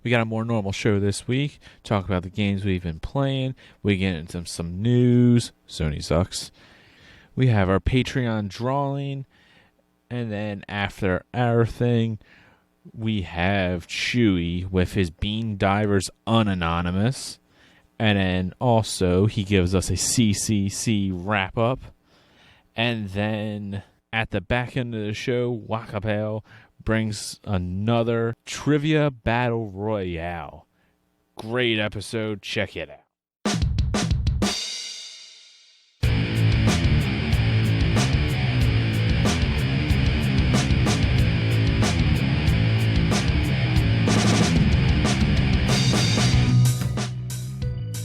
We got a more normal show this week. Talk about the games we've been playing. We get into some news. Sony sucks. We have our Patreon drawing. And then after our thing, we have Chewie with his Bean Divers Unanonymous. And then also he gives us a CCC wrap-up. And then at the back end of the show, Wakapel brings another Trivia Battle Royale. Great episode. Check it out.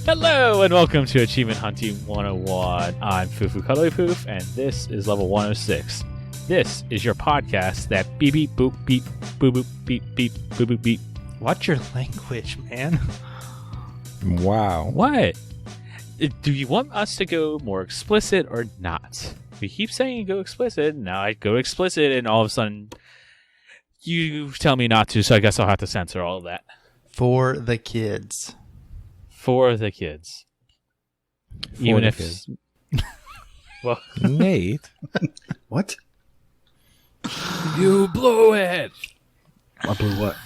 Hello and welcome to Achievement Hunting 101. I'm FuFuDaddilyPoof and this is level 106. This is your podcast that beep beep boop beep boop boop beep beep boop boop beep. Watch your language, man. Wow. What? Do you want us to go more explicit or not? We keep saying go explicit, now I go explicit, and all of a sudden you tell me not to, so I guess I'll have to censor all of that. For the kids. For the kids. Even if... Well, Nate. What? You blew it! I blew what?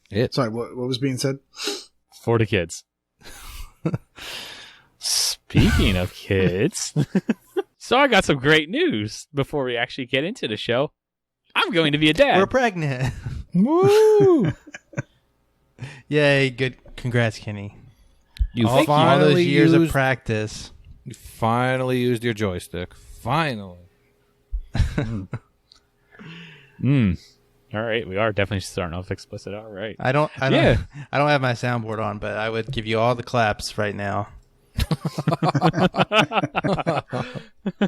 It. Sorry, what was being said? For the kids. Speaking of kids, so I got some great news before we actually get into the show. I'm going to be a dad. We're pregnant. Woo! Yay, good. Congrats, Kenny. You all finally those years of used, practice. You finally used your joystick. Finally. All right, we are definitely starting off explicit. All right. I don't have my soundboard on, but I would give you all the claps right now.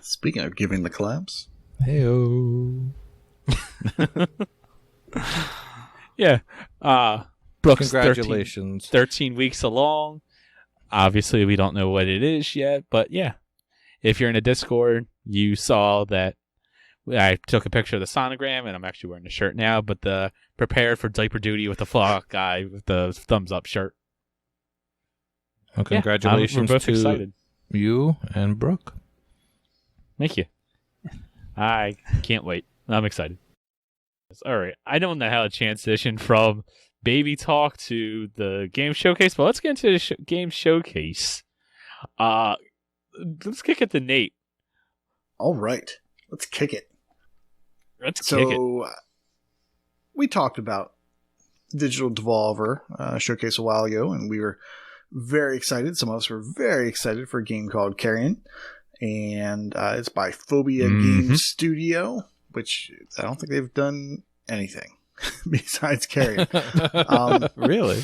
Speaking of giving the claps. Hey-o. Yeah. Brooks, Congratulations. 13 weeks along. Obviously, we don't know what it is yet, but yeah. If you're in a Discord, you saw that I took a picture of the sonogram, and I'm actually wearing the shirt now, but the prepared for diaper duty with the flock guy with the thumbs up shirt. Well, congratulations we're both to excited. you and Brooke. Thank you. I can't wait. I'm excited. All right. I don't know how to transition from baby talk to the game showcase, but let's get into the game showcase. Let's kick it to Nate. All right. Let's kick it. Let's kick it. We talked about Digital Devolver showcase a while ago, and we were very excited. Some of us were very excited for a game called Carrion, and it's by Phobia Game Studio, which I don't think they've done anything besides Carrion. Really?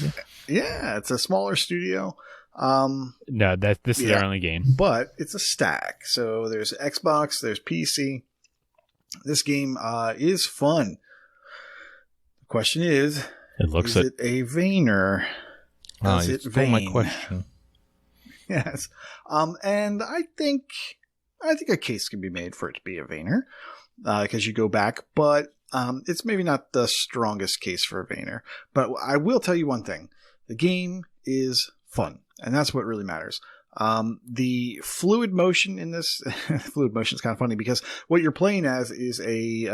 Yeah, it's a smaller studio. No, this is their only game. But it's a stack. So there's Xbox, there's PC. This game is fun. The question is it a Vayner? Is it vain? My question. Yes. And I think a case can be made for it to be a Vayner because you go back, but it's maybe not the strongest case for a Vayner. But I will tell you one thing. The game is fun, and that's what really matters. The fluid motion in this fluid motion is kind of funny because what you're playing as is a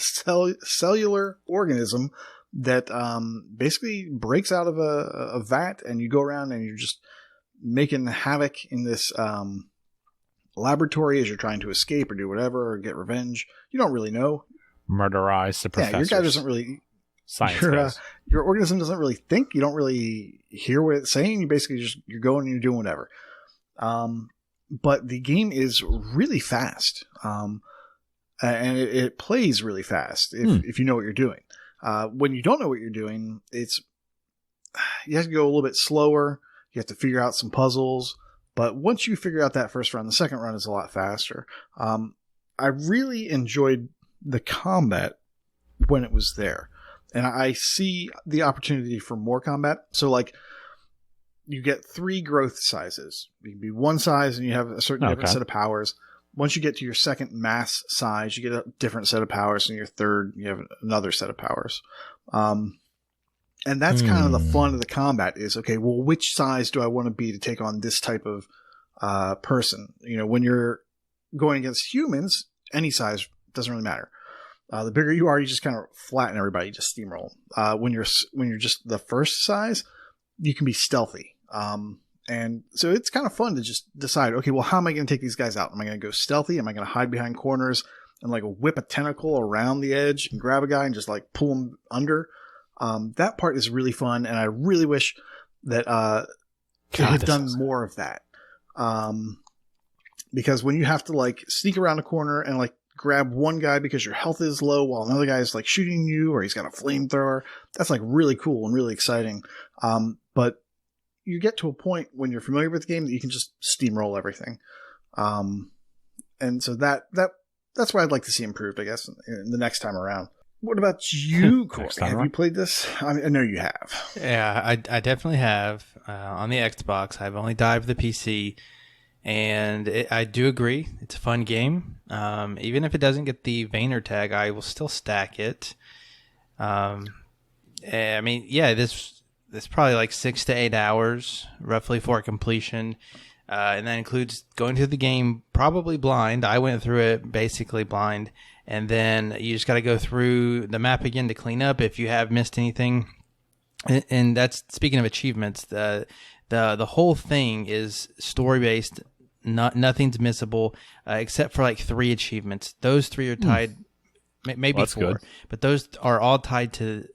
cellular organism that basically breaks out of a vat, and you go around and you're just making havoc in this laboratory as you're trying to escape or do whatever or get revenge. You don't really know. Murderize the professors. Yeah, your guy doesn't really... Science your organism doesn't really think. You don't really hear what it's saying. You basically you're going and you're doing whatever. But the game is really fast. And it plays really fast if you know what you're doing. When you don't know what you're doing, you have to go a little bit slower. You have to figure out some puzzles. But once you figure out that first run, the second run is a lot faster. I really enjoyed the combat when it was there. And I see the opportunity for more combat. So, like, you get 3 growth sizes. You can be one size and you have a certain different set of powers. Once you get to your second mass size, you get a different set of powers. And your third, you have another set of powers. And that's kind of the fun of the combat is, okay, well, which size do I want to be to take on this type of person? You know, when you're going against humans, any size doesn't really matter. The bigger you are, you just kind of flatten everybody, just steamroll. When you're just the first size, you can be stealthy. And so it's kind of fun to just decide, okay, well, how am I going to take these guys out? Am I going to go stealthy? Am I going to hide behind corners and like whip a tentacle around the edge and grab a guy and just like pull him under? That part is really fun, and I really wish that they had done more of that. Because when you have to like sneak around a corner and like grab one guy because your health is low while another guy is like shooting you or he's got a flamethrower, that's like really cool and really exciting. But you get to a point when you're familiar with the game that you can just steamroll everything. And so that's what I'd like to see improved, I guess, in the next time around. What about you, Corey? Have you played this? I know you have. Yeah, I definitely have. On the Xbox, I've only dived the PC, and I do agree. It's a fun game. Even if it doesn't get the Vayner tag, I will still stack it. I mean, yeah, this probably like 6 to 8 hours, roughly, for completion. And that includes going through the game probably blind. I went through it basically blind. And then you just got to go through the map again to clean up if you have missed anything. And that's, speaking of achievements, the whole thing is story based. Nothing's missable except for like 3 achievements. Those 3 are tied, maybe 4, good. But those are all tied to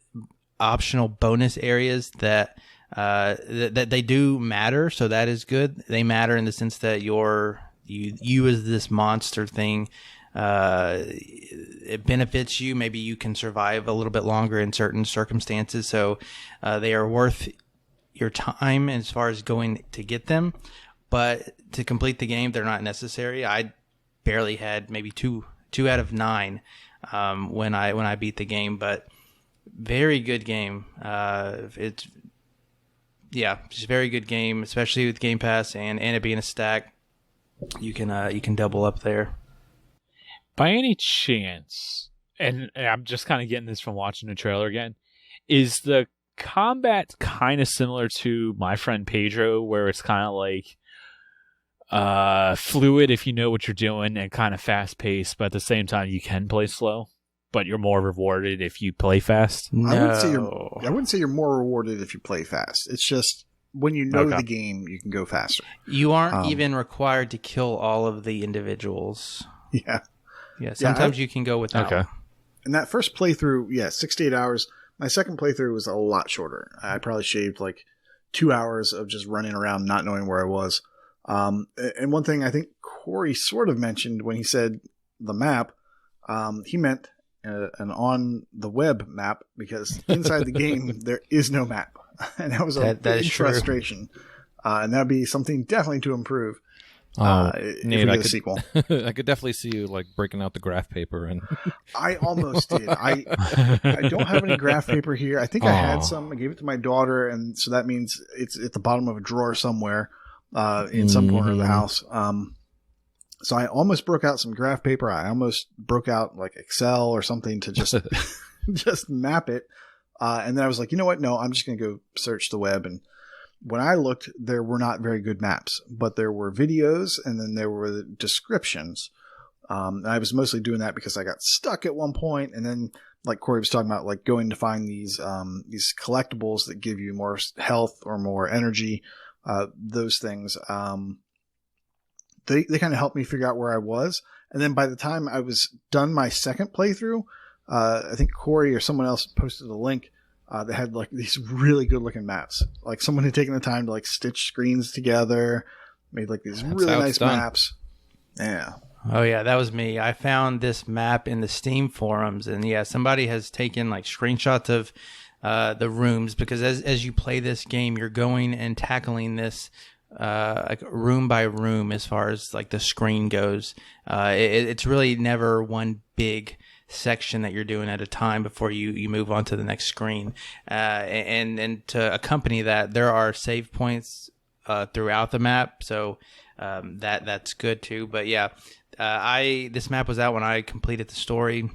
optional bonus areas that they do matter. So that is good. They matter in the sense that you as this monster thing. It benefits you. Maybe you can survive a little bit longer in certain circumstances. So they are worth your time as far as going to get them. But to complete the game, they're not necessary. I barely had maybe two out of 9 when I beat the game. But very good game. It's just very good game, especially with Game Pass and it being a stack. You can double up there. By any chance, and I'm just kind of getting this from watching the trailer again, is the combat kind of similar to My Friend Pedro, where it's kind of like fluid if you know what you're doing and kind of fast paced, but at the same time you can play slow, but you're more rewarded if you play fast? No. I wouldn't say you're more rewarded if you play fast. It's just when you know the game, you can go faster. You aren't even required to kill all of the individuals. Yeah. Yeah, sometimes you can go without. Okay. And that first playthrough, 6 to 8 hours. My second playthrough was a lot shorter. I probably shaved like 2 hours of just running around not knowing where I was. And one thing I think Corey sort of mentioned when he said the map, he meant an on the web map, because inside the game there is no map. And that was a big frustration. And that'd be something definitely to improve. If we get a sequel. I could definitely see you like breaking out the graph paper and. I almost did. I don't have any graph paper here. I think I had some. I gave it to my daughter, and so that means it's at the bottom of a drawer somewhere in some corner of the house. So I almost broke out some graph paper. I almost broke out like Excel or something to just just map it. And then I was like, you know what? No, I'm just going to go search the web. And when I looked, there were not very good maps, but there were videos, and then there were descriptions. I was mostly doing that because I got stuck at one point, and then, like Corey was talking about, like going to find these collectibles that give you more health or more energy. Those things, they kind of helped me figure out where I was. And then by the time I was done my second playthrough, I think Corey or someone else posted a link. They had like these really good looking maps. Like someone had taken the time to like stitch screens together, made like these really nice maps. Yeah. Oh yeah, that was me. I found this map in the Steam forums, and yeah, somebody has taken like screenshots of the rooms, because as you play this game, you're going and tackling this like room by room as far as like the screen goes. It's really never one big section that you're doing at a time before you move on to the next screen. And to accompany that, there are save points throughout the map, so that's good too. But yeah, this map was out when I completed the story.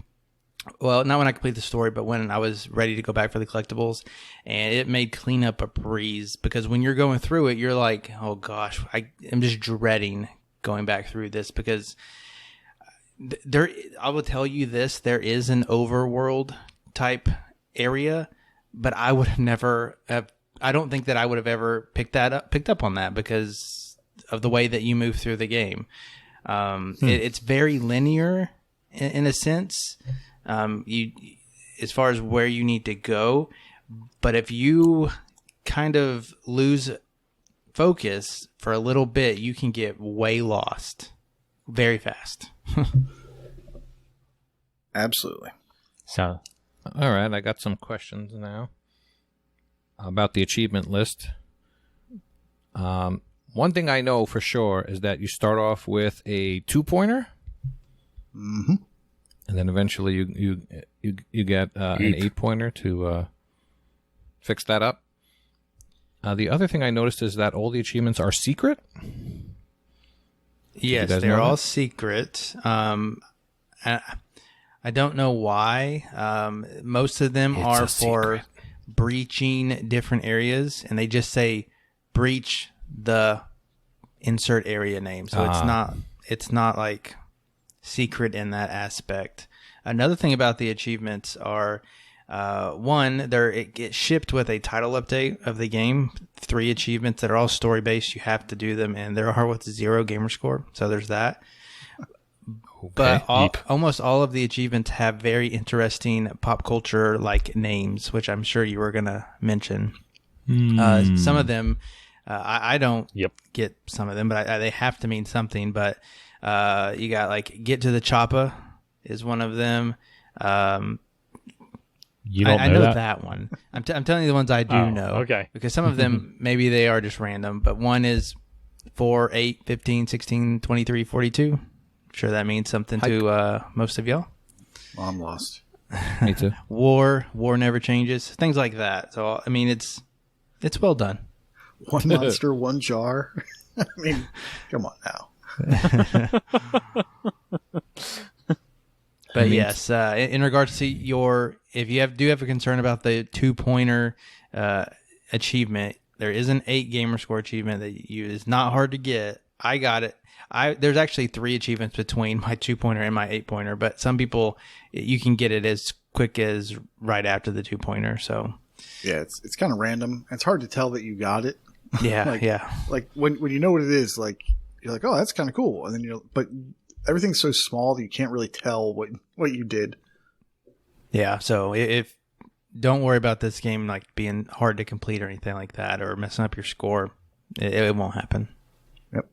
Well, not when I complete the story, but when I was ready to go back for the collectibles, and it made cleanup a breeze because when you're going through it, you're like, oh gosh, I'm just dreading going back through this because there. I will tell you this: there is an overworld type area, but I would have never have. I don't think that I would have ever picked up on that because of the way that you move through the game. It's very linear in a sense. You, as far as where you need to go, but if you kind of lose focus for a little bit, you can get way lost very fast. Absolutely. So, All right, I got some questions now about the achievement list. One thing I know for sure is that you start off with a 2-pointer. Mm-hmm. And then eventually you get an 8-pointer to fix that up. The other thing I noticed is that all the achievements are secret. Yes, they're all secret. I don't know why. Most of them are for breaching different areas, and they just say breach the insert area name. So it's not like secret in that aspect. Another thing about the achievements are it gets shipped with a title update of the game. 3 achievements that are all story based. You have to do them, and there are with 0 gamer score. So there's that. Okay. But almost all of the achievements have very interesting pop culture like names, which I'm sure you were gonna mention. Some of them I don't get some of them, but they have to mean something. But you got like get to the chopper is one of them. you don't I know know that? one. I'm telling you the ones I do know. Okay. Because some of them, maybe they are just random. But one is 4, 8, 15, 16, 23, 42. I'm sure that means something to most of y'all. Well, I'm lost. Me too. War never changes. Things like that. So, I mean, it's well done. One monster, one jar. I mean, come on now. But yes, in regards to if you do have a concern about the 2-pointer achievement, there is an 8 gamer score achievement that is not hard to get. I got it. There's actually 3 achievements between my 2-pointer and my 8-pointer, but some people you can get it as quick as right after the 2-pointer. So yeah, it's kind of random. It's hard to tell that you got it. Yeah, Like when you know what it is, like you're like, oh, that's kind of cool, and then but everything's so small that you can't really tell what you did. Yeah, so if don't worry about this game like being hard to complete or anything like that, or messing up your score. It won't happen. Yep.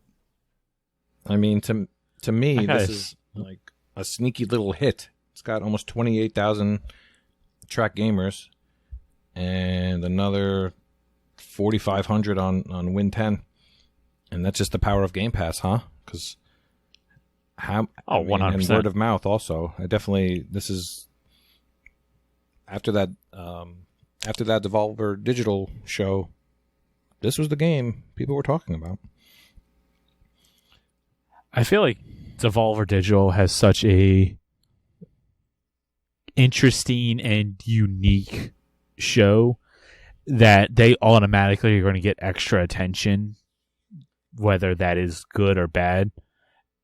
I mean, to me, this is like a sneaky little hit. It's got almost 28,000 track gamers, and another 4,500 on Win 10, and that's just the power of Game Pass, huh? Because 100%. And word of mouth also. This is after that Devolver Digital show. This was the game people were talking about. I feel like Devolver Digital has such a interesting and unique show that they automatically are going to get extra attention, whether that is good or bad,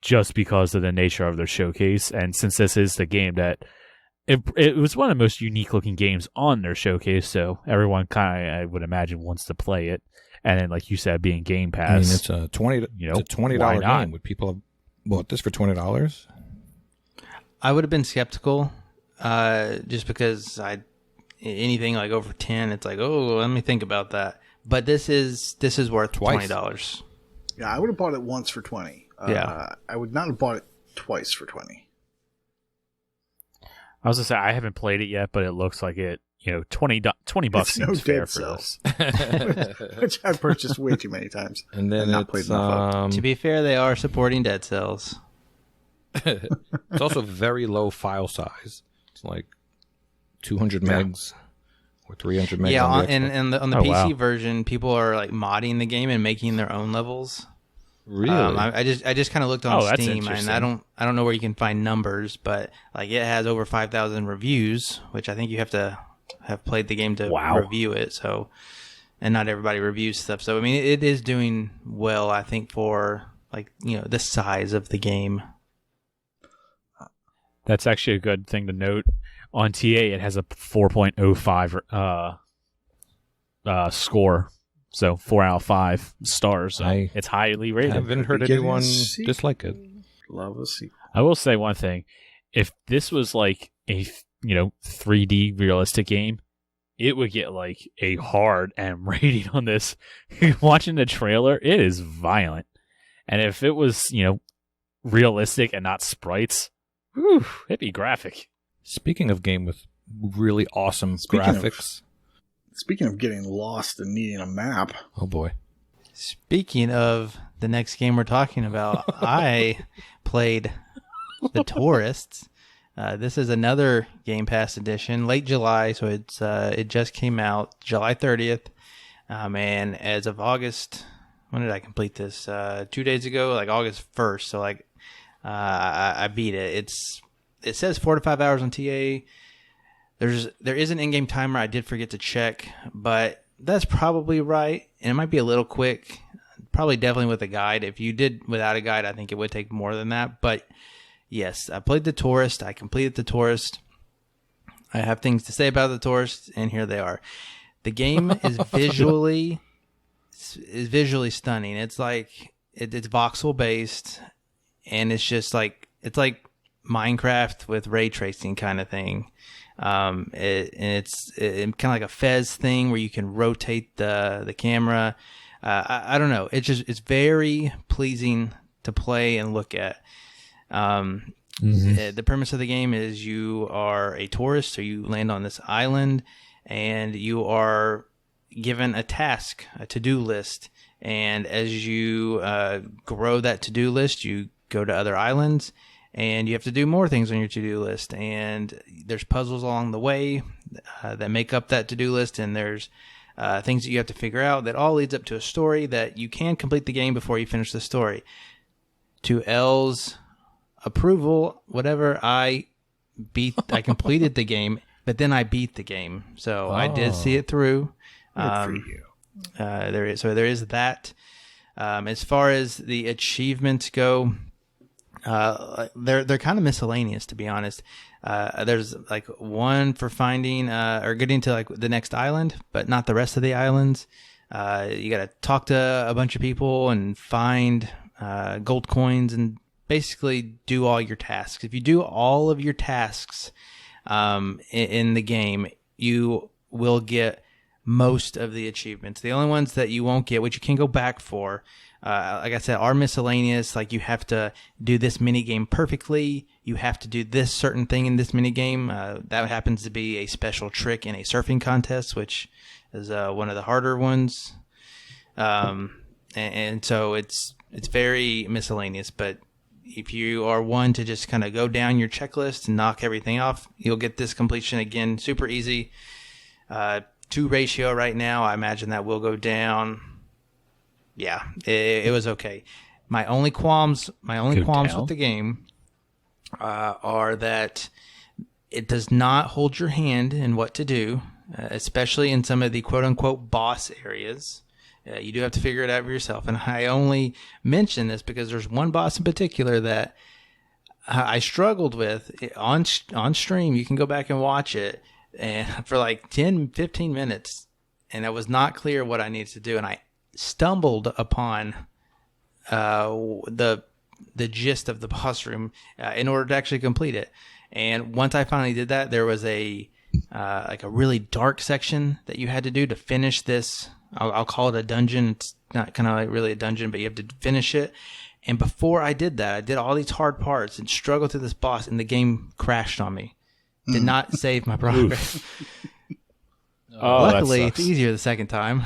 just because of the nature of their showcase. And since this is the game that it was one of the most unique looking games on their showcase, so everyone kind of, I would imagine, wants to play it. And then, like you said, being Game Pass, I mean, it's a $20 game. Would people have bought this for $20? I would have been skeptical, just because anything like over 10, it's like, oh, let me think about that. But this is worth $20. Yeah, I would have bought it once for 20. Yeah, I would not have bought it twice for 20. I was gonna say I haven't played it yet, but it looks like it. $20 It's seems fair for cells. this. Which I've purchased way too many times. And then not played enough of. to be fair, they are supporting Dead Cells. It's also very low file size. It's like 200 megs or 300 megs. Yeah, on the and on the Oh, PC wow. version, people are like modding the game and making their own levels. Really? I just kind of looked on that's Steam, and I don't know where you can find numbers, but like it has over 5,000 reviews, which I think you have to have played the game to review it. So, and not everybody reviews stuff. So I mean, it is doing well, I think, for like the size of the game. That's actually a good thing to note. On TA, it has a 4.05 score. So 4 out of 5 stars. So it's highly rated. I haven't heard anyone dislike it. Love a sequel. I will say one thing. If this was like a 3D realistic game, it would get like a hard M rating on this. Watching the trailer, it is violent. And if it was, realistic and not sprites, it'd be graphic. Speaking of game with really awesome graphics. Speaking of getting lost and needing a map. Oh, boy. Speaking of the next game we're talking about, I played The Tourists. This is another Game Pass edition, late July, so it just came out July 30th. And as of August, when did I complete this? 2 days ago, like August 1st. So like I beat it. It says 4 to 5 hours on TA. There is an in-game timer I did forget to check, but that's probably right. And it might be a little quick. Probably definitely with a guide. If you did without a guide, I think it would take more than that. But yes, I played The Tourist. I completed The Tourist. I have things to say about The Tourist, and here they are. The game is visually stunning. It's like it's voxel based, and it's just like Minecraft with ray tracing kind of thing. It's kind of like a Fez thing where you can rotate the camera. I don't know. It's very pleasing to play and look at. The premise of the game is you are a tourist, so you land on this island, and you are given a task, a to-do list. And as you grow that to-do list, you go to other islands, and you have to do more things on your to-do list. And there's puzzles along the way that make up that to-do list, and there's things that you have to figure out that all leads up to a story that you can complete the game before you finish the story. To L's approval, whatever, I completed the game, but then I beat the game. So I did see it through. Good for you. There is that. As far as the achievements go, they're kind of miscellaneous, to be honest. There's like one for finding or getting to like the next island, but not the rest of the islands. You got to talk to a bunch of people and find gold coins and basically do all your tasks. If you do all of your tasks in the game, you will get most of the achievements. The only ones that you won't get, which you can go back for, like I said, are miscellaneous. Like you have to do this mini game perfectly. You have to do this certain thing in this mini game. That happens to be a special trick in a surfing contest, which is one of the harder ones. And so it's very miscellaneous. But if you are one to just kind of go down your checklist and knock everything off, you'll get this completion again, super easy. 2 ratio right now. I imagine that will go down. Yeah, it was okay. My only qualms with the game are that it does not hold your hand in what to do, especially in some of the quote-unquote boss areas. You do have to figure it out for yourself. And I only mention this because there's one boss in particular that I struggled with on stream. You can go back and watch it. And for like 10, 15 minutes, and it was not clear what I needed to do. And I stumbled upon the gist of the boss room in order to actually complete it. And once I finally did that, there was a really dark section that you had to do to finish this. I'll call it a dungeon. It's not kind of like really a dungeon, but you have to finish it. And before I did that, I did all these hard parts and struggled through this boss, and the game crashed on me. Did not save my progress. Luckily, it's easier the second time.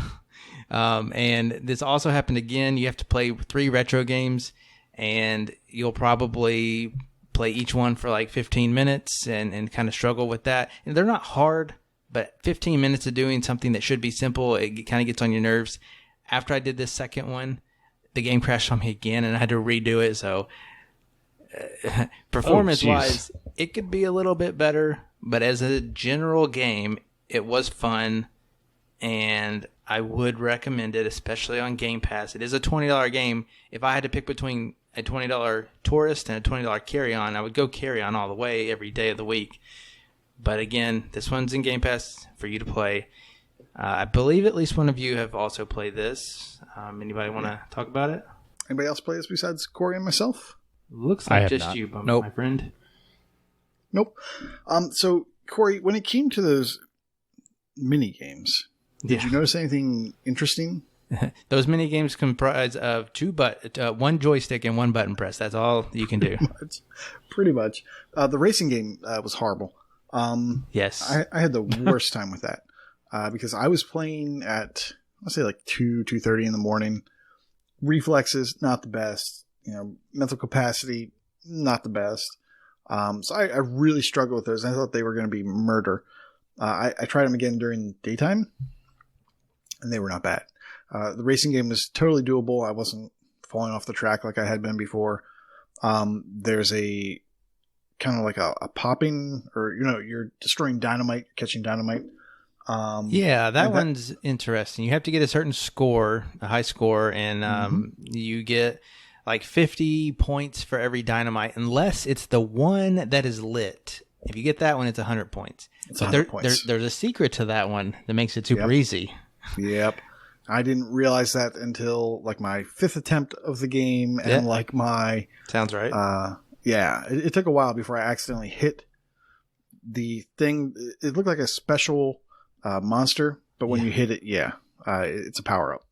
And this also happened again. You have to play 3 retro games, and you'll probably play each one for like 15 minutes and kind of struggle with that. And they're not hard, but 15 minutes of doing something that should be simple, it kind of gets on your nerves. After I did this second one, the game crashed on me again, and I had to redo it. So, performance-wise, it could be a little bit better. But as a general game, it was fun, and I would recommend it, especially on Game Pass. It is a $20 game. If I had to pick between a $20 Tourist and a $20 Carrion, I would go Carrion all the way every day of the week. But again, this one's in Game Pass for you to play. I believe at least one of you have also played this. Anybody want to talk about it? Anybody else play this besides Corey and myself? Looks like just you, my friend. Nope. So, Corey, when it came to those mini games, did you notice anything interesting? Those mini games comprise of one joystick and one button press. That's all you can do. Pretty much. The racing game was horrible. Yes. I had the worst time with that because I was playing at, let's say, like 2:30 in the morning. Reflexes, not the best. Mental capacity, not the best. So I really struggled with those. I thought they were going to be murder. I tried them again during the daytime, and they were not bad. The racing game was totally doable. I wasn't falling off the track like I had been before. There's a kind of like a popping, or you're destroying dynamite, catching dynamite. That one's interesting. You have to get a certain score, a high score, and you get like 50 points for every dynamite, unless it's the one that is lit. If you get that one, it's 100 points. It's 100 points. There's a secret to that one that makes it super easy. Yep. I didn't realize that until like my 5th attempt of the game, and like my... Sounds right. It took a while before I accidentally hit the thing. It looked like a special monster, but when you hit it, it's a power-up.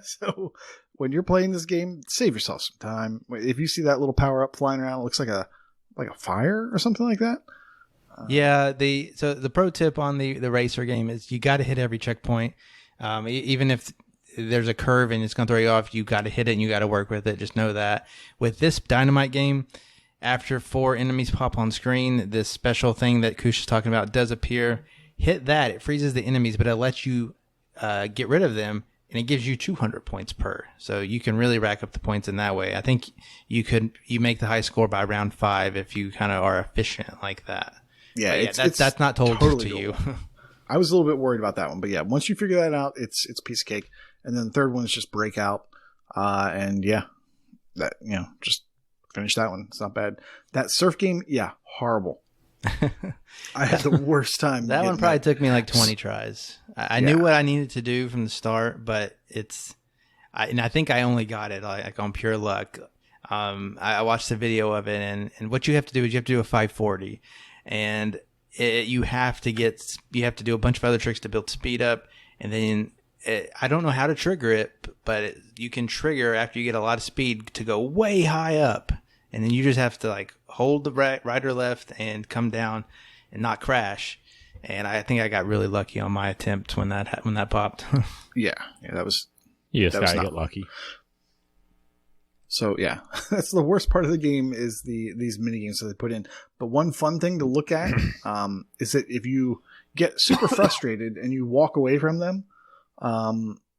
So when you're playing this game, save yourself some time. If you see that little power-up flying around, it looks like a fire or something like that. So the pro tip on the racer game is you got to hit every checkpoint. Even if there's a curve and it's going to throw you off, you got to hit it and you got to work with it. Just know that. With this dynamite game, after 4 enemies pop on screen, this special thing that Koosh is talking about does appear. Hit that. It freezes the enemies, but it lets you get rid of them, and it gives you 200 points per. So you can really rack up the points in that way. I think you make the high score by round 5 if you kind of are efficient like that. Yeah, that's not told totally to you. I was a little bit worried about that one, but once you figure that out, it's a piece of cake. And then the third one is just breakout, just finish that one. It's not bad. That surf game, horrible. I had the worst time. That one probably took me like 20 tries. I knew what I needed to do from the start, but I think I only got it like on pure luck. I watched the video of it, and what you have to do is you have to do a 540, and you have to do a bunch of other tricks to build speed up, and then I don't know how to trigger it, but you can trigger after you get a lot of speed to go way high up, and then you just have to like hold the right or left and come down and not crash. And I think I got really lucky on my attempt when that popped. that was. Yes, I got lucky. So that's the worst part of the game is these mini games that they put in. But one fun thing to look at is that if you get super frustrated and you walk away from them,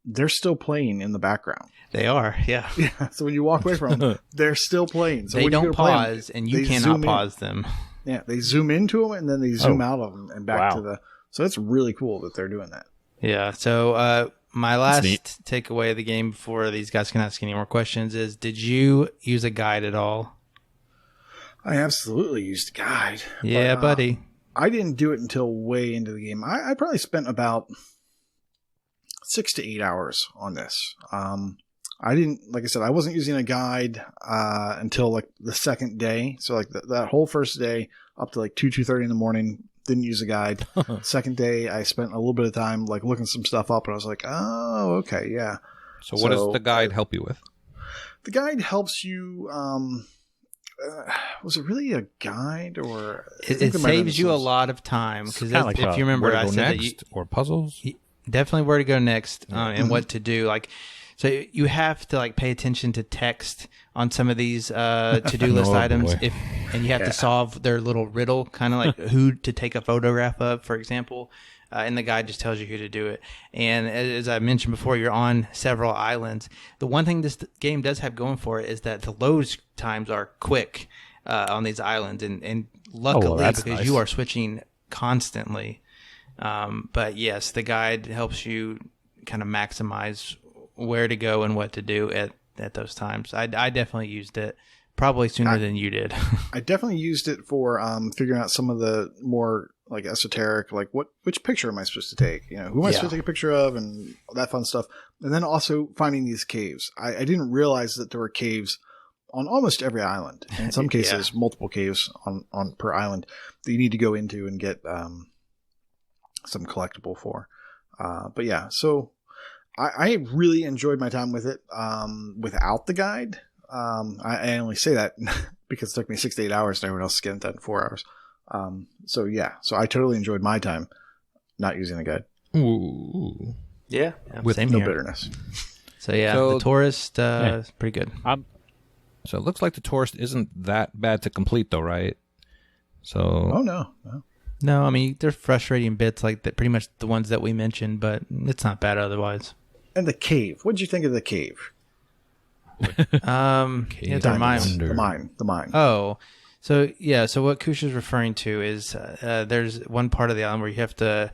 they're still playing in the background. They are, yeah. So when you walk away from them, they're still playing. So they don't pause, and you cannot pause them. Yeah, they zoom into them and then they zoom out of them and back to the. So it's really cool that they're doing that. Yeah. So my last takeaway of the game before these guys can ask any more questions is: did you use a guide at all? I absolutely used a guide. Yeah, buddy. I didn't do it until way into the game. I probably spent about 6 to 8 hours on this. I didn't, like I said, I wasn't using a guide until like the second day. So like that whole first day up to like 2:30 in the morning, didn't use a guide. Second day, I spent a little bit of time like looking some stuff up, and I was like, oh, okay, yeah. So what does the guide help you with? The guide helps you. Was it really a guide, or it saves you a lot of time? Because if you remember, I said that or puzzles. Definitely where to go next and what to do. Like, so you have to like pay attention to text on some of these to-do list items, and you have to solve their little riddle, kind of like who to take a photograph of, for example. and the guide just tells you who to do it. And as I mentioned before, you're on several islands. The one thing this game does have going for it is that the load times are quick on these islands, and luckily because nice. You are switching constantly. But yes, the guide helps you kind of maximize where to go and what to do at those times. I definitely used it. Probably sooner than you did. I definitely used it for figuring out some of the more like esoteric, like which picture am I supposed to take? Who am I supposed to take a picture of, and all that fun stuff. And then also finding these caves. I didn't realize that there were caves on almost every island. In some cases, multiple caves on per island that you need to go into and get some collectible for. But yeah, so I really enjoyed my time with it without the guide. I only say that because it took me 6 to 8 hours and everyone else is getting that in 4 hours. So I totally enjoyed my time not using the guide. Ooh. Yeah. With same no here. bitterness. So the tourist is pretty good. So it looks like the tourist isn't that bad to complete though, right? So. Oh no. No, I mean, there's frustrating bits like that, pretty much the ones that we mentioned, but it's not bad otherwise. And the cave. What did you think of the cave? The mine. Oh, so what Koosh is referring to is there's one part of the island where you have to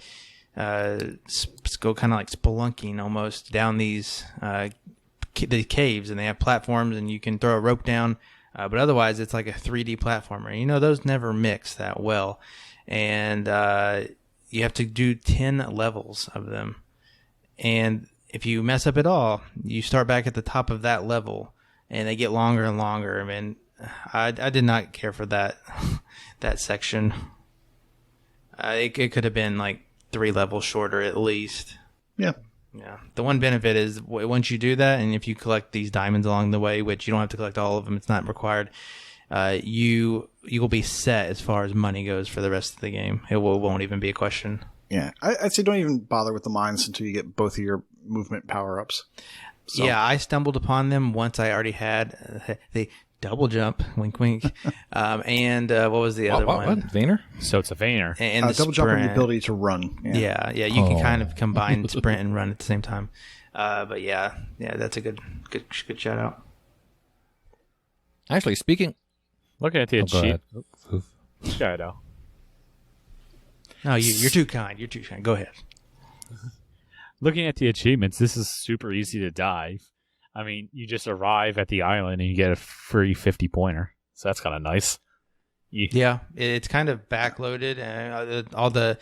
go kind of like spelunking almost down these the caves, and they have platforms, and you can throw a rope down, but otherwise it's like a 3D platformer. Those never mix that well, and you have to do 10 levels of them, and if you mess up at all, you start back at the top of that level, and they get longer and longer. I mean, I did not care for that section. It could have been like 3 levels shorter at least. Yeah. Yeah. The one benefit is once you do that, and if you collect these diamonds along the way, which you don't have to collect all of them, it's not required. You will be set as far as money goes for the rest of the game. It won't even be a question. Yeah, I'd say don't even bother with the mines until you get both of your movement power-ups. So. Yeah, I stumbled upon them once I already had the double jump, wink, wink, and what was the other one? What? Vayner? So it's a Vayner. And the double jump and the ability to run. Yeah, you can kind of combine sprint and run at the same time. But yeah, that's a good shout out. Actually, speaking... Looking at the achievement. Go ahead. No, you're too kind. You're too kind. Go ahead. Looking at the achievements, this is super easy to dive. I mean, you just arrive at the island and you get a free 50-pointer. So that's kind of nice. Yeah, it's kind of backloaded. And all the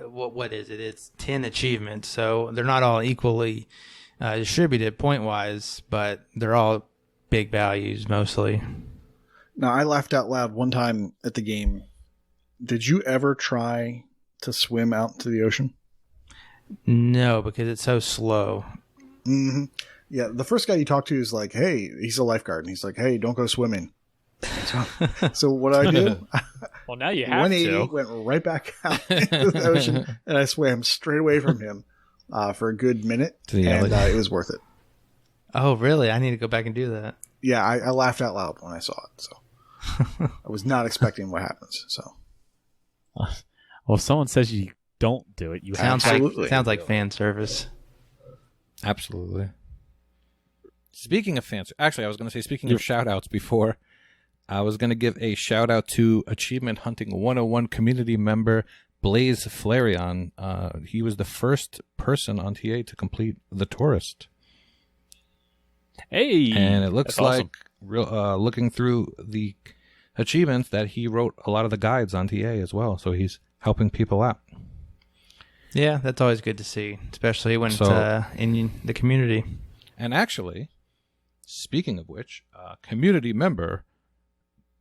what is it? It's 10 achievements, so they're not all equally distributed point-wise, but they're all big values mostly. Now, I laughed out loud one time at the game. Did you ever try to swim out into the ocean? No, because it's so slow. Mm-hmm. Yeah, the first guy you talk to is like, hey, he's a lifeguard. And he's like, hey, don't go swimming. So what do I do? Well, now you have to. Went right back out into the ocean, and I swam straight away from him for a good minute, and it was worth it. Oh, really? I need to go back and do that. Yeah, I laughed out loud when I saw it, so I was not expecting what happens. So, well, if someone says you don't do it, you sounds like fan service. Absolutely. Speaking of fan, actually, I was going to say speaking of shout outs before. I was going to give a shout out to Achievement Hunting 101 community member Blaze Flareon. He was the first person on TA to complete The Tourist. Hey, and it looks like looking through the achievements that he wrote a lot of the guides on TA as well. So he's helping people out. Yeah, that's always good to see, especially when it's in the community. And actually, speaking of which, community member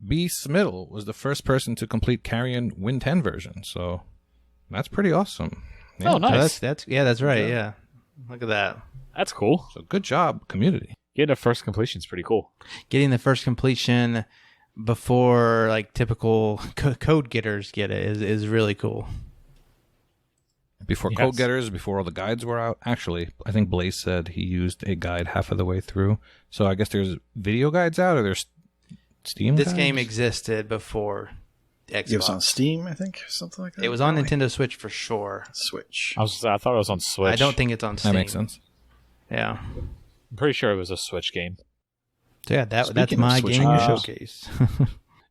B. Smiddle was the first person to complete Carrion Win 10 version. So that's pretty awesome. Yeah. Oh, nice. So that's right. Yeah. Look at that. That's cool. So good job, community. Getting a first completion is pretty cool. Getting the first completion before like typical code getters get it is really cool. Before code getters, before all the guides were out. Actually, I think Blaze said he used a guide half of the way through. So I guess there's video guides out, or there's Steam This guides? game existed before Xbox. It was on Steam, I think, something like that. It was on Nintendo Switch for sure. Switch. I thought it was on Switch. I don't think it's on Steam. That makes sense. Yeah. I'm pretty sure it was a Switch game. So yeah, that's Speaking my of Switch gaming games. showcase.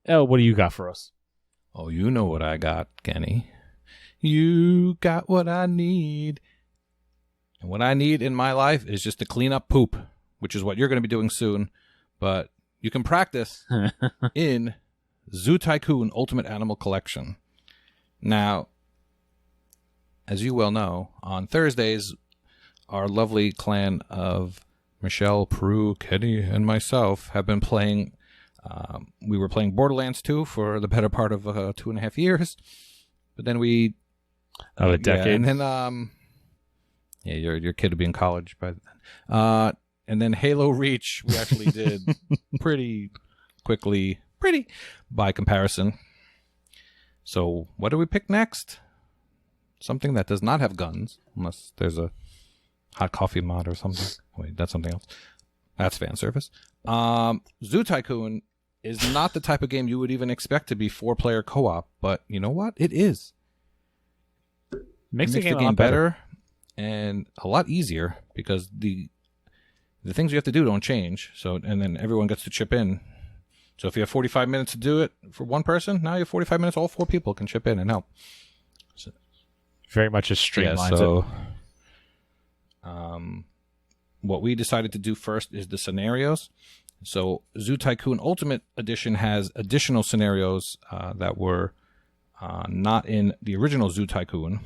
Oh, what do you got for us? Oh, you know what I got, Kenny. You got what I need. And what I need in my life is just to clean up poop, which is what you're going to be doing soon. But you can practice in Zoo Tycoon Ultimate Animal Collection. Now, as you well know, on Thursdays, our lovely clan of Michelle, Proulx, Kenny, and myself have been playing. We were playing Borderlands 2 for the better part of 2.5 years. But then we... A decade. Yeah, and then... your kid will be in college by then. And then Halo Reach, we actually did pretty quickly, by comparison. So what do we pick next? Something that does not have guns, unless there's a hot coffee mod or something. Wait, that's something else. That's fan service. Zoo Tycoon is not the type of game you would even expect to be 4-player co-op, but you know what? It is. Makes the game a game lot better. And a lot easier because the things you have to do don't change. So, and then everyone gets to chip in. So if you have 45 minutes to do it for one person, now you have 45 minutes. All 4 people can chip in and help. So, Very much a streamlines so, it. What we decided to do first is the scenarios. So Zoo Tycoon Ultimate Edition has additional scenarios that were not in the original Zoo Tycoon.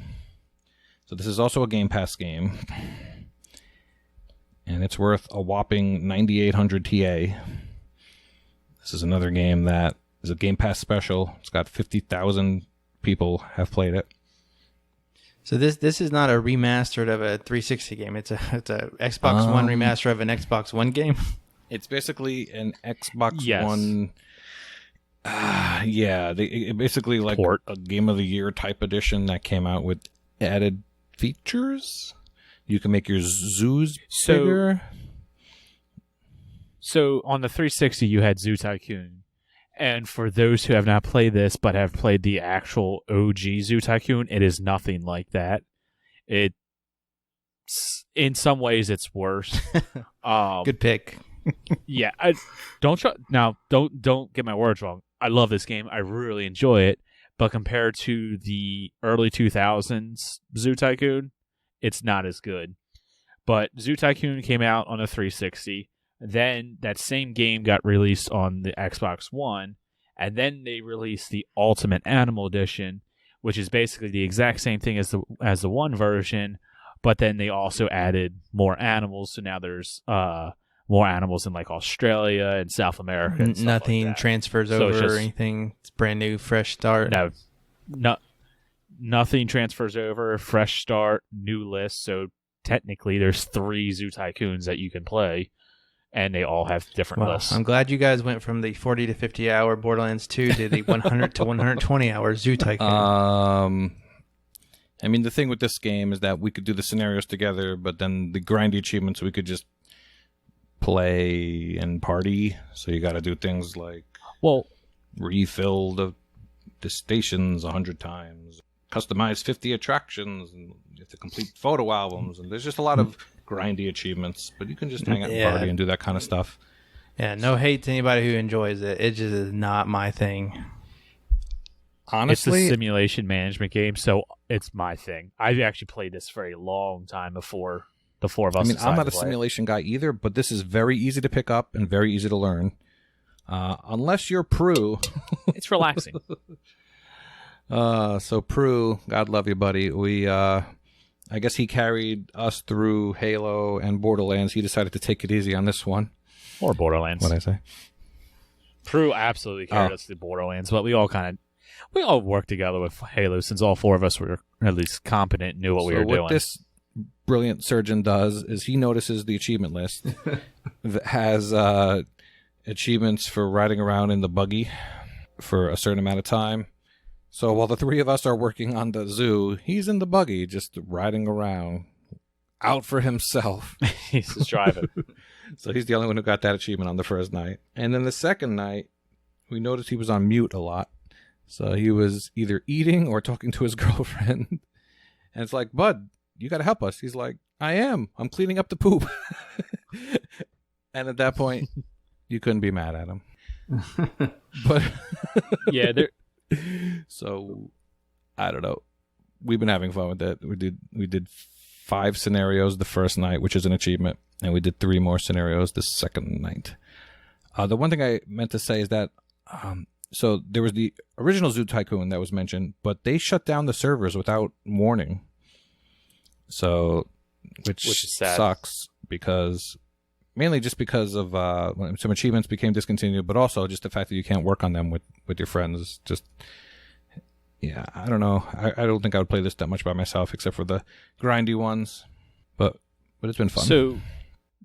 So this is also a Game Pass game. And it's worth a whopping 9,800 TA. This is another game that is a Game Pass special. It's got 50,000 people have played it. So this is not a remastered of a 360 game. It's a Xbox One remaster of an Xbox One game. It's basically an Xbox Yes. One. Basically like Port. a Game of the Year type edition that came out with added features. You can make your zoos bigger. So on the 360, you had Zoo Tycoon. And for those who have not played this but have played the actual OG Zoo Tycoon, it is nothing like that. It's in some ways it's worse. Good pick. Yeah, don't get my words wrong. I love this game. I really enjoy it. But compared to the early 2000s Zoo Tycoon, it's not as good. But Zoo Tycoon came out on a 360. Then that same game got released on the Xbox One. And then they released the Ultimate Animal Edition, which is basically the exact same thing as the one version. But then they also added more animals. So now there's more animals in like Australia and South America. And Nothing like that. transfers So over it's or anything. It's brand new, fresh start. No, nothing transfers over. Fresh start, new list. So technically, there's 3 Zoo Tycoons that you can play, and they all have different Wow. lists. I'm glad you guys went from the 40 to 50 hour Borderlands 2 to the 100 to 120 hour Zoo Tycoon. I mean, the thing with this game is that we could do the scenarios together, but then the grindy achievements we could just play and party. So you got to do things like refill the stations 100 times, customize 50 attractions, and you have to complete photo albums. And there's just a lot of grindy achievements, but you can just hang out and party and do that kind of stuff. Yeah, no hate to anybody who enjoys it. It just is not my thing. Honestly, it's a simulation management game, so it's my thing. I've actually played this for a long time before the 4 of us. I mean, decided I'm not to a play it. simulation guy either, but this is very easy to pick up and very easy to learn. Unless you're Proulx. It's relaxing. So Proulx, God love you, buddy. I guess he carried us through Halo and Borderlands. He decided to take it easy on this one. Or Borderlands. What'd I say? Proulx absolutely carried us to Borderlands, but we all worked together with Halo since all 4 of us were at least competent and knew what we were doing. What this brilliant surgeon does is he notices the achievement list that has achievements for riding around in the buggy for a certain amount of time. So while the 3 of us are working on the zoo, he's in the buggy just riding around out for himself. He's just driving. So he's the only one who got that achievement on the first night. And then the second night, we noticed he was on mute a lot. So he was either eating or talking to his girlfriend. And it's like, bud, you got to help us. He's like, I am. I'm cleaning up the poop. And at that point, you couldn't be mad at him. But yeah, so I don't know. We've been having fun with that. We did 5 scenarios the first night, which is an achievement, and we did 3 more scenarios the second night. The one thing I meant to say is that so there was the original Zoo Tycoon that was mentioned, but they shut down the servers without warning. So which is sad. Sucks because mainly just because of some achievements became discontinued, but also just the fact that you can't work on them with your friends. Just, yeah, I don't know. I don't think I would play this that much by myself except for the grindy ones, but it's been fun. So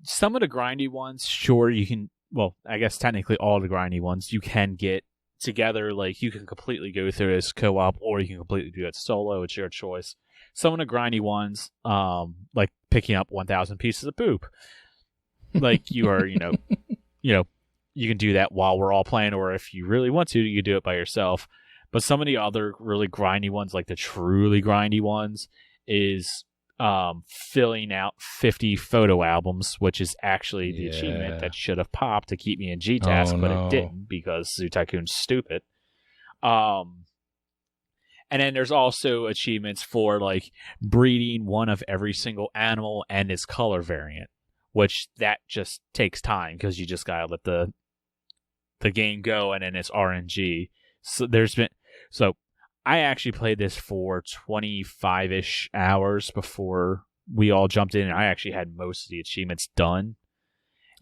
some of the grindy ones, sure, you can, well, I guess technically all the grindy ones you can get together. Like, you can completely go through as co-op, or you can completely do it solo. It's your choice. Some of the grindy ones, like picking up 1,000 pieces of poop, like you are, you can do that while we're all playing, or if you really want to, you can do it by yourself. But some of the other really grindy ones, like the truly grindy ones, is filling out 50 photo albums, which is actually the achievement that should have popped to keep me in G-Task, but it didn't because Zoo Tycoon's stupid. And then there's also achievements for like breeding one of every single animal and its color variant, which that just takes time because you just gotta let the game go, and then it's RNG. So I actually played this for 25-ish hours before we all jumped in, and I actually had most of the achievements done.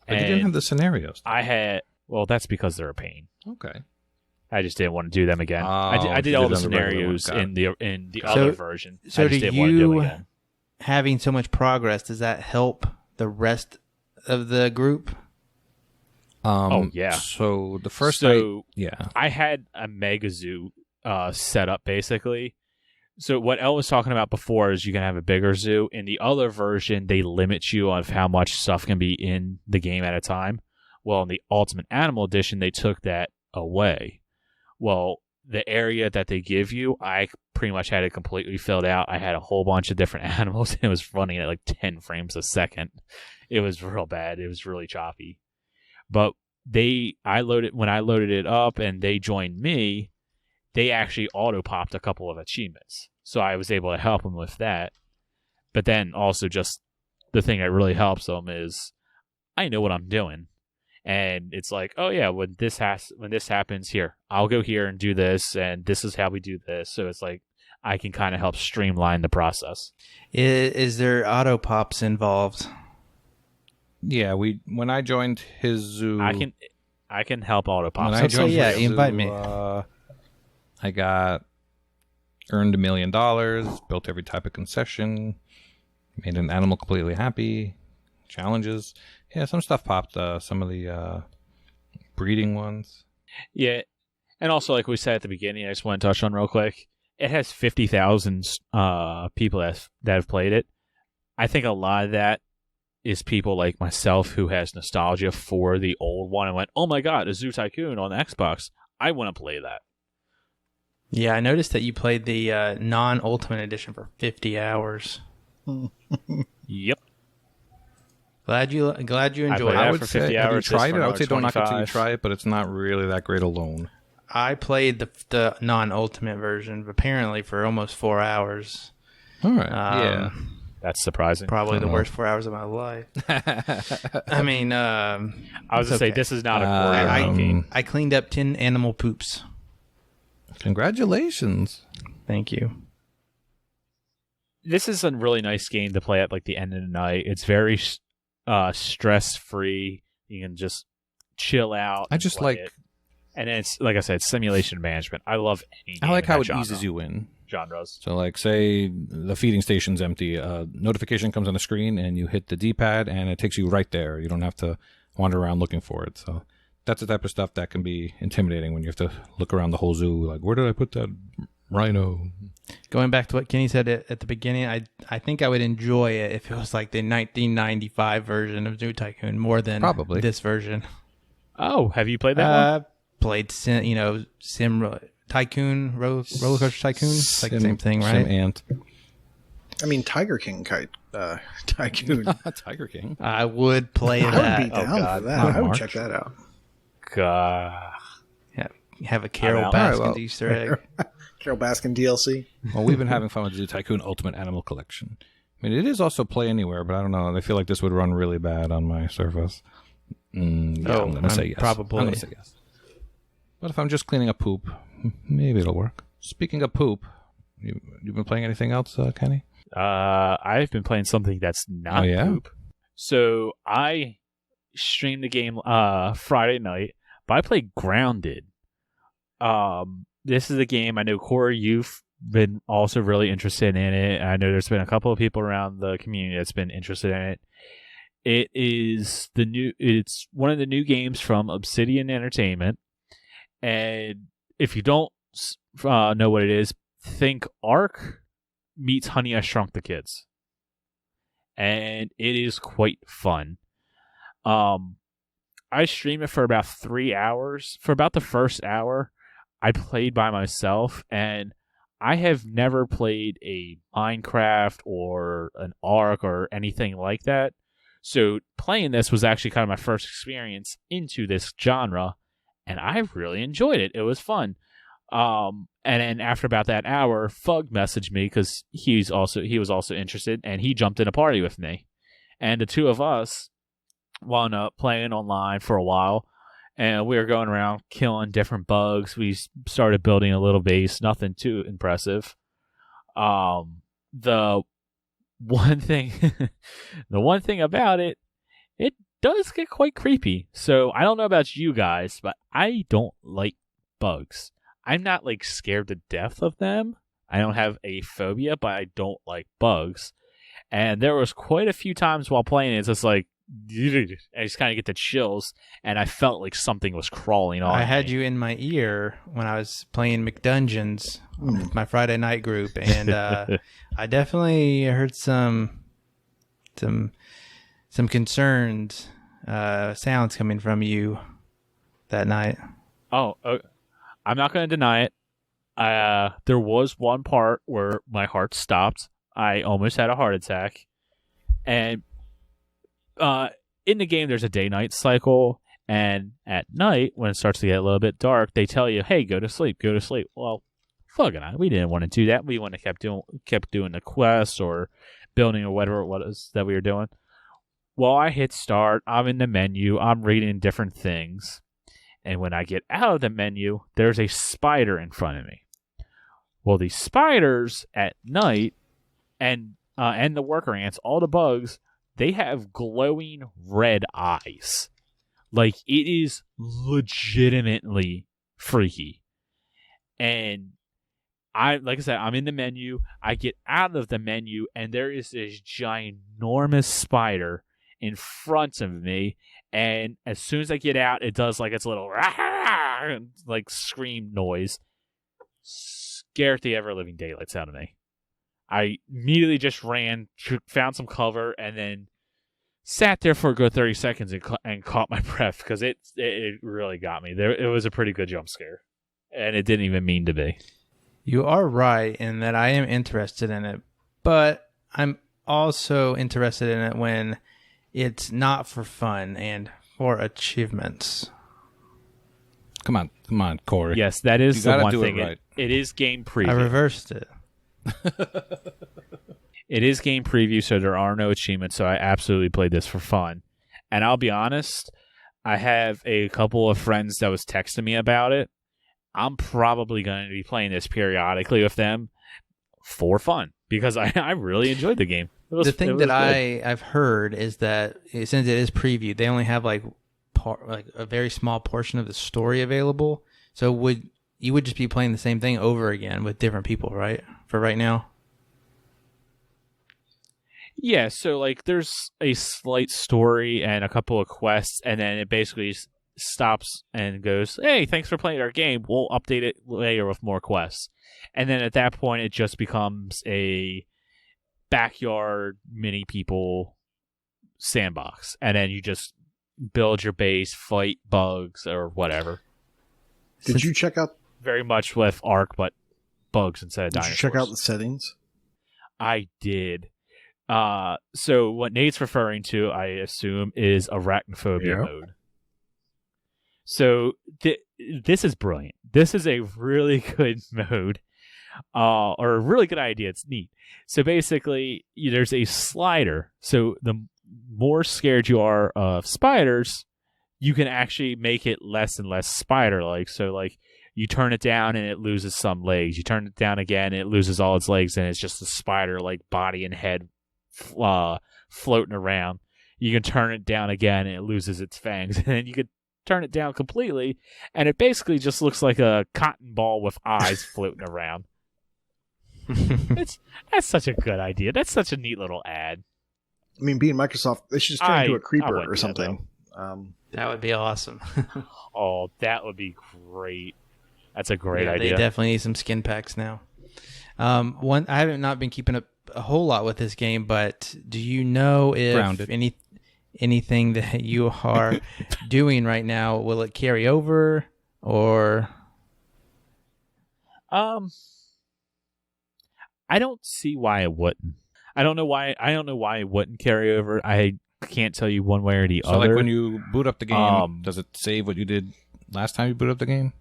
But you didn't have the scenarios. Well, that's because they're a pain. Okay. I just didn't want to do them again. I did all the scenarios in the other version. So I just didn't want to do them again. Having so much progress, does that help the rest of the group? Oh yeah. So the first night, I had a mega zoo set up basically. So what Elle was talking about before is you can have a bigger zoo. In the other version, they limit you on how much stuff can be in the game at a time. Well, in the Ultimate Animal Edition, they took that away. Well, the area that they give you, I pretty much had it completely filled out. I had a whole bunch of different animals. It was running at like 10 frames a second. It was real bad. It was really choppy. But when I loaded it up and they joined me, they actually auto-popped a couple of achievements. So I was able to help them with that. But then also just the thing that really helps them is I know what I'm doing. And it's like, oh yeah, when this happens here, I'll go here and do this, and this is how we do this. So it's like I can kind of help streamline the process. Is there auto pops involved? Yeah, when I joined his zoo, I can help auto pop. Invite me. I earned $1 million, built every type of concession, made an animal completely happy, challenges. Yeah, some stuff popped. Some of the breeding ones. Yeah, and also like we said at the beginning, I just want to touch on real quick. It has 50,000 people that have played it. I think a lot of that is people like myself who has nostalgia for the old one and went, "Oh my god, a Zoo Tycoon on the Xbox! I want to play that." Yeah, I noticed that you played the non-Ultimate Edition for 50 hours. Yep. Glad you enjoyed it. I would say, have you tried it? I would say don't knock it till you try it, but it's not really that great alone. I played the non-Ultimate version, apparently, for almost 4 hours. All right. Yeah. That's surprising. Probably the worst 4 hours of my life. I mean, I was going to say, this is not a great game. I cleaned up 10 animal poops. Congratulations. Thank you. This is a really nice game to play at like the end of the night. It's very stress-free. You can just chill out. I just like it. And it's, like I said, simulation management. I love any game I like how it genre. eases you in. Genres. So, like, say the feeding station's empty. Notification comes on the screen, and you hit the D-pad, and it takes you right there. You don't have to wander around looking for it. So that's the type of stuff that can be intimidating when you have to look around the whole zoo. Like, where did I put that rhino? Going back to what Kenny said at the beginning, I think I would enjoy it if it was like the 1995 version of Zoo Tycoon more than this version. Oh, have you played that one? Played the Tycoon, roller coaster tycoon. It's like the same thing, right? Sim Ant. I mean, Tiger King Tycoon. Tiger King. I would play I that. would be down for that. I would check that out. God. Have a Carol I'm out. Baskin All right, well, Easter egg. Carol Baskin DLC. Well, we've been having fun with the Tycoon Ultimate Animal Collection. I mean, it is also Play Anywhere, but I don't know. I feel like this would run really bad on my Surface. I'm going to say yes. Probably. I'm going to say yes. But if I'm just cleaning up poop, maybe it'll work. Speaking of poop, you've been playing anything else, Kenny? I've been playing something that's not poop. So I streamed the game Friday night, but I played Grounded. This is a game I know Corey, you've been also really interested in it. I know there's been a couple of people around the community that's been interested in it. It's one of the new games from Obsidian Entertainment, and if you don't know what it is, think Ark meets Honey, I Shrunk the Kids, and it is quite fun. I streamed it for about 3 hours. For about the first hour, I played by myself, and I have never played a Minecraft or an Ark or anything like that. So playing this was actually kind of my first experience into this genre, and I really enjoyed it. It was fun. And then after about that hour, Fug messaged me because he was also interested, and he jumped in a party with me. And the two of us wound up playing online for a while, and we were going around killing different bugs. We started building a little base, nothing too impressive. The one thing about it does get quite creepy. So I don't know about you guys, but I don't like bugs. I'm not like scared to death of them. I don't have a phobia, but I don't like bugs. And there was quite a few times while playing it, it's just like, I just kind of get the chills, and I felt like something was crawling on I had me. you in my ear when I was playing McDungeons with my Friday night group, and I definitely heard some concerned sounds coming from you that night. Oh, I'm not going to deny it. There was one part where my heart stopped. I almost had a heart attack. And in the game, there's a day-night cycle. And at night, when it starts to get a little bit dark, they tell you, hey, go to sleep, go to sleep. Well, fucking we didn't want to do that. We want to kept doing the quests or building or whatever it was that we were doing. Well, I hit start. I'm in the menu. I'm reading different things. And when I get out of the menu, there's a spider in front of me. Well, these spiders at night and the worker ants, all the bugs, they have glowing red eyes. Like, it is legitimately freaky. And like I said, I'm in the menu. I get out of the menu, and there is this ginormous spider in front of me. And as soon as I get out, it does like its little like scream noise. Scared the ever-living daylights out of me. I immediately just ran, found some cover, and then sat there for a good 30 seconds and caught my breath because it really got me. It was a pretty good jump scare, and it didn't even mean to be. You are right in that I am interested in it, but I'm also interested in it when it's not for fun and for achievements. Come on, Corey. Yes, that is the one thing. Right. It is game preview. I reversed it. It is game preview, so there are no achievements, so I absolutely played this for fun. And I'll be honest, I have a couple of friends that was texting me about it. I'm probably going to be playing this periodically with them for fun because I really enjoyed the game. The thing that I've heard is that since it is previewed, they only have like a very small portion of the story available. So you would just be playing the same thing over again with different people, right? For right now. Yeah, so like there's a slight story and a couple of quests, and then it basically stops and goes, hey, thanks for playing our game. We'll update it later with more quests. And then at that point, it just becomes a backyard mini people sandbox. And then you just build your base, fight bugs or whatever. Did you check out very much with Ark, but bugs instead of Did dinosaurs. you check out the settings? I did. So what Nate's referring to, I assume, is arachnophobia mode. So this is brilliant. This is a really good mode, or a really good idea. It's neat. So basically, there's a slider. So the more scared you are of spiders, you can actually make it less and less spider-like. So like you turn it down and it loses some legs. You turn it down again and it loses all its legs, and it's just a spider-like body and head floating around. You can turn it down again and it loses its fangs, and then you could turn it down completely and it basically just looks like a cotton ball with eyes floating around. That's such a good idea. That's such a neat little ad. I mean, being Microsoft, they should just turn into a creeper or something. That would be awesome. Oh, that would be great. That's a great idea. They definitely need some skin packs now. I haven't not been keeping up a whole lot with this game, but do you know if anything that you are doing right now, will it carry over or? I don't see why it wouldn't. I don't know why it wouldn't carry over. I can't tell you one way or the other. So like when you boot up the game, does it save what you did last time you boot up the game?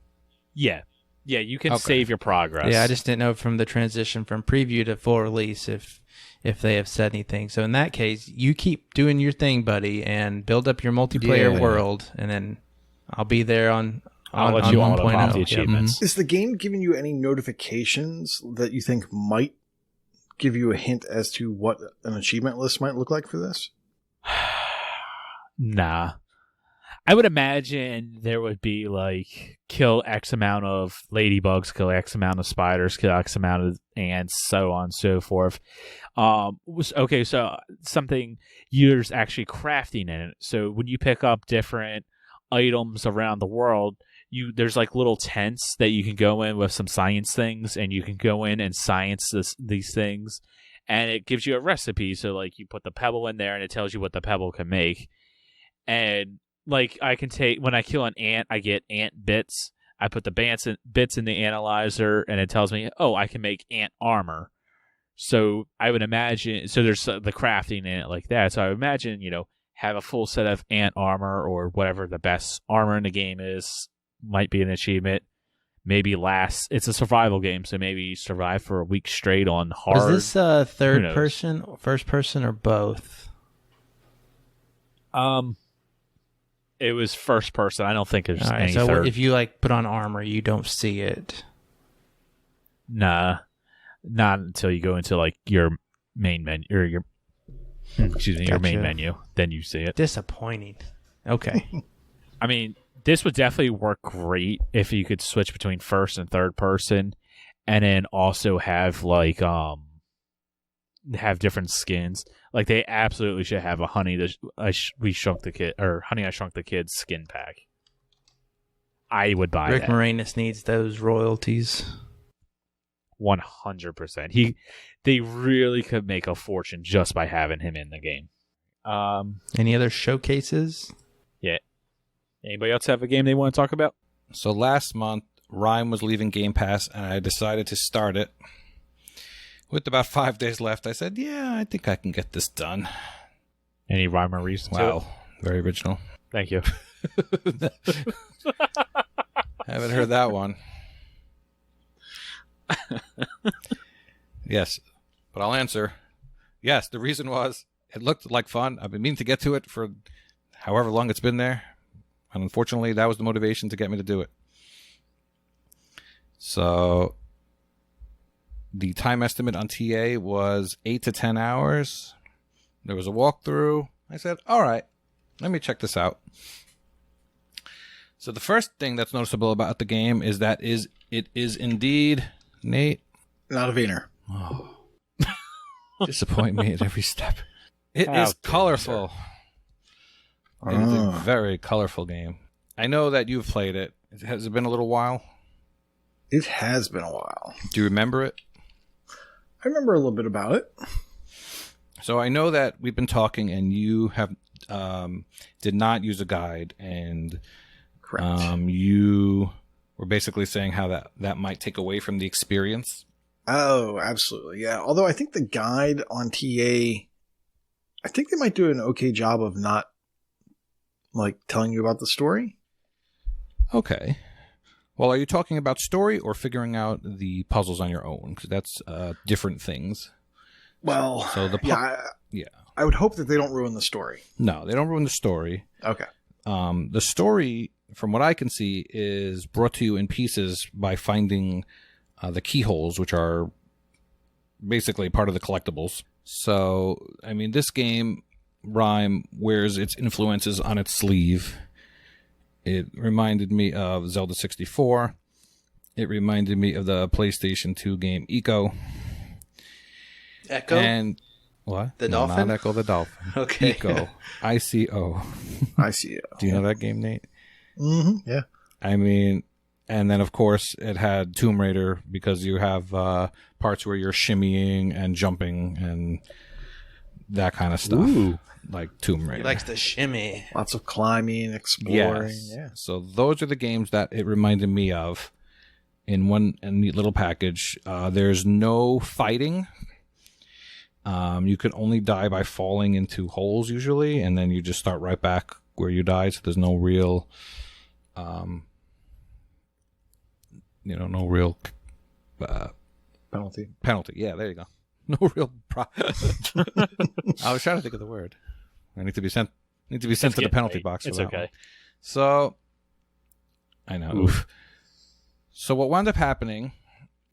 Yeah. Yeah, you can save your progress. Yeah, I just didn't know from the transition from preview to full release if they have said anything. So in that case, you keep doing your thing, buddy, and build up your multiplayer world, and then I'll be there on I'll let you all know about the 1.0. achievements. Is the game giving you any notifications that you think might give you a hint as to what an achievement list might look like for this? Nah. I would imagine there would be like kill X amount of ladybugs, kill X amount of spiders, kill X amount of ants, so on and so forth. Okay, so something there's actually crafting in it. So when you pick up different items around the world, there's like little tents that you can go in with some science things, and you can go in and science these things, and it gives you a recipe. So like you put the pebble in there, and it tells you what the pebble can make. And like I can take, when I kill an ant, I get ant bits. I put the bits in the analyzer, and it tells me, oh, I can make ant armor. So I would imagine, so there's the crafting in it like that. So I would imagine, have a full set of ant armor or whatever the best armor in the game is, might be an achievement. Maybe it's a survival game, so maybe you survive for a week straight on hard. Is this third person, first person, or both? It was first person. I don't think there's any so third. If you like put on armor, you don't see it. Nah, not until you go into like your main menu or your your main menu. Then you see it. Disappointing. Okay. I mean, this would definitely work great if you could switch between first and third person, and then also have like have different skins. Like they absolutely should have a Honey I Shrunk the Kid skin pack. I would buy Rick that. Moranis needs those royalties. 100%. They really could make a fortune just by having him in the game. Any other showcases? Yeah. Anybody else have a game they want to talk about? So last month, Rhyme was leaving Game Pass, and I decided to start it. With about 5 days left, I said, yeah, I think I can get this done. Any rhyme or reason to it? Wow. Very original. Thank you. Haven't heard that one. Yes, but I'll answer. Yes, the reason was it looked like fun. I've been meaning to get to it for however long it's been there. And unfortunately, that was the motivation to get me to do it. So the time estimate on TA was 8 to 10 hours. There was a walkthrough. I said, all right, let me check this out. So the first thing that's noticeable about the game is that it is indeed, Nate. Not a Wiener. Oh. Disappoint me at every step. It is colorful. It is a very colorful game. I know that you've played it. Has it been a little while? It has been a while. Do you remember it? I remember a little bit about it. So I know that we've been talking, and you have did not use a guide, and correct. You we're basically saying how that might take away from the experience. Oh, absolutely. Yeah. Although I think the guide on TA, I think they might do an okay job of not like telling you about the story. Okay. Well, are you talking about story or figuring out the puzzles on your own? Because that's different things. Well, so yeah. I would hope that they don't ruin the story. No, they don't ruin the story. Okay. The story, from what I can see, is brought to you in pieces by finding the keyholes, which are basically part of the collectibles. So, I mean, this game, Rhyme, wears its influences on its sleeve. It reminded me of Zelda 64. It reminded me of the PlayStation 2 game Echo. Echo? And what? The dolphin? Not Echo the Dolphin. Okay. Echo. ICO. ICO. Do you know that game, Nate? Mm-hmm. Yeah. I mean, and then, of course, it had Tomb Raider because you have parts where you're shimmying and jumping and that kind of stuff. Ooh. Like Tomb Raider. He likes to shimmy. Lots of climbing, exploring. Yes. Yeah. So those are the games that it reminded me of in one neat little package. There's no fighting. You can only die by falling into holes usually, and then you just start right back where you died. So there's no real, no real Penalty. penalty. Yeah, there you go. No real. I was trying to think of the word. I need to be sent. To the penalty box. It's for that okay. one. So, I know. Oof. So what wound up happening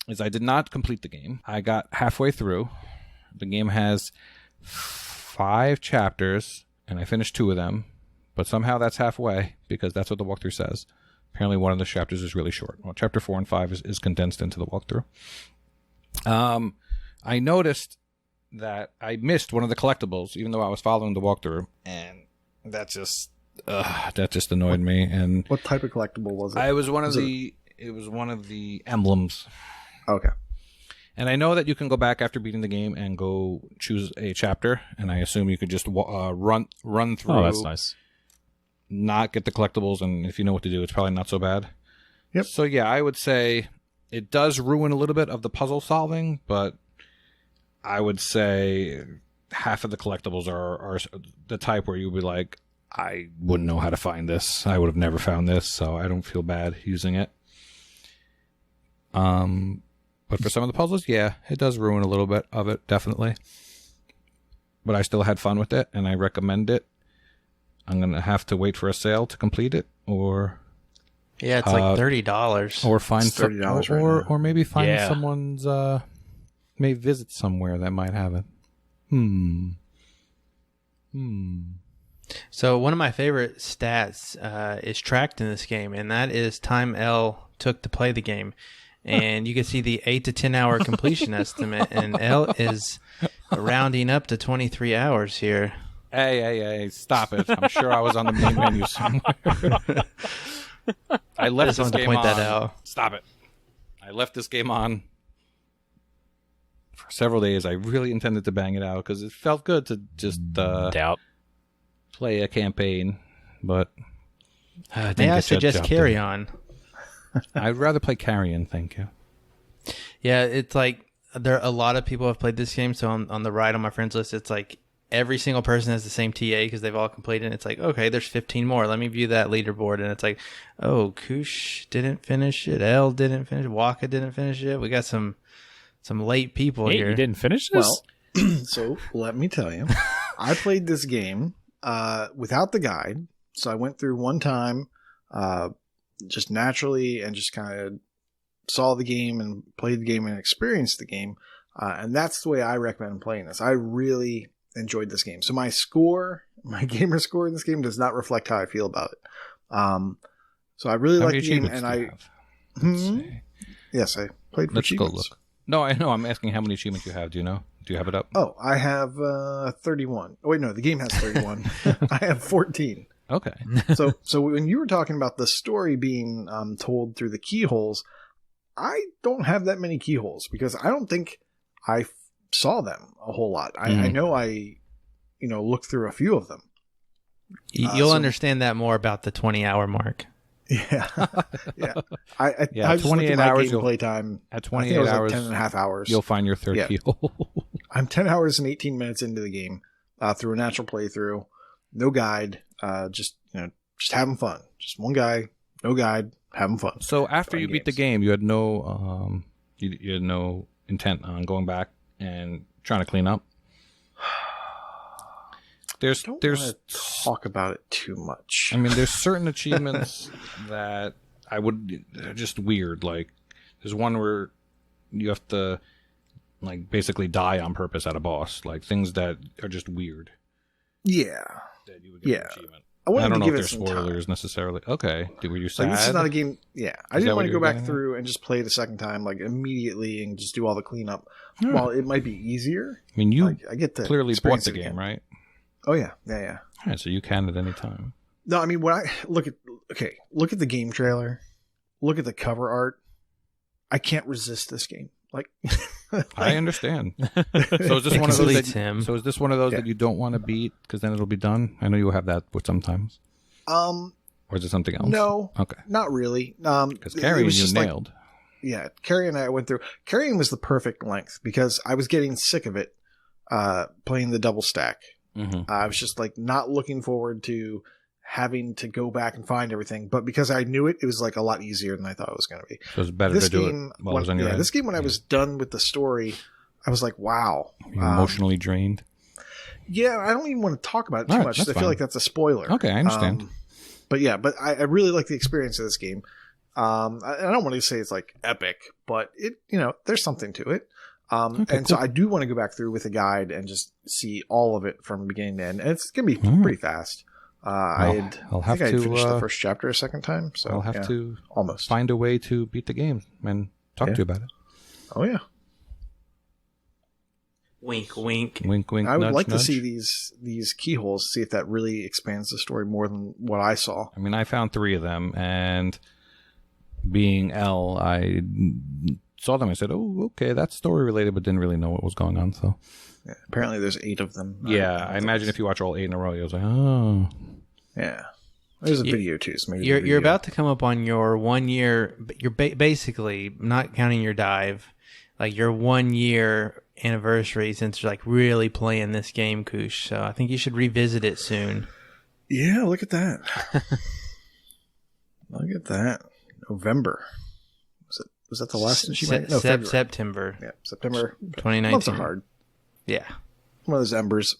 is I did not complete the game. I got halfway through. The game has 5 chapters, and I finished 2 of them. But somehow that's halfway, because that's what the walkthrough says. Apparently one of the chapters is really short. Well, chapter 4 and 5 is condensed into the walkthrough. I noticed that I missed one of the collectibles, even though I was following the walkthrough, and that just annoyed me. And What type of collectible was it? it was one of the emblems. Okay. And I know that you can go back after beating the game and go choose a chapter, and I assume you could just run through. Oh, that's nice. Not get the collectibles, and if you know what to do, it's probably not so bad. Yep. So yeah, I would say it does ruin a little bit of the puzzle solving, but I would say half of the collectibles are the type where you'd be like, I wouldn't know how to find this. I would have never found this, so I don't feel bad using it. But for some of the puzzles, yeah, it does ruin a little bit of it, definitely. But I still had fun with it, and I recommend it. I'm going to have to wait for a sale to complete it, or... Yeah, it's like $30. Or find It's $30 right now. or maybe find Yeah. someone's... May visit somewhere that might have it. So one of my favorite stats is tracked in this game, and that is time L took to play the game. And you can see the 8 to 10 hour completion estimate, and L is rounding up to 23 hours here. Hey, stop it. I'm sure I was on the main menu somewhere. I left Just this wanted to game point on. that out. Stop it. I left this game on for several days. I really intended to bang it out because it felt good to just Doubt. play a campaign, but May I suggest Carrion? I'd rather play Carrion, thank you. Yeah, it's like a lot of people have played this game. So on the right on my friends list, it's like every single person has the same TA because they've all completed it. It's like, okay, there's 15 more. Let me view that leaderboard. And it's like, oh, Koosh didn't finish it. L didn't finish it. Waka didn't finish it. We got some late people Hey, here. you didn't finish this? Well, so let me tell you, I played this game without the guide. So I went through one time just naturally and just kind of saw the game and played the game and experienced the game. And that's the way I recommend playing this. I really enjoyed this game. So my gamer score in this game does not reflect how I feel about it. So I really like the game, and yes, I played for Let's go achievements. look. No, I know. I'm asking how many achievements you have. Do you know? Do you have it up? Oh, I have 31. Oh, wait, no, the game has 31. I have 14. Okay. So when you were talking about the story being told through the keyholes, I don't have that many keyholes because I don't think I saw them a whole lot. I know I looked through a few of them. You'll understand that more about the 20-hour mark. Yeah, yeah. I Yeah, was just looking 28 at my hours. game playtime. At I 28 think it was hours, like 10 and a half hours. you'll find your third Yeah. keel. I'm 10 hours and 18 minutes into the game through a natural playthrough. No guide. Just having fun. Just one guy, no guide, having fun. So after Fun you beat the games. game, you had no you had no intent on going back and trying to clean up. There's Don't want to talk about it too much. I mean, there's certain achievements that they're just weird. Like, there's one where you have to, like, basically die on purpose at a boss. Like, things that are just weird. Yeah. That you would get an achievement. I wanted I don't to know give if it there's some spoilers time. necessarily. Okay. Were you sad? Like, this is not a game. Yeah. I Is that didn't what want to you're go back getting at? through and just play it a second time, like, immediately and just do all the cleanup. Yeah. While it might be easier. I mean, you Like, I get to clearly bought experience the it game, again. right? Oh, yeah. Yeah, yeah. All right, so you can at any time. No, I mean, when I look at the game trailer, look at the cover art, I can't resist this game. Like, I understand. So is this one of those completes that, him. So is this one of those Yeah. that you don't want to beat because then it'll be done? I know you have that with sometimes. Or is it something else? No, Okay. not really. Because it Carrion was you just like- nailed. yeah, Carrion I went through. Carrion was the perfect length because I was getting sick of it playing the double stack. Mm-hmm. I was just like not looking forward to having to go back and find everything. But because I knew it, it was like a lot easier than I thought it was going to be. So it's better This to do game, it while it was on your head. this game when I was done with the story, I was like, wow. You're emotionally drained. Yeah, I don't even want to talk about it too All right, much. that's I feel fine. like that's a spoiler. Okay, I understand. But I really like the experience of this game. I don't want to say it's like epic, but it, there's something to it. Okay, So cool. I do want to go back through with a guide and just see all of it from beginning to end. And it's going to be All right. pretty fast. I I'll have think I to, finished the first chapter a second time. So I'll have to almost find a way to beat the game and talk Yeah. to you about it. Oh yeah. Wink, wink. Wink, wink, I would nudge, like to nudge. see these keyholes, see if that really expands the story more than what I saw. I mean, I found 3 of them, and being L, I saw them. I said, "Oh, okay, that's story related," but didn't really know what was going on. So, Yeah, apparently there's 8 of them. yeah, I imagine if you watch all 8 in a row, you'll say, "Oh, Yeah. There's a video too, so maybe You're about to come up on your 1 year. You're basically not counting your dive, like your 1 year anniversary since you're like really playing this game, Koosh. So I think you should revisit it soon. Yeah, look at that. Look at that. November. Was that the last one she went? No, February. September Yeah, September. 2019. Months are hard. Yeah. One of those embers.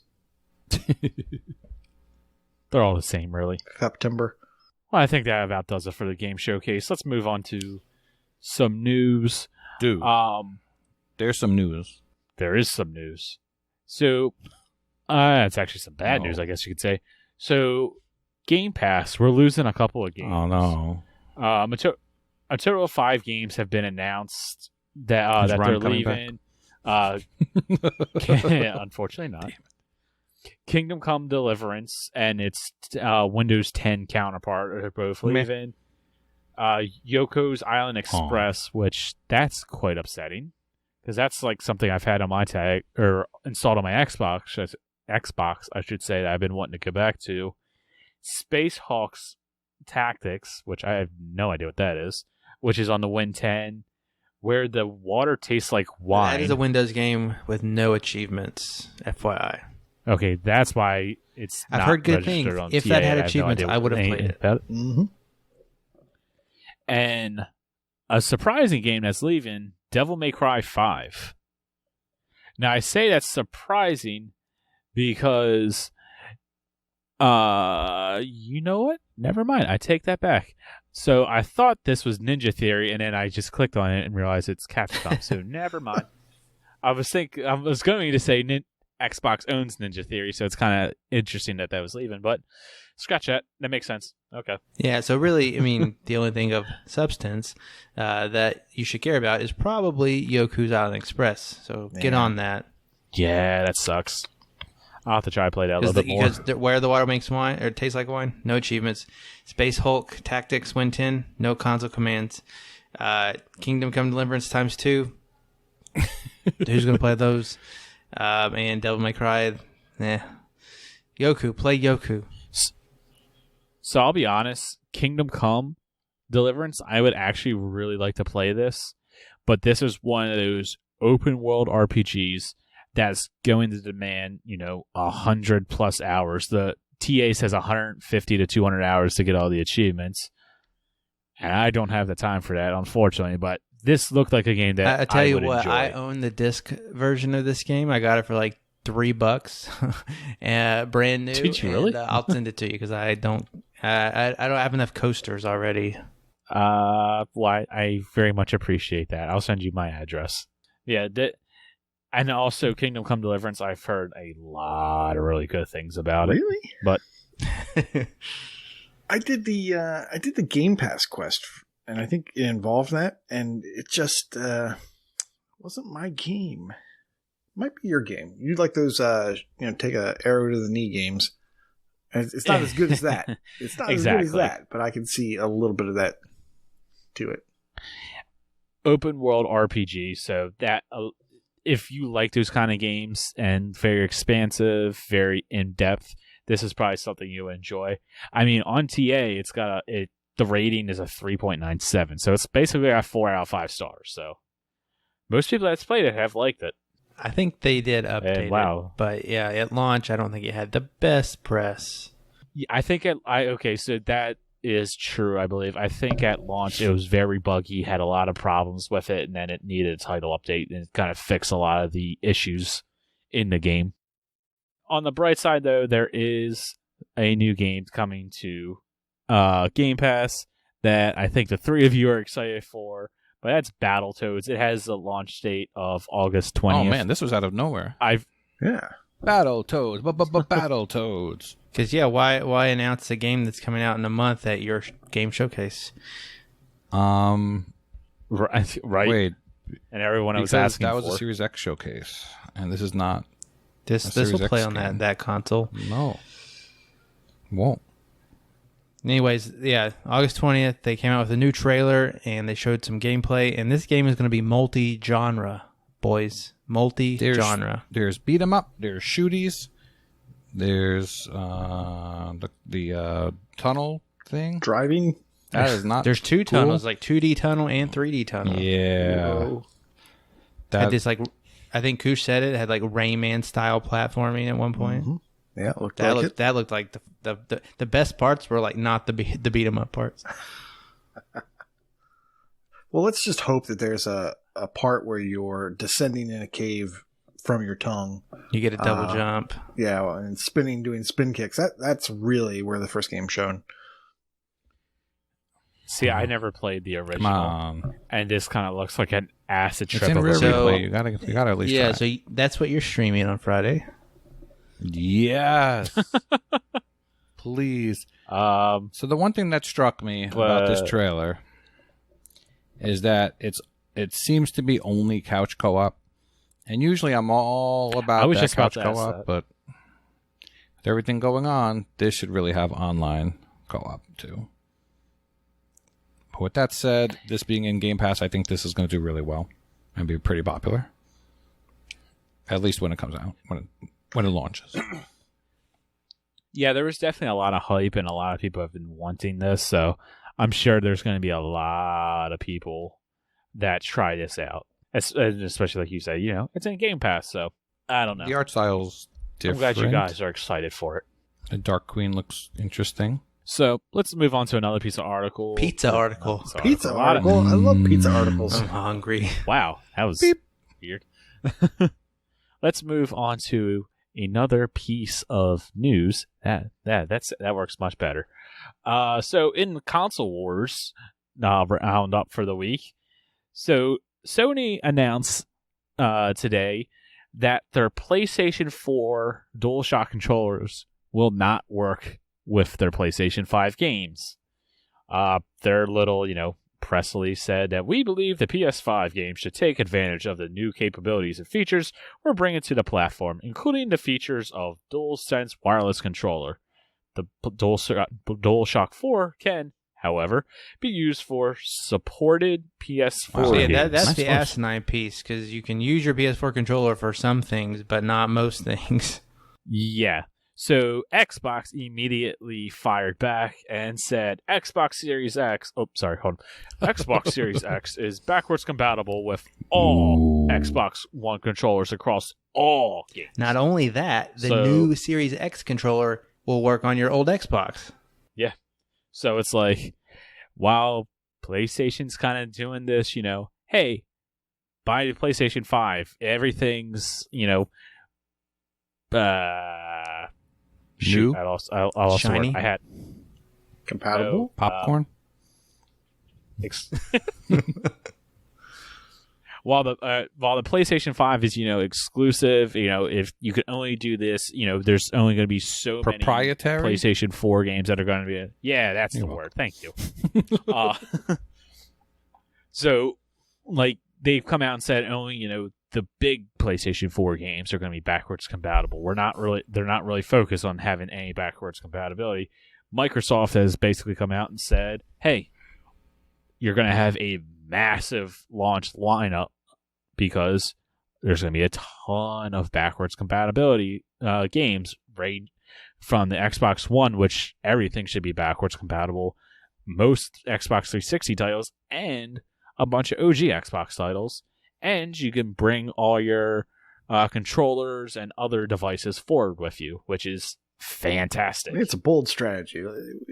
They're all the same, really. September. Well, I think that about does it for the game showcase. Let's move on to some news. dude, there's some news." There is some news. So, it's actually some bad news, I guess you could say. So, Game Pass, we're losing a couple of games. Oh no! A total of 5 games have been announced that Is that Ron they're coming leaving. Unfortunately not. Kingdom Come Deliverance and its Windows 10 counterpart are both Meh. leaving. Yoko's Island Express, which that's quite upsetting because that's like something I've had on my tag or installed on my Xbox, I should say, that I've been wanting to go back to. Space Hawks Tactics, which I have no idea what that is, which is on the Win 10, where the water tastes like wine. That is a Windows game with no achievements, FYI. Okay, that's why it's I've not heard good registered things. on If TA. that had I have no achievements, idea I would have anything played it. about it. Mm-hmm. And a surprising game that's leaving, Devil May Cry 5. Now, I say that's surprising because, you know what? Never mind. I take that back. So I thought this was Ninja Theory, and then I just clicked on it and realized it's Capcom. So never mind. I was going to say Xbox owns Ninja Theory, so it's kind of interesting that was leaving. But scratch that. That makes sense. Okay. Yeah, so really, I mean, the only thing of substance that you should care about is probably Yoku's Island Express. So get Yeah. on that. Yeah, that sucks. I'll have to try to play that a little bit more. Because where the water makes wine, or tastes like wine, no achievements. Space Hulk Tactics Win 10, no console commands. Kingdom Come Deliverance ×2. Who's going to play those? And Devil May Cry. Yoku, play Yoku. So I'll be honest, Kingdom Come, Deliverance, I would actually really like to play this, but this is one of those open world RPGs that's going to demand, 100+ hours. The TA says 150 to 200 hours to get all the achievements, and I don't have the time for that, unfortunately. But this looked like a game that I tell you would what, enjoy. I own the disc version of this game. I got it for like $3, and brand new. Did you really? And, I'll send it to you because I don't have enough coasters already. I very much appreciate that. I'll send you my address. Yeah, and also Kingdom Come Deliverance, I've heard a lot of really good things about it. Really? But I did the Game Pass quest, and I think it involved that, and it just wasn't my game. Might be your game. You like those, take a arrow to the knee games. And it's not as good as that. It's not Exactly. as good as that, but I can see a little bit of that to it. Open world RPG, so that if you like those kind of games and very expansive, very in depth, this is probably something you'll enjoy. I mean, on TA, it's got the rating is a 3.97, so it's basically a 4 out of 5 stars. So most people that's played it have liked it. I think they did update it. Wow. But yeah, at launch, I don't think it had the best press. Yeah, I think so that is true, I believe. I think at launch it was very buggy, had a lot of problems with it, and then it needed a title update and kind of fix a lot of the issues in the game. On the bright side, though, there is a new game coming to Game Pass that I think the three of you are excited for, but that's Battletoads. It has a launch date of August 20th. Oh man, this was out of nowhere. Yeah. Battletoads, Battletoads. Because why announce a game that's coming out in a month at your game showcase? Right. Wait, And everyone was because asking that was for a Series X showcase, and this is not. This Series will play X on game. that console. No, won't. Anyways, yeah, August 20th, they came out with a new trailer, and they showed some gameplay, and this game is going to be multi-genre, boys. Multi-genre. There's beat 'em up. There's shooties. There's the tunnel thing. Driving. That is not. There's two cool. tunnels, like 2D tunnel and 3D tunnel. Yeah. Whoa. That Had this, like, I think Koosh said it had like Rayman-style platforming at one point. Mm-hmm. Yeah, it looked That like looked it. that looked like the best parts were like not the beat 'em up parts. Well, let's just hope that there's a part where you're descending in a cave from your tongue. You get a double jump. Yeah, and spinning, doing spin kicks. That's really where the first game's shown. See, I never played the original, Come on. and this kind of looks like an acid It's trip. in of a rear game. So- replay. You gotta at least. Yeah, try. so that's what you're streaming on Friday. Yes. Please. So the one thing that struck me about this trailer is that it seems to be only couch co-op, and usually I'm all about I was that just about couch to ask co-op, that. but with everything going on, this should really have online co-op too. But with that said, this being in Game Pass, I think this is going to do really well and be pretty popular. At least when it comes out, when it launches. Yeah, there was definitely a lot of hype, and a lot of people have been wanting this, so I'm sure there's going to be a lot of people that try this out. Especially like you say, it's in Game Pass, so I don't know. The art style's different. I'm glad you guys are excited for it. The Dark Queen looks interesting. So let's move on to another piece of article. Pizza article. Pizza article. I love pizza articles. I'm hungry. Wow, that was weird. Let's move on to another piece of news. That works much better. So in the console wars roundup for the week, so Sony announced today that their PlayStation 4 DualShock controllers will not work with their PlayStation 5 games. Their little, press release said that we believe the PS5 game should take advantage of the new capabilities and features we're bringing to the platform, including the features of DualSense wireless controller. The DualShock 4 can, however, be used for supported PS4 Wow. So yeah, games. that's Nice the choice. asinine piece, because you can use your PS4 controller for some things, but not most things. Yeah. So Xbox immediately fired back and said Xbox Series X. Oh, sorry, hold on. Xbox Series X is backwards compatible with all Xbox One controllers across all games. Not only that, the new Series X controller will work on your old Xbox. Yeah. So it's like, while PlayStation's kind of doing this, hey, buy the PlayStation 5. Everything's, New? I lost Shiny? I had Compatible? Popcorn? While the PlayStation 5 is exclusive, if you could only do this, there's only going to be so proprietary many PlayStation 4 games that are going to be. Yeah, that's the word. Thank you. So, like, they've come out and said only the big PlayStation 4 games are going to be backwards compatible. They're not really focused on having any backwards compatibility. Microsoft has basically come out and said, hey, you're going to have a massive launch lineup because there's going to be a ton of backwards compatibility games right from the Xbox One, which everything should be backwards compatible, most Xbox 360 titles, and a bunch of OG Xbox titles. And you can bring all your controllers and other devices forward with you, which is fantastic. It's a bold strategy.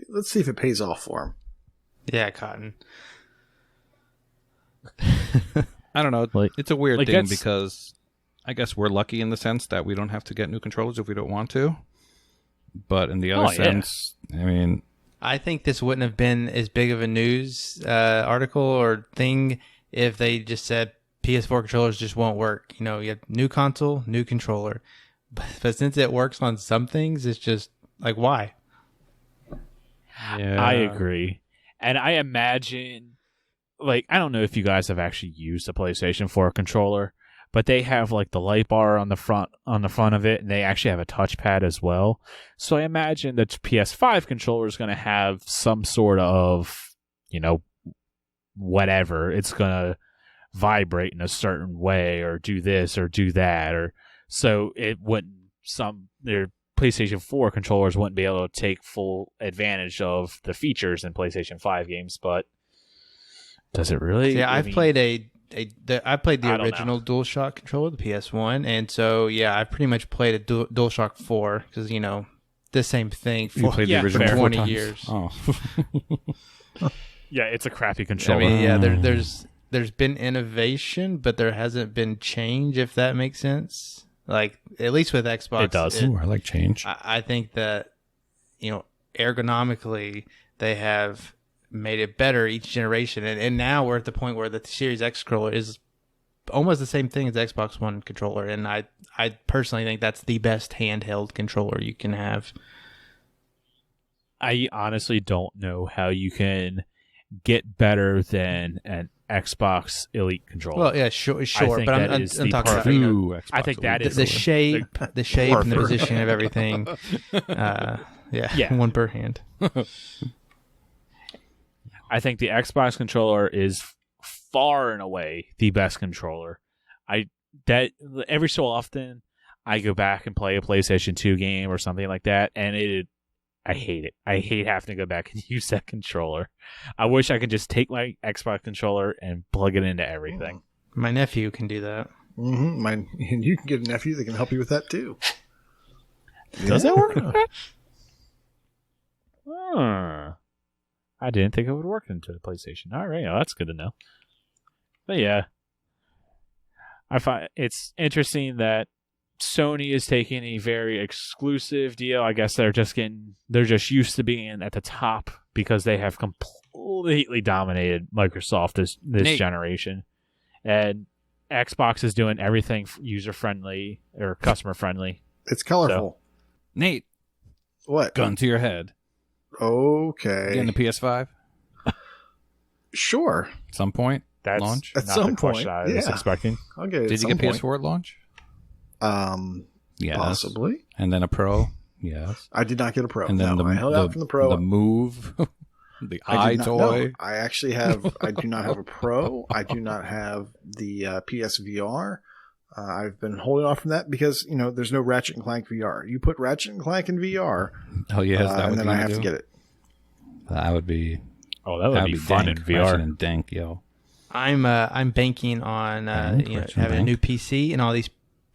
Let's see if it pays off for him. Yeah, Cotton. I don't know. Like, it's a weird thing because I guess we're lucky in the sense that we don't have to get new controllers if we don't want to. But in the other sense, I mean, I think this wouldn't have been as big of a news article or thing if they just said PS4 controllers just won't work. You have new console, new controller. But since it works on some things, it's just like, why? Yeah. I agree. And I imagine, like, I don't know if you guys have actually used a PlayStation 4 controller, but they have like the light bar on the front of it, and they actually have a touchpad as well. So I imagine the PS5 controller is going to have some sort of, whatever. It's going to vibrate in a certain way or do this or do that, or so it wouldn't. Their PlayStation 4 controllers wouldn't be able to take full advantage of the features in PlayStation 5 games, but does it really? Yeah, I've played I played the original DualShock controller, the PS1, and so yeah, I've pretty much played a DualShock 4 because the same thing for, the original for 20 times? years. Oh. Yeah, it's a crappy controller. I mean, yeah, there's been innovation, but there hasn't been change, if that makes sense. Like, at least with Xbox, it does. Ooh, I like change. I think that ergonomically they have made it better each generation, and now we're at the point where the Series X controller is almost the same thing as the Xbox One controller, and I personally think that's the best handheld controller you can have. I honestly don't know how you can get better than an Xbox Elite controller. Well, yeah, sure, but I'm talking about I think that is the shape, and the position of everything. Yeah, one per hand. I think the Xbox controller is far and away the best controller. Every so often I go back and play a PlayStation 2 game or something like that, and I hate it. I hate having to go back and use that controller. I wish I could just take my Xbox controller and plug it into everything. My nephew can do that. Mm-hmm. And you can get a nephew that can help you with that too. Does that work like that? I didn't think it would work into the PlayStation. All right, well, that's good to know. But yeah, I find it's interesting that Sony is taking a very exclusive deal. I guess they're just used to being at the top because they have completely dominated Microsoft this generation, and Xbox is doing everything user friendly or customer friendly. It's colorful. So, Nate, what? Gun to your head. Okay. Getting the PS5? Sure. At some point? That's launch? At not some the question point, I was expecting. I'll get it. Did you get PS4 at launch? Yes. Possibly. And then a Pro? Yes. I did not get a Pro. And then I held out from the Pro. The Move, the iToy. No, I actually have. I do not have a Pro. I do not have the PSVR. I've been holding off from that because, there's no Ratchet and Clank VR. You put Ratchet and Clank in VR, Oh yeah, is that and what then you're I gonna have do? to get it. That would be. Oh, that would be fun dank. in VR. Ratchet and dank, yo. I'm banking on having a new PC, and all these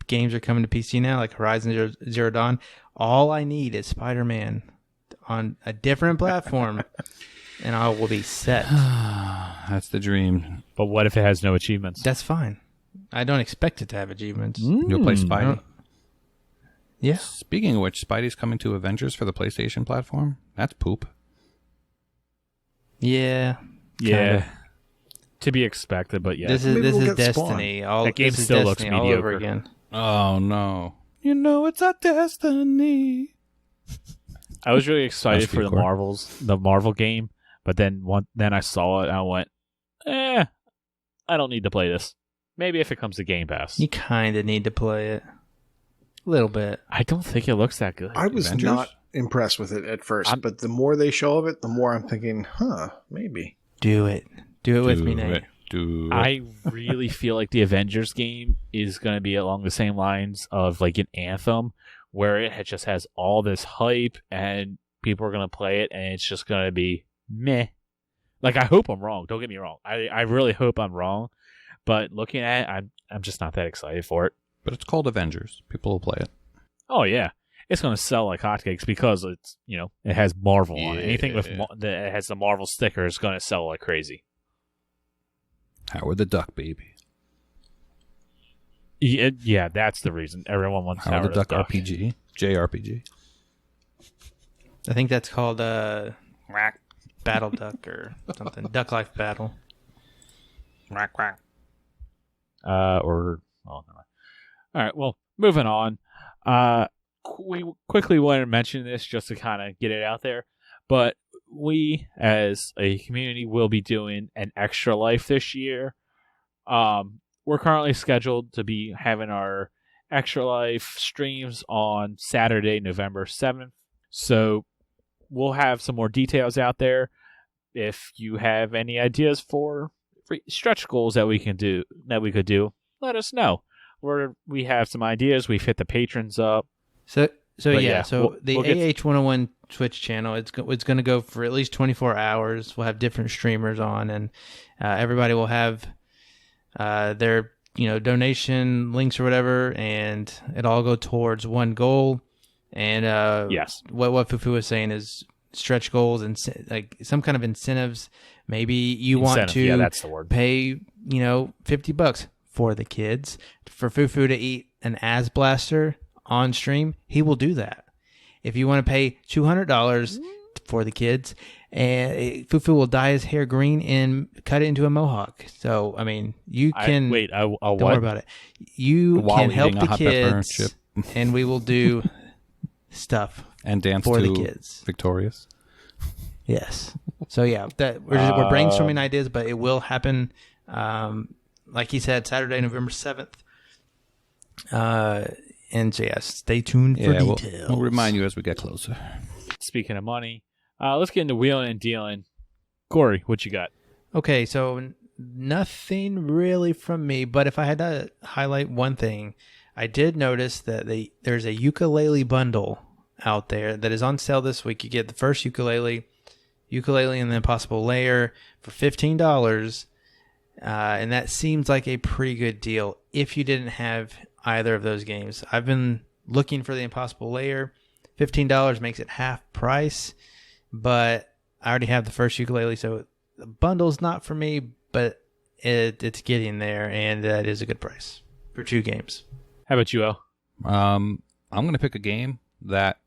games are coming to PC now, like Horizon Zero Dawn. All I need is Spider-Man on a different platform, and I will be set. That's the dream. But what if it has no achievements? That's fine. I don't expect it to have achievements. You'll play Spidey. Yeah. Speaking of which, Spidey's coming to Avengers for the PlayStation platform. That's poop. Yeah. Yeah. Kinda. To be expected, but yeah. This Maybe is we'll get Destiny. That game this is still looks Destiny all over mediocre. again. Oh no! You know it's our destiny. I was really excited Must be for the Marvel game, but then I saw it and I went, I don't need to play this. Maybe if it comes to Game Pass. You kind of need to play it. A little bit. I don't think it looks that good. I was Avengers? not impressed with it at first, but the more they show of it, the more I'm thinking, maybe. Do it. Do it with me, Do Nate. it. Do it. I really feel like the Avengers game is going to be along the same lines of like an Anthem, where it just has all this hype and people are going to play it and it's just going to be meh. Like, I hope I'm wrong. Don't get me wrong. I really hope I'm wrong. But looking at it, I'm just not that excited for it. But it's called Avengers. People will play it. Oh, yeah. It's going to sell like hotcakes because it's, it has Marvel on it. Anything with that has the Marvel sticker is going to sell like crazy. Howard the Duck, baby. Yeah, that's the reason. Everyone wants Howard the Duck RPG. JRPG. I think that's called Battle Duck or something. Duck Life Battle. Never mind. All right, well, moving on. We quickly want to mention this just to kind of get it out there, but we, as a community, will be doing an Extra Life this year. We're currently scheduled to be having our Extra Life streams on Saturday, November 7th. So we'll have some more details out there. If you have any ideas for stretch goals that we could do, let us know. We have some ideas. We've hit the patrons up. So But yeah, yeah, so the we'll get AH101 Twitch channel, it's going to go for at least 24 hours. We'll have different streamers on, and everybody will have their donation links or whatever, and it all go towards one goal. And Yes. what Fufu was saying is stretch goals and like some kind of incentives. Maybe you want to Yeah, that's the word. pay $50 for the kids for Fufu to eat an As Blaster on stream. He will do that. If you want to pay $200 for the kids, and Fufu will dye his hair green and cut it into a mohawk. So I mean, you can I'll don't worry about it. You While can help eating a the hot pepper kids, chip. and we will do stuff And dance for to the kids. Victorious. Yes. So yeah, that we're brainstorming ideas, but it will happen. Like he said, Saturday, November 7th. And so yes, stay tuned for details. We'll remind you as we get closer. Speaking of money, let's get into wheeling and dealing. Corey, what you got? Okay, so nothing really from me, but if I had to highlight one thing, I did notice that there's a ukulele bundle out there that is on sale this week. You get the first ukulele and the Impossible Layer for $15, and that seems like a pretty good deal if you didn't have either of those games. I've been looking for the Impossible Layer. $15 makes it half price, but I already have the first ukulele, so the bundle's not for me, but it's getting there, and that is a good price for 2 games. How about you, El? I'm going to pick a game that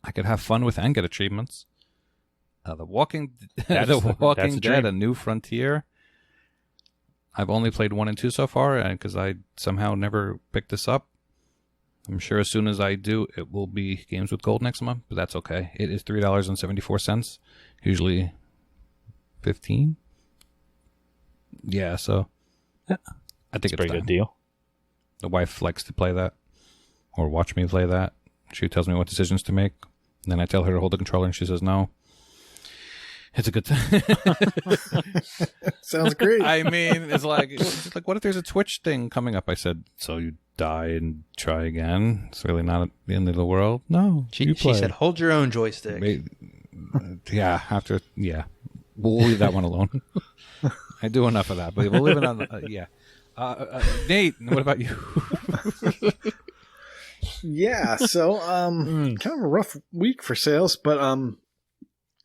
I could have fun with and get achievements. The Walking That's a Dead: dream. A New Frontier. I've only played 1 and 2 so far because I somehow never picked this up. I'm sure as soon as I do, it will be games with gold next month, but that's okay. It is $3.74, usually $15. Yeah, so I think it's a pretty time. good deal. The wife likes to play that or watch me play that. She tells me what decisions to make. And then I tell her to hold the controller and she says no. It's a good thing. Sounds great. I mean, it's like what if there's a Twitch thing coming up? I said, so you die and try again. It's really not the end of the world. No, She said, hold your own joystick. Yeah. We'll leave that one alone. I do enough of that, but we'll leave it on. Nate, what about you? Yeah, so kind of a rough week for sales, but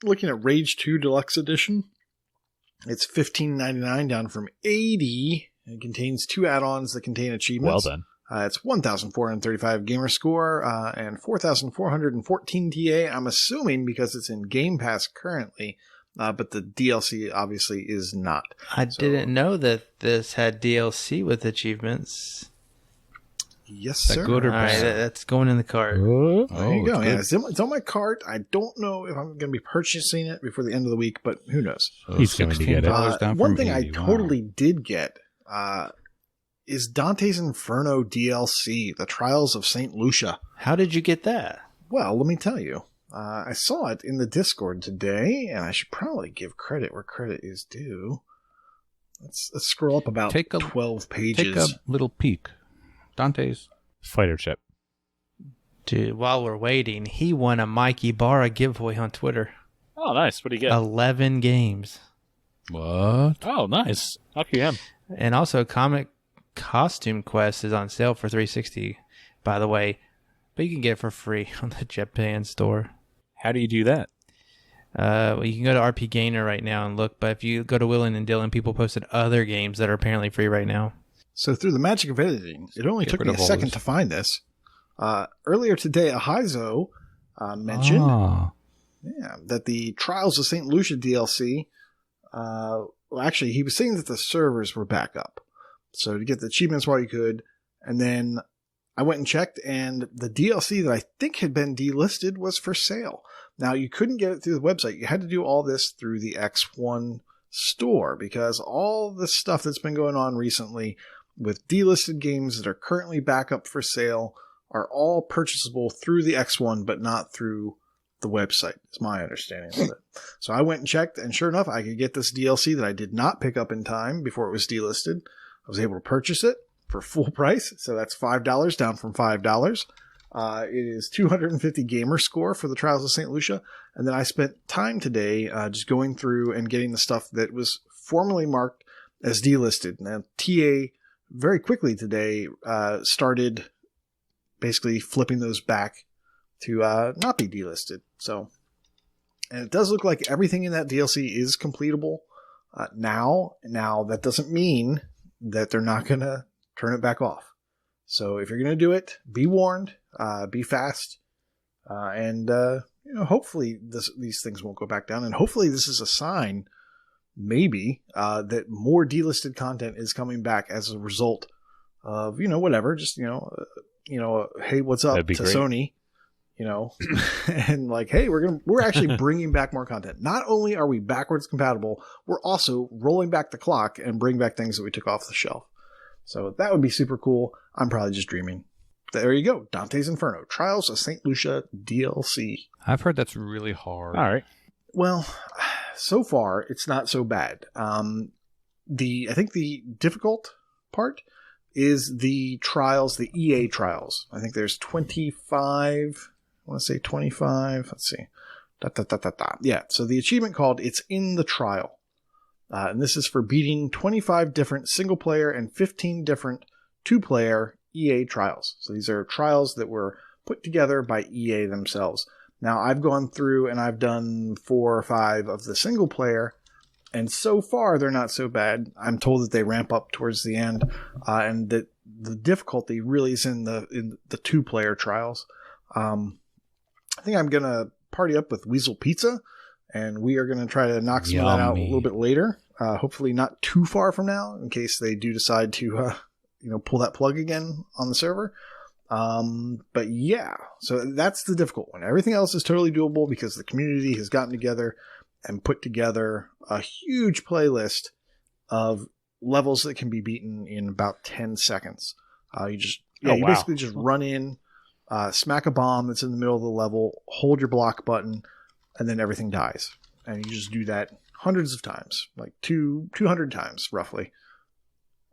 looking at Rage 2 Deluxe Edition, it's $15.99 down from $80. It contains 2 add-ons that contain achievements. Well done. It's 1,435 gamer score and 4,414 TA. I'm assuming because it's in Game Pass currently, but the DLC obviously is not. I didn't know that this had DLC with achievements. Yes, Is that sir. good or All right, bad? that's going in the cart. There you go. It's Yeah, good. it's on my cart. I don't know if I'm going to be purchasing it before the end of the week, but who knows? So He's going to get it. $16 down One from thing I 80. Wow. totally did get is Dante's Inferno DLC, The Trials of St. Lucia. How did you get that? Well, let me tell you. I saw it in the Discord today, and I should probably give credit where credit is due. Let's scroll up about 12 pages. Take a little peek. Dante's. Fighter chip. Dude, while we're waiting, he won a Mikey Barra giveaway on Twitter. Oh, nice. What do you get? 11 games. What? Oh, nice. Lucky him. And also, Comic Costume Quest is on sale for $360, by the way. But you can get it for free on the Japan store. How do you do that? Well, you can go to RP Gainer right now and look. But if you go to Willin and Dylan, people posted other games that are apparently free right now. So through the magic of editing, it only took rid me a of all second this. to find this. Earlier today, Ahizo mentioned that the Trials of St. Lucia DLC, well, actually, he was saying that the servers were back up. So to get the achievements while you could, and then I went and checked, and the DLC that I think had been delisted was for sale. Now, you couldn't get it through the website. You had to do all this through the X1 store, because all the stuff that's been going on recently with delisted games that are currently back up for sale are all purchasable through the X1, but not through the website, is my understanding of it. So I went and checked, and sure enough, I could get this DLC that I did not pick up in time before it was delisted. I was able to purchase it for full price, so that's $5 down from $5. It is 250 gamer score for the Trials of St. Lucia, and then I spent time today just going through and getting the stuff that was formerly marked as delisted. Now, TA very quickly today started basically flipping those back to not be delisted. So, and it does look like everything in that DLC is completable now. Now, that doesn't mean that they're not going to turn it back off. So if you're going to do it, be warned, be fast, and hopefully these things won't go back down. And hopefully this is a sign, maybe, that more delisted content is coming back as a result of, whatever, just, hey, what's up to That'd be great. Sony, and like, hey, we're actually bringing back more content. Not only are we backwards compatible, we're also rolling back the clock and bring back things that we took off the shelf. So that would be super cool. I'm probably just dreaming. There you go. Dante's Inferno, Trials of St. Lucia DLC. I've heard that's really hard. All right. Well, so far it's not so bad. I think the difficult part is the trials, the EA trials. I think there's 25. I want to say 25. Let's see. Yeah. So the achievement called "It's in the Trial." And this is for beating 25 different single-player and 15 different two-player EA trials. So these are trials that were put together by EA themselves. Now, I've gone through and I've done 4 or 5 of the single-player, and so far they're not so bad. I'm told that they ramp up towards the end, and that the difficulty really is in the two-player trials. I think I'm going to party up with Weasel Pizza, and we are going to try to knock some of that out a little bit later. Hopefully not too far from now, in case they do decide to, pull that plug again on the server. But yeah, so that's the difficult one. Everything else is totally doable because the community has gotten together and put together a huge playlist of levels that can be beaten in about 10 seconds. You basically just run in, smack a bomb that's in the middle of the level, hold your block button, and then everything dies. And you just do that hundreds of times, like 200 times roughly.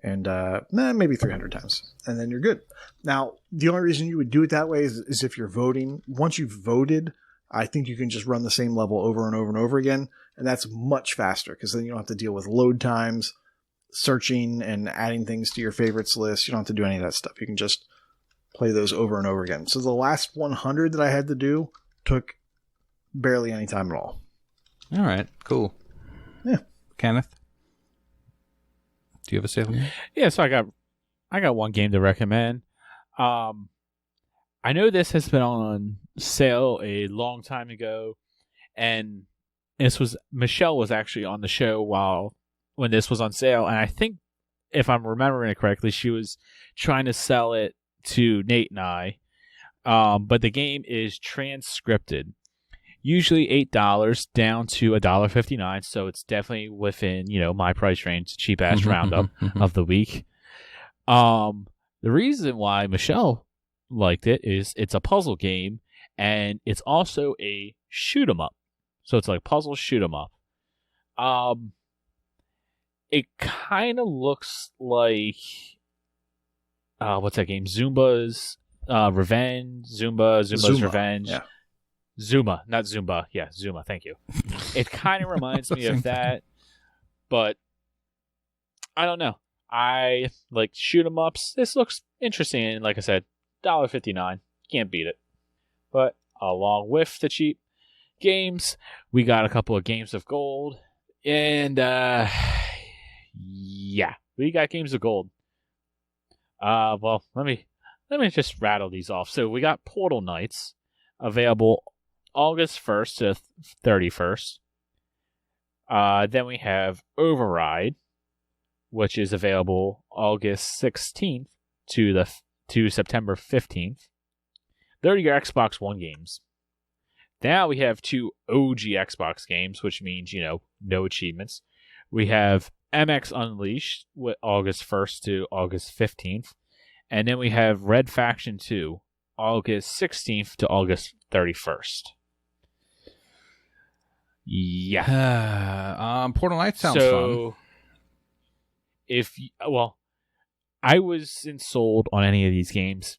And maybe 300 times. And then you're good. Now, the only reason you would do it that way is if you're voting. Once you've voted, I think you can just run the same level over and over and over again. And that's much faster because then you don't have to deal with load times, searching and adding things to your favorites list. You don't have to do any of that stuff. You can just play those over and over again. So the last 100 that I had to do took barely any time at all. All right, cool. Yeah. Kenneth, do you have a sale? Yeah, so I got one game to recommend. I know this has been on sale a long time ago, and Michelle was actually on the show when this was on sale, and I think if I'm remembering it correctly, she was trying to sell it to Nate and I. But the game is Transcripted. Usually $8 down to $1.59, so it's definitely within, my price range, cheap ass roundup of the week. The reason why Michelle liked it is it's a puzzle game, and it's also a shoot 'em up. So it's like puzzle shoot 'em up. It kind of looks like what's that game? Zumba's Revenge. Zumba's Revenge. Yeah. Zuma, not Zumba. Yeah, Zuma. Thank you. It kind of reminds me of that, but I don't know. I like shoot 'em ups. This looks interesting, and like I said, $1.59. Can't beat it. But along with the cheap games, we got a couple of games of gold, and yeah, we got games of gold. Well, let me just rattle these off. So we got Portal Knights available August 1st to 31st. Then we have Override, which is available August 16th to September 15th. They're your Xbox One games. Now we have 2 OG Xbox games, which means, no achievements. We have MX Unleashed with August 1st to August 15th. And then we have Red Faction 2, August 16th to August 31st. Yeah. Portal Knights sounds fun. I wasn't sold on any of these games.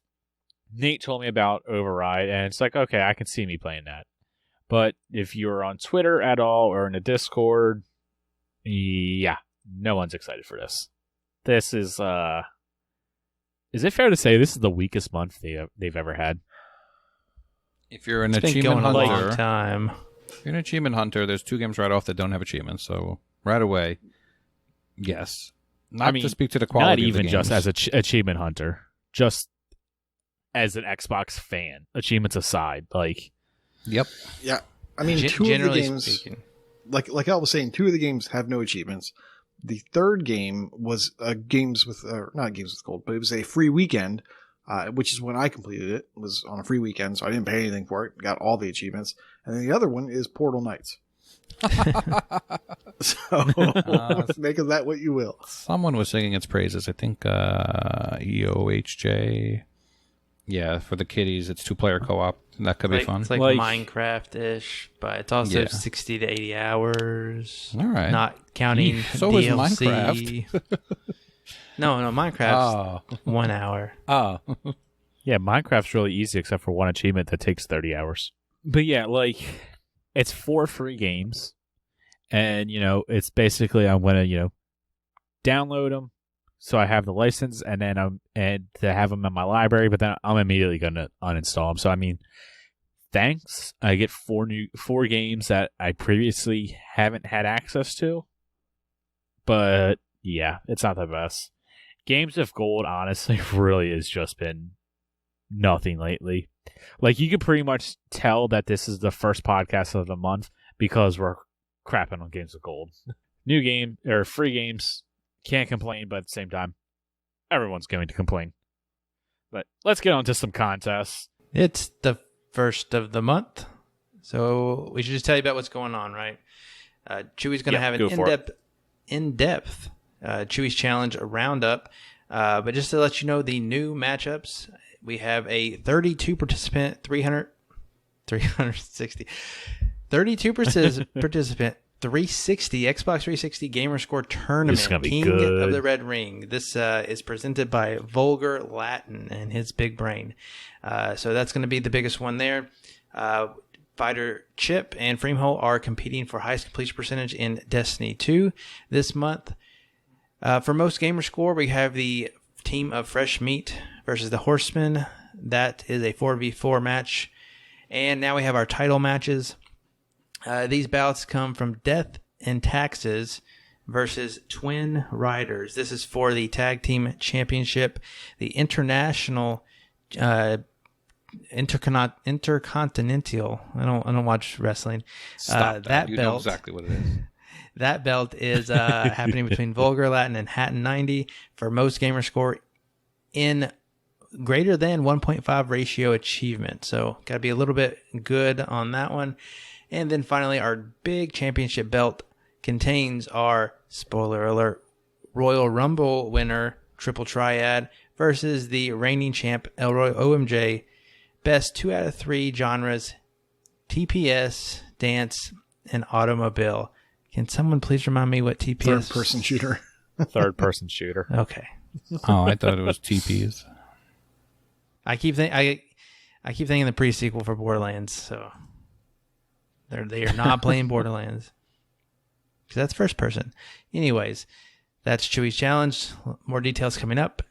Nate told me about Override, and it's like, okay, I can see me playing that. But if you're on Twitter at all or in a Discord, yeah, no one's excited for this. This is it fair to say this is the weakest month they've ever had? If you're an achievement hunter, if you're an achievement hunter, there's 2 games right off that don't have achievements. So right away, yes. To speak to the quality not of the even games. just as an achievement hunter, just as an Xbox fan. Achievements aside, like. Yep. Yeah. I mean, 2 of the games, speaking. Like I was saying, 2 of the games have no achievements. The third game was not games with gold, but it was a free weekend, which is when I completed it. It was on a free weekend, so I didn't pay anything for it. Got all the achievements. And then the other one is Portal Knights. So make of that what you will. Someone was singing its praises. I think EOHJ. Yeah, for the kiddies, it's 2-player co-op. That could be fun. It's like Minecraft-ish, but it's also 60 to 80 hours. All right. Not counting so DLC. Is Minecraft. No, Minecraft's 1 hour. Oh. Yeah, Minecraft's really easy except for one achievement that takes 30 hours. But yeah, it's 4 free games. And, it's basically I'm going to, download them so I have the license and then to have them in my library, but then I'm immediately going to uninstall them. So, I mean, thanks. I get 4 games that I previously haven't had access to. But, yeah, it's not the best. Games of Gold, honestly, really has just been nothing lately. You could pretty much tell that this is the first podcast of the month because we're crapping on Games of Gold. New game, or free games, can't complain, but at the same time, everyone's going to complain. But let's get on to some contests. It's the first of the month, so we should just tell you about what's going on, right? Chewie's going to have an in-depth Chewie's Challenge roundup. But just to let you know, the new matchups, we have a 32 participant, 360 32 participant 360 Xbox 360 Gamer Score Tournament. This is gonna be King good. of the Red Ring. This is presented by Vulgar Latin and his big brain. So that's going to be the biggest one there. Fighter Chip and Freemhole are competing for highest completion percentage in Destiny 2 this month. For most gamer score, we have the team of Fresh Meat versus the Horsemen. That is a 4v4 match. And now we have our title matches. These bouts come from Death and Taxes versus Twin Riders. This is for the Tag Team Championship, the International Intercontinental. I don't watch wrestling. Stop that. You know belt, exactly what it is. That belt is happening between Vulgar Latin and Hatton 90 for most gamer score in greater than 1.5 ratio achievement. So got to be a little bit good on that one. And then finally, our big championship belt contains our, spoiler alert, Royal Rumble winner, Triple Triad, versus the reigning champ, Elroy OMJ. Best 2 out of 3 genres, TPS, dance, and automobile. Can someone please remind me what TPS? Third-person shooter. Third-person shooter. Okay. Oh, I thought it was TPs. I keep thinking the pre-sequel for Borderlands, so they are not playing Borderlands because that's first person. Anyways, that's Chewie's challenge. More details coming up.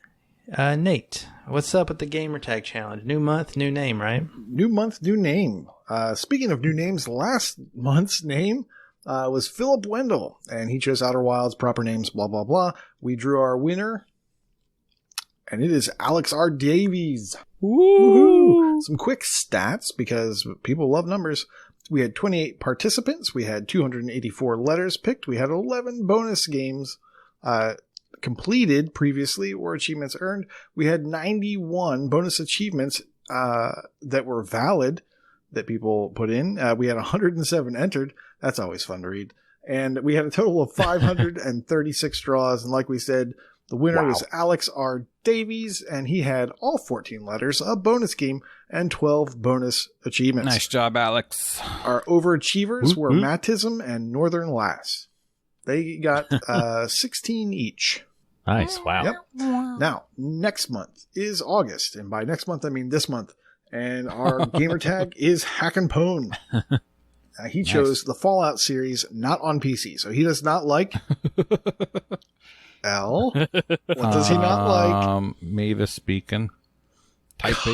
Nate, what's up with the gamer tag challenge? New month, new name, right? New month, new name. Speaking of new names, last month's name was Philip Wendell, and he chose Outer Wilds, proper names, blah, blah, blah. We drew our winner, and it is Alex R. Davies. Woo! Some quick stats, because people love numbers. We had 28 participants. We had 284 letters picked. We had 11 bonus games completed previously or achievements earned. We had 91 bonus achievements that were valid that people put in. We had 107 entered. That's always fun to read. And we had a total of 536 draws. And like we said, the winner was Alex R. Davies, and he had all 14 letters, a bonus game, and 12 bonus achievements. Nice job, Alex. Our overachievers were Mattism and Northern Lass. They got 16 each. Nice. Wow. Yep. Now, next month is August, and by next month, I mean this month. And our gamer tag is Hackenpone. He chose the Fallout series, not on PC, so he does not like L. What does he not like? Mavis speaking. Typing.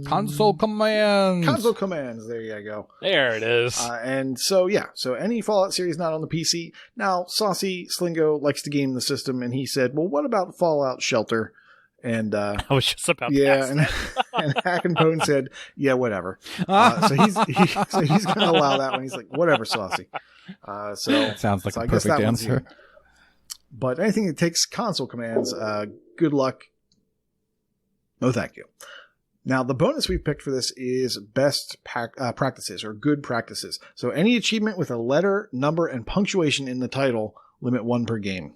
Console commands. Console commands. There you go. There it is. And so, yeah. So any Fallout series not on the PC. Now, Saucy Slingo likes to game the system, and he said, well, what about Fallout Shelter? And I was just about to yeah, ask and, that. and Hackenpone said, yeah, whatever. So he's going to allow that one. He's like, whatever, Saucy. So that sounds like so a I guess perfect that one's answer. even. But anything that takes console commands, good luck. No, thank you. Now, the bonus we've picked for this is best practices or good practices. So any achievement with a letter, number, and punctuation in the title, limit 1 per game.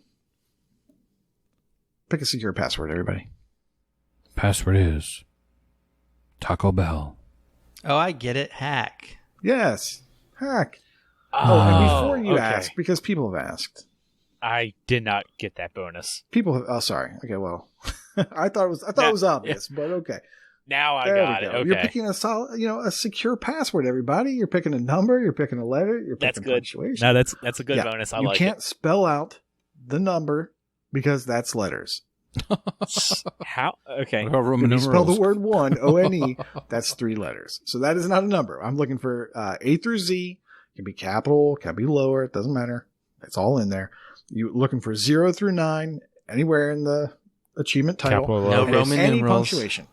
Pick a secure password, everybody. Password is Taco Bell. Oh, I get it. Hack. Yes. Hack. And before you okay. ask, because people have asked. I did not get that bonus. People have, oh, sorry. Okay, well. I thought it was obvious, but okay. Now I There got we it. go. Okay. You're picking a solid, a secure password, everybody. You're picking a number, you're picking a letter, you're That's picking good. punctuation. No, that's a good bonus. I you like can't spell out the number because that's letters. it. How? Okay. Roman If you spell the numerals. word one, O-N-E, that's 3 letters. So that is not a number. I'm looking for A through Z. It can be capital, can be lower. It doesn't matter. It's all in there. You're looking for 0 through 9, anywhere in the achievement title. Capital, No lowercase. Roman Any numerals. punctuation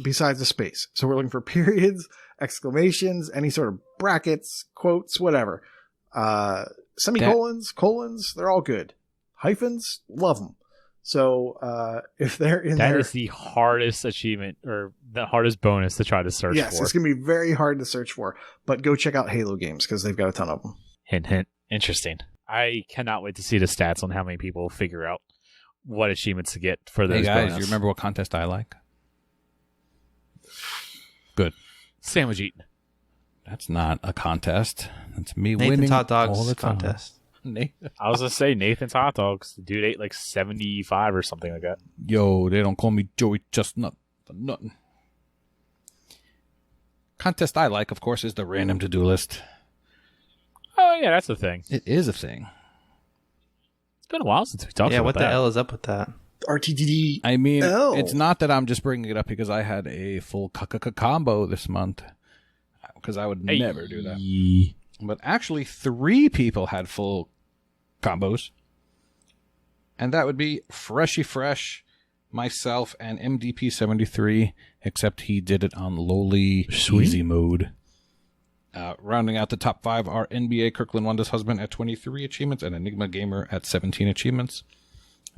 besides the space. So we're looking for periods, exclamations, any sort of brackets, quotes, whatever. Semicolons, colons, they're all good. Hyphens, love them. So if they're in That there, is the hardest achievement or the hardest bonus to try to search yes, for. it's going to be very hard to search for. But go check out Halo games because they've got a ton of them. Hint, hint. Interesting. I cannot wait to see the stats on how many people figure out what achievements to get for those Hey guys, bonus. you remember what contest I like? Good. Sandwich eating. That's not a contest. That's me Nathan's winning hot dogs all the time. contest. I was gonna say Nathan's hot dogs. The dude ate like 75 or something like that. Yo, they don't call me Joey Chestnut for nothing. Contest I like, of course, is the random to-do list. Oh yeah, that's the thing. It is a thing. It's been a while since we talked about what that. the hell is up with that? RTDD. I mean, Oh. it's not that I'm just bringing it up because I had a full combo this month. Because I would never do that. But actually, 3 people had full combos. And that would be Freshy Fresh, myself, and MDP73, except he did it on lowly easy mode. Rounding out the top 5 are NBA Kirkland Wonder's husband at 23 achievements and Enigma Gamer at 17 achievements.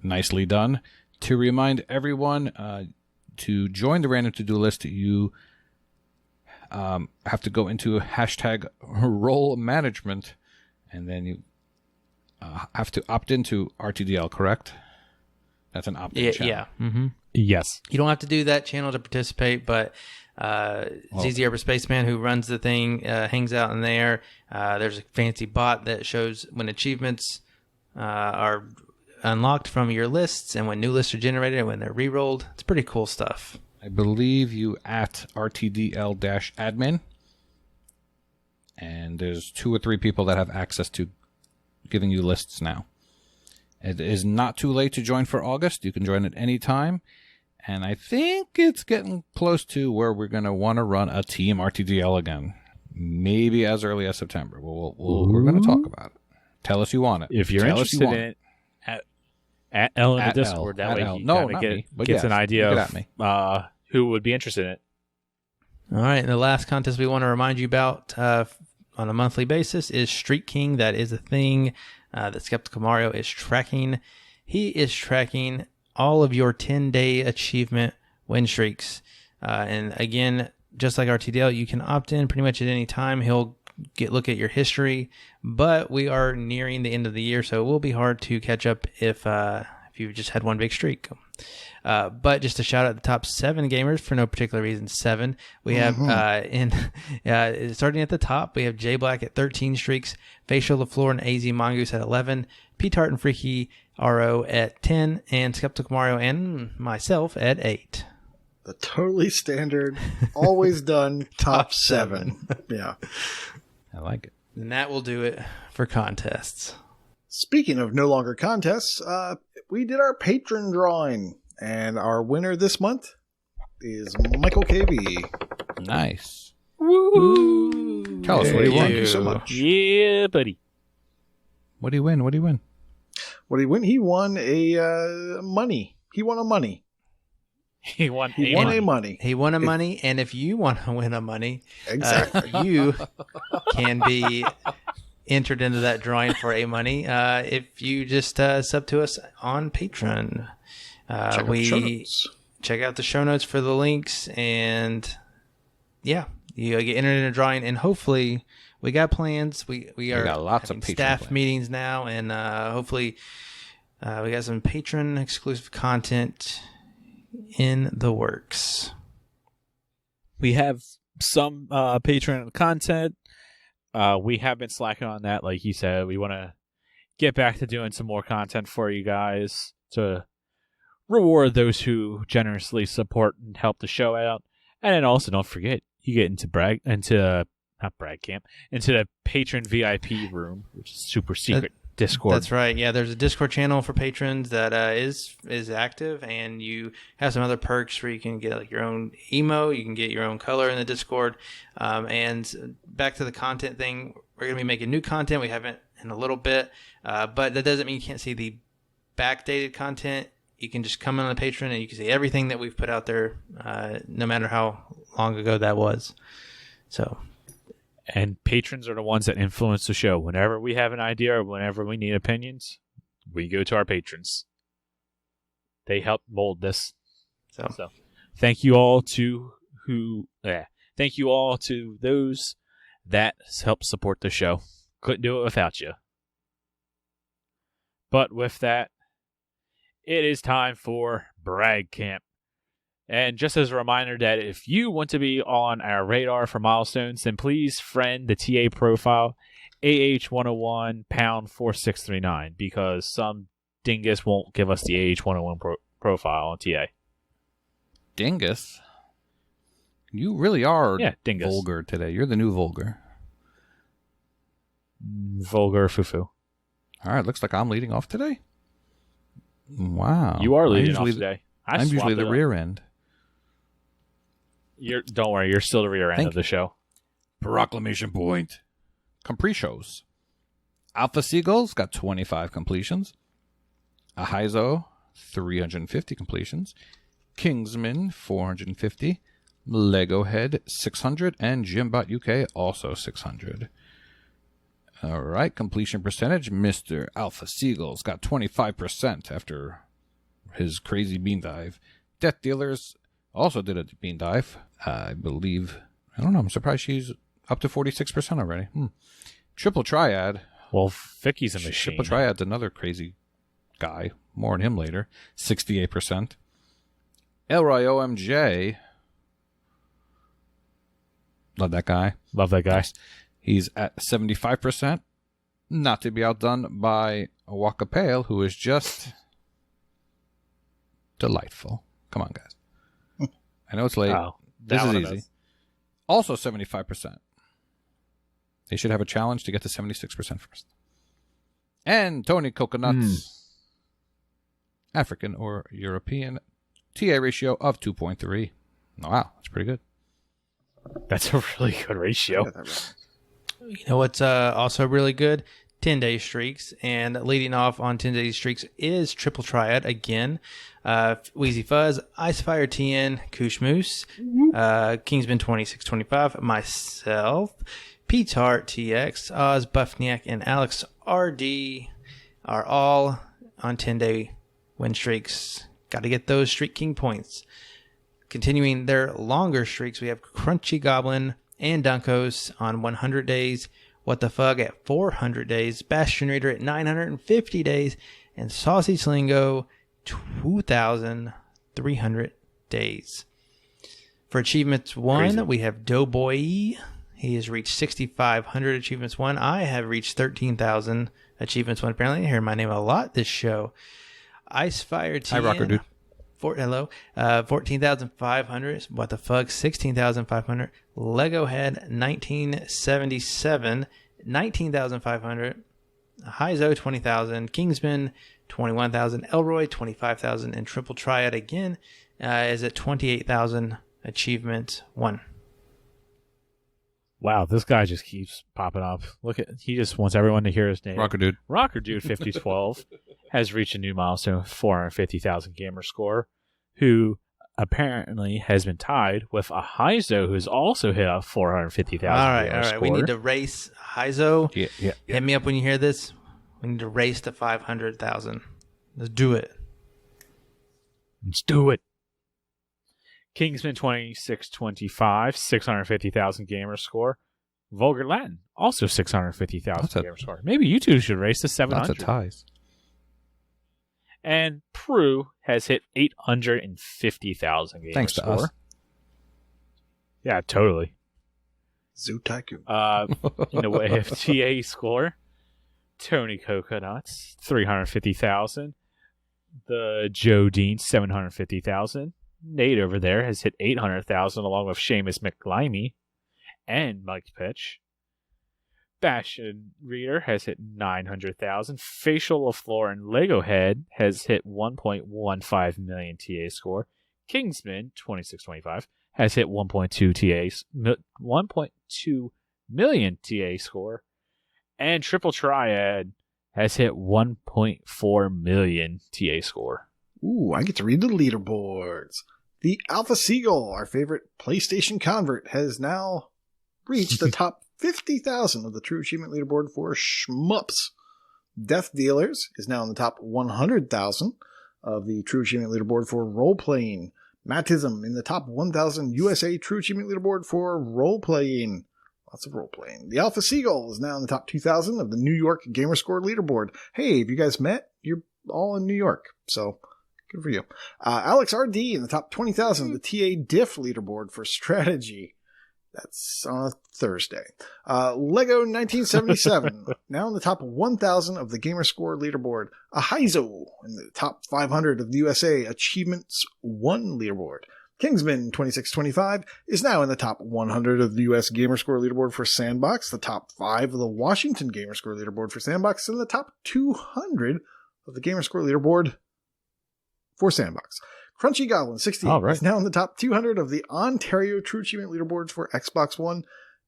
Nicely done. To remind everyone, to join the random to-do list, you have to go into hashtag role management, and then you have to opt into RTDL, correct? That's an opt-in channel. Yeah. Mm-hmm. Yes. You don't have to do that channel to participate, but ZZ Urban Spaceman, who runs the thing, hangs out in there. There's a fancy bot that shows when achievements are unlocked from your lists and when new lists are generated and when they're re-rolled. It's pretty cool stuff. I believe you at RTDL-admin, and there's 2 or 3 people that have access to giving you lists now. It is not too late to join for August. You can join at any time. And I think it's getting close to where we're going to want to run a team RTDL again. Maybe as early as September. We're going to talk about it. Tell us you want it. If you're interested in it, at L in the Discord. That way he gets an idea of who would be interested in it. All right. And the last contest we want to remind you about on a monthly basis is Street King. That is a thing that Skeptical Mario is tracking. He is tracking all of your 10-day achievement win streaks. And again, just like RTDL, you can opt in pretty much at any time. He'll look at your history, but we are nearing the end of the year, so it will be hard to catch up if you've just had one big streak. But just to shout out the top 7 gamers for no particular reason, 7. We have starting at the top, we have J Black at 13 streaks, Facial LaFleur and AZ Mongoose at 11, P-Tart and Freaky RO at 10, and Skeptical Mario and myself at 8. The totally standard, always done top 7. Yeah. I like it. And that will do it for contests. Speaking of no longer contests, we did our patron drawing, and our winner this month is Michael KV. Nice. Woo! Tell us what he won. Thank you so much. Yeah, buddy. What do you win? What did he win? He won a money. He won a money. He won a money. He won a money, and if you want to win a money, Exactly. You can be entered into that drawing for a money if you just sub to us on Patreon. Check out the show notes for the links, and yeah, you get entered in a drawing, and hopefully we got plans. We got lots of staff plans. meetings now, and hopefully we got some patron exclusive content in the works. We have some Patreon content. We have been slacking on that, like he said. We want to get back to doing some more content for you guys to reward those who generously support and help the show out. And then also, don't forget, you get into the patron VIP room, which is super secret Discord. That's right. Yeah, there's a Discord channel for patrons that is active, and you have some other perks where you can get like your own emo, you can get your own color in the Discord. And back to the content thing, we're gonna be making new content. We haven't in a little bit, but that doesn't mean you can't see the backdated content. You can just come on the Patreon and you can see everything that we've put out there, no matter how long ago that was. So. And patrons are the ones that influence the show. Whenever we have an idea or whenever we need opinions, we go to our patrons. They help mold this. So thank you all to those that help support the show. Couldn't do it without you. But with that, it is time for Brag Camp. And just as a reminder that if you want to be on our radar for milestones, then please friend the TA profile AH101 pound 4639 because some dingus won't give us the AH101 profile on TA. Dingus? You really are dingus. vulgar today. You're the new vulgar. Vulgar fufu. All right, looks like I'm leading off today. Wow. You are leading off today. I'm usually the rear end. Don't worry, you're still the rear end of the show. Proclamation point. Capricios. Alpha Seagulls got 25 completions. Ahizo, 350 completions. Kingsman, 450. Lego Head, 600. And Jimbot UK, also 600. All right, completion percentage. Mr. Alpha Seagulls got 25% after his crazy bean dive. Death Dealers also did a bean dive. I believe. I don't know. I'm surprised she's up to 46% already. Triple Triad. Well, Vicky's a machine. Triple Triad's another crazy guy. More on him later. 68%. Elroy OMJ. Love that guy. Love that guy. Yes. He's at 75%. Not to be outdone by Waka Pale, who is just delightful. Come on, guys. I know it's late. Oh, this is easy. Also 75%. They should have a challenge to get to 76% first. And Tony Coconuts. African or European. TA ratio of 2.3. Wow, that's pretty good. That's a really good ratio. You know what's also really good? 10-day streaks. And leading off on 10-day streaks is Triple Triad again. Wheezy Fuzz, Icefire TN, KooshMoose, Kingsman 2625, myself, P-Tart TX, Oz, Buffniak, and Alex RD are all on 10-day win streaks. Got to get those Streak King points. Continuing their longer streaks, we have Crunchy Goblin and Dunkos on 100 days, What the Fug at 400 days, Bastion Raider at 950 days, and Saucy Slingo 2,300 days. For Achievements 1, Crazy. we have Doughboy. He has reached 6,500 Achievements 1. I have reached 13,000 Achievements 1. Apparently, I hear my name a lot this show. Icefire TN. Hi, Rocker Dude. 14,500. What the Fuck, 16,500. Lego Head, 1977, 19,500. Hizo, 20,000. Kingsman, 21,000. Elroy, 25,000. And Triple Triad again is at 28,000 Achievement 1. Wow, this guy just keeps popping up. He just wants everyone to hear his name. Rocker Dude. Rocker Dude 5012 has reached a new milestone of 450,000 gamer score, who apparently has been tied with a Hizo who's also hit a 450,000 All right. score. We need to race Hizo. Yeah. Hit me up when you hear this. We need to race to 500,000. Let's do it. Let's do it. Kingsman 2625, 650,000 gamer score. Vulgar Latin, also 650,000 gamer score. Maybe you two should race to 700. Lots of ties. And Proulx has hit 850,000 gamer Thanks to score. us. Yeah, totally. Zoo Tycoon. In the way of TA score, Tony Coconuts, 350,000. The Joe Dean, 750,000. Nate over there has hit 800,000 along with Seamus McLimey and Mike Pitch. Bastion Reader has hit 900,000. Facial LaFleur and Lego Head has hit 1.15 million TA score. Kingsman 2625 has hit 1.2 million TA score. And Triple Triad has hit 1.4 million TA score. Ooh, I get to read the leaderboards. The Alpha Seagull, our favorite PlayStation convert, has now reached the top 50,000 of the True Achievement leaderboard for shmups. Death Dealers is now in the top 100,000 of the True Achievement leaderboard for role-playing. Mattism in the top 1,000 USA True Achievement leaderboard for role-playing. Lots of role-playing. The Alpha Seagull is now in the top 2,000 of the New York Gamerscore leaderboard. Hey, have you guys met? You're all in New York, so Good for you. Alex RD in the top 20,000 of the TA Diff leaderboard for strategy. That's on a Thursday. Lego 1977, now in the top 1,000 of the Gamerscore leaderboard. Ahizo in the top 500 of the USA Achievements 1 leaderboard. Kingsman 2625 is now in the top 100 of the US Gamerscore leaderboard for Sandbox, the top 5 of the Washington Gamerscore leaderboard for Sandbox, and the top 200 of the Gamerscore leaderboard for Sandbox. Crunchy Goblin 68 is now in the top 200 of the Ontario True Achievement leaderboards for Xbox One.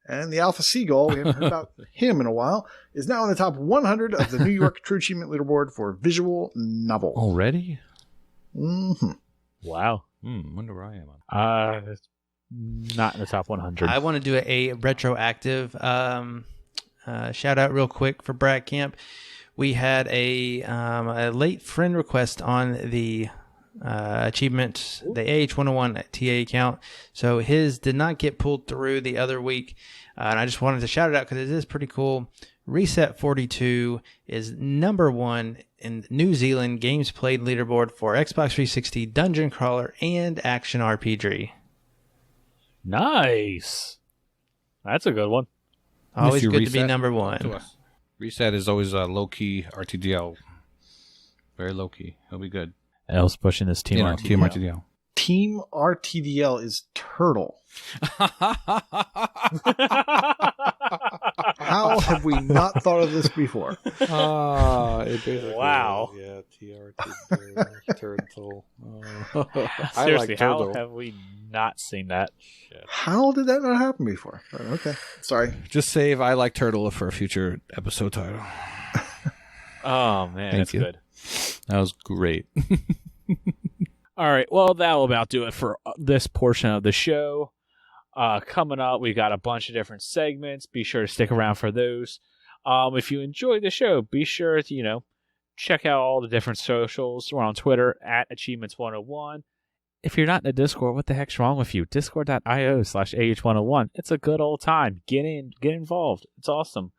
And the Alpha Seagull, we haven't heard about him in a while, is now in the top 100 of the New York True Achievement leaderboard for Visual Novel. Already? Mm-hmm. Wow. Wonder where I am on. Not in the top 100. I want to do a retroactive shout out real quick for Brad Camp. We had a late friend request on the achievement, the AH101 TA account. So his did not get pulled through the other week. And I just wanted to shout it out because it is pretty cool. Reset 42 is number 1 in New Zealand games played leaderboard for Xbox 360 Dungeon Crawler and Action RPG. Nice. That's a good one. Always good to be Reset number to 1. us. Reset is always a low-key RTDL. Very low-key. He'll be good. Else pushing this team on Team RTDL. Team RTDL is Turtle. How have we not thought of this before? Wow. Yeah, TRT Turtle. Seriously, how have we not seen that? How did that not happen before? Okay, sorry. Just save I like Turtle for a future episode title. Oh, man, that's good. That was great. All right, well, that will about do it for this portion of the show. Coming up, we got a bunch of different segments. Be sure to stick around for those. If you enjoyed the show, be sure to, check out all the different socials. We're on Twitter at Achievements101. If you're not in the Discord, what the heck's wrong with you? Discord.io/AH101. It's a good old time. Get in, get involved. It's awesome.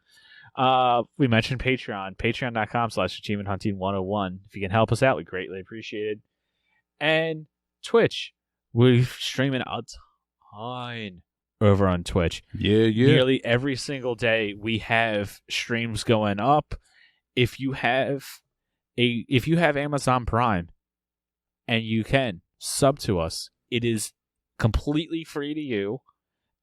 We mentioned Patreon. Patreon.com/AchievementHunting101. If you can help us out, we greatly appreciate it. And Twitch. We're streaming a ton over on Twitch. Yeah. Nearly every single day we have streams going up. If you have Amazon Prime and you can sub to us, it is completely free to you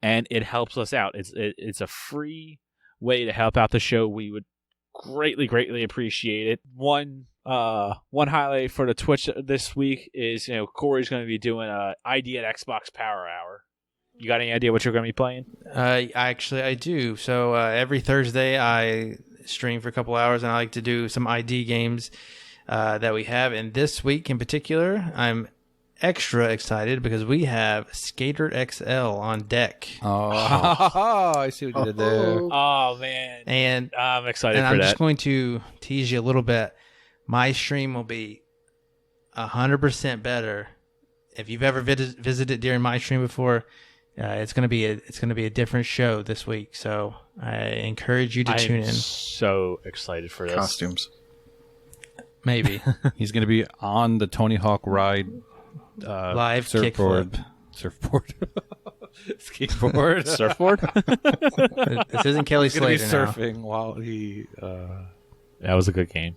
and it helps us out. It's a free way to help out the show. We would greatly appreciate it. One highlight for the Twitch this week is Corey's going to be doing a ID at Xbox Power Hour. You got any idea what you're going to be playing? I do. So every Thursday I stream for a couple hours, and I like to do some ID games that we have. And this week in particular, I'm extra excited because we have Skater XL on deck. Oh, I see what you did there. Oh, man. And I'm excited for I'm that. just going to tease you a little bit. My stream will be 100% better. If you've ever visited during my stream before, it's going to be a different show this week. So I encourage you to tune in. So excited for this. Costumes. Maybe. He's going to be on the Tony Hawk ride. Live surfboard. Skateboard. Surfboard? This isn't Kelly He's going to be Slater now. surfing while he... That was a good game.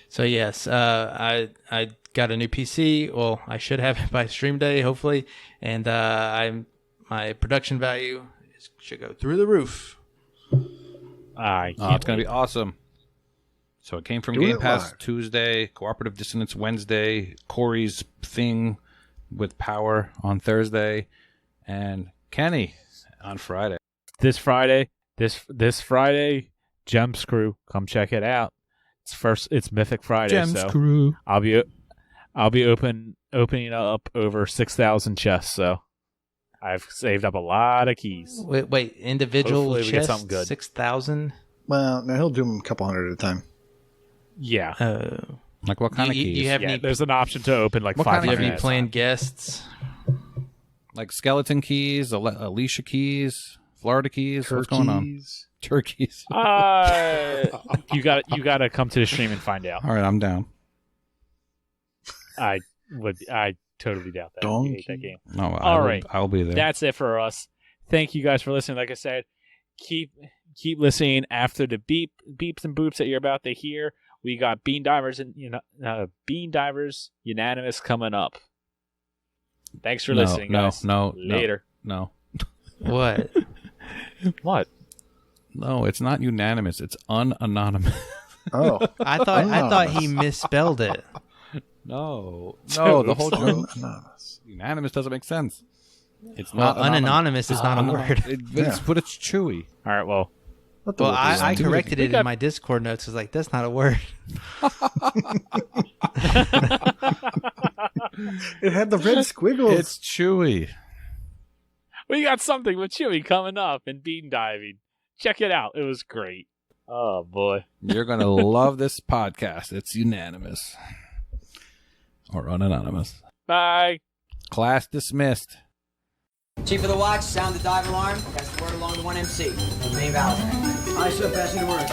So yes, I got a new PC. Well, I should have it by stream day, hopefully, and my production value should go through the roof. It's going to be awesome. So it came from Game Pass Tuesday, Cooperative Dissonance Wednesday, Corey's thing with Power on Thursday, and Kenny on Friday. This Friday, Gems Crew, come check it out. It's Mythic Friday, Gems so Crew. I'll be opening up over 6,000 chests. So I've saved up a lot of keys. Wait, individual Hopefully we get chests, something good. 6,000. Well, no, he'll do them a couple hundred at a time. Yeah. Like what kind of keys? You have any? There's an option to open like What kind of 500. You have any at a planned time. guests? Like skeleton keys, Alicia keys, Florida keys. What's going on? Turkeys. You got to come to the stream and find out. All right, I'm down. I totally doubt that. You hate that game. No, All right. I'll be there. That's it for us. Thank you guys for listening. Like I said, keep listening after the beeps and boops that you're about to hear. We got Bean Divers Bean Divers Unanimous coming up. Thanks for listening, guys. Later. No. What? What? No, it's not unanimous. It's unanonymous. Oh, I thought he misspelled it. No, the whole joke. Anonymous. Unanimous doesn't make sense. It's Well, not unanonymous is not a word. But it's Chewie. All right, well. Well, I corrected it in my Discord notes. I was like, that's not a word. It had the red squiggles. It's Chewie. We got something with Chewie coming up and bean diving. Check it out. It was great. Oh, boy. You're going to love this podcast. It's unanimous. Or unanonymous. Bye. Class dismissed. Chief of the watch, sound the dive alarm. Pass the word along to 1MC. Main valve. I shall pass you the word.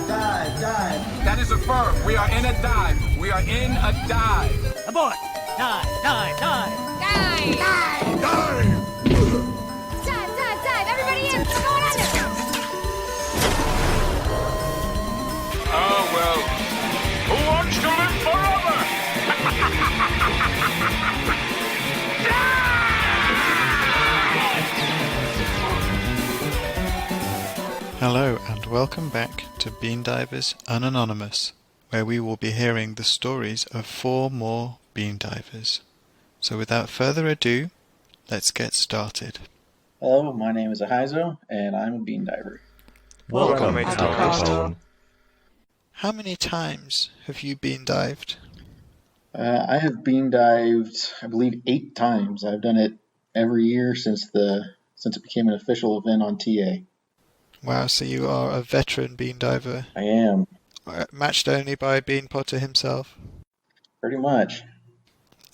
Dive. That is affirmed. We are in a dive. We are in a dive. Abort. Dive. Dive! Everybody in! We're going under! Oh, well. Who wants to live forever? Hello and welcome back to Bean Divers Unanonymous, where we will be hearing the stories of 4 more bean divers. So without further ado, let's get started. Hello, my name is Ahizo, and I'm a bean diver. Welcome to our How many times have you bean dived? I have bean dived, I believe, 8 times. I've done it every year since it became an official event on TA. Wow, so you are a veteran bean diver. I am. Matched only by Bean Potter himself. Pretty much.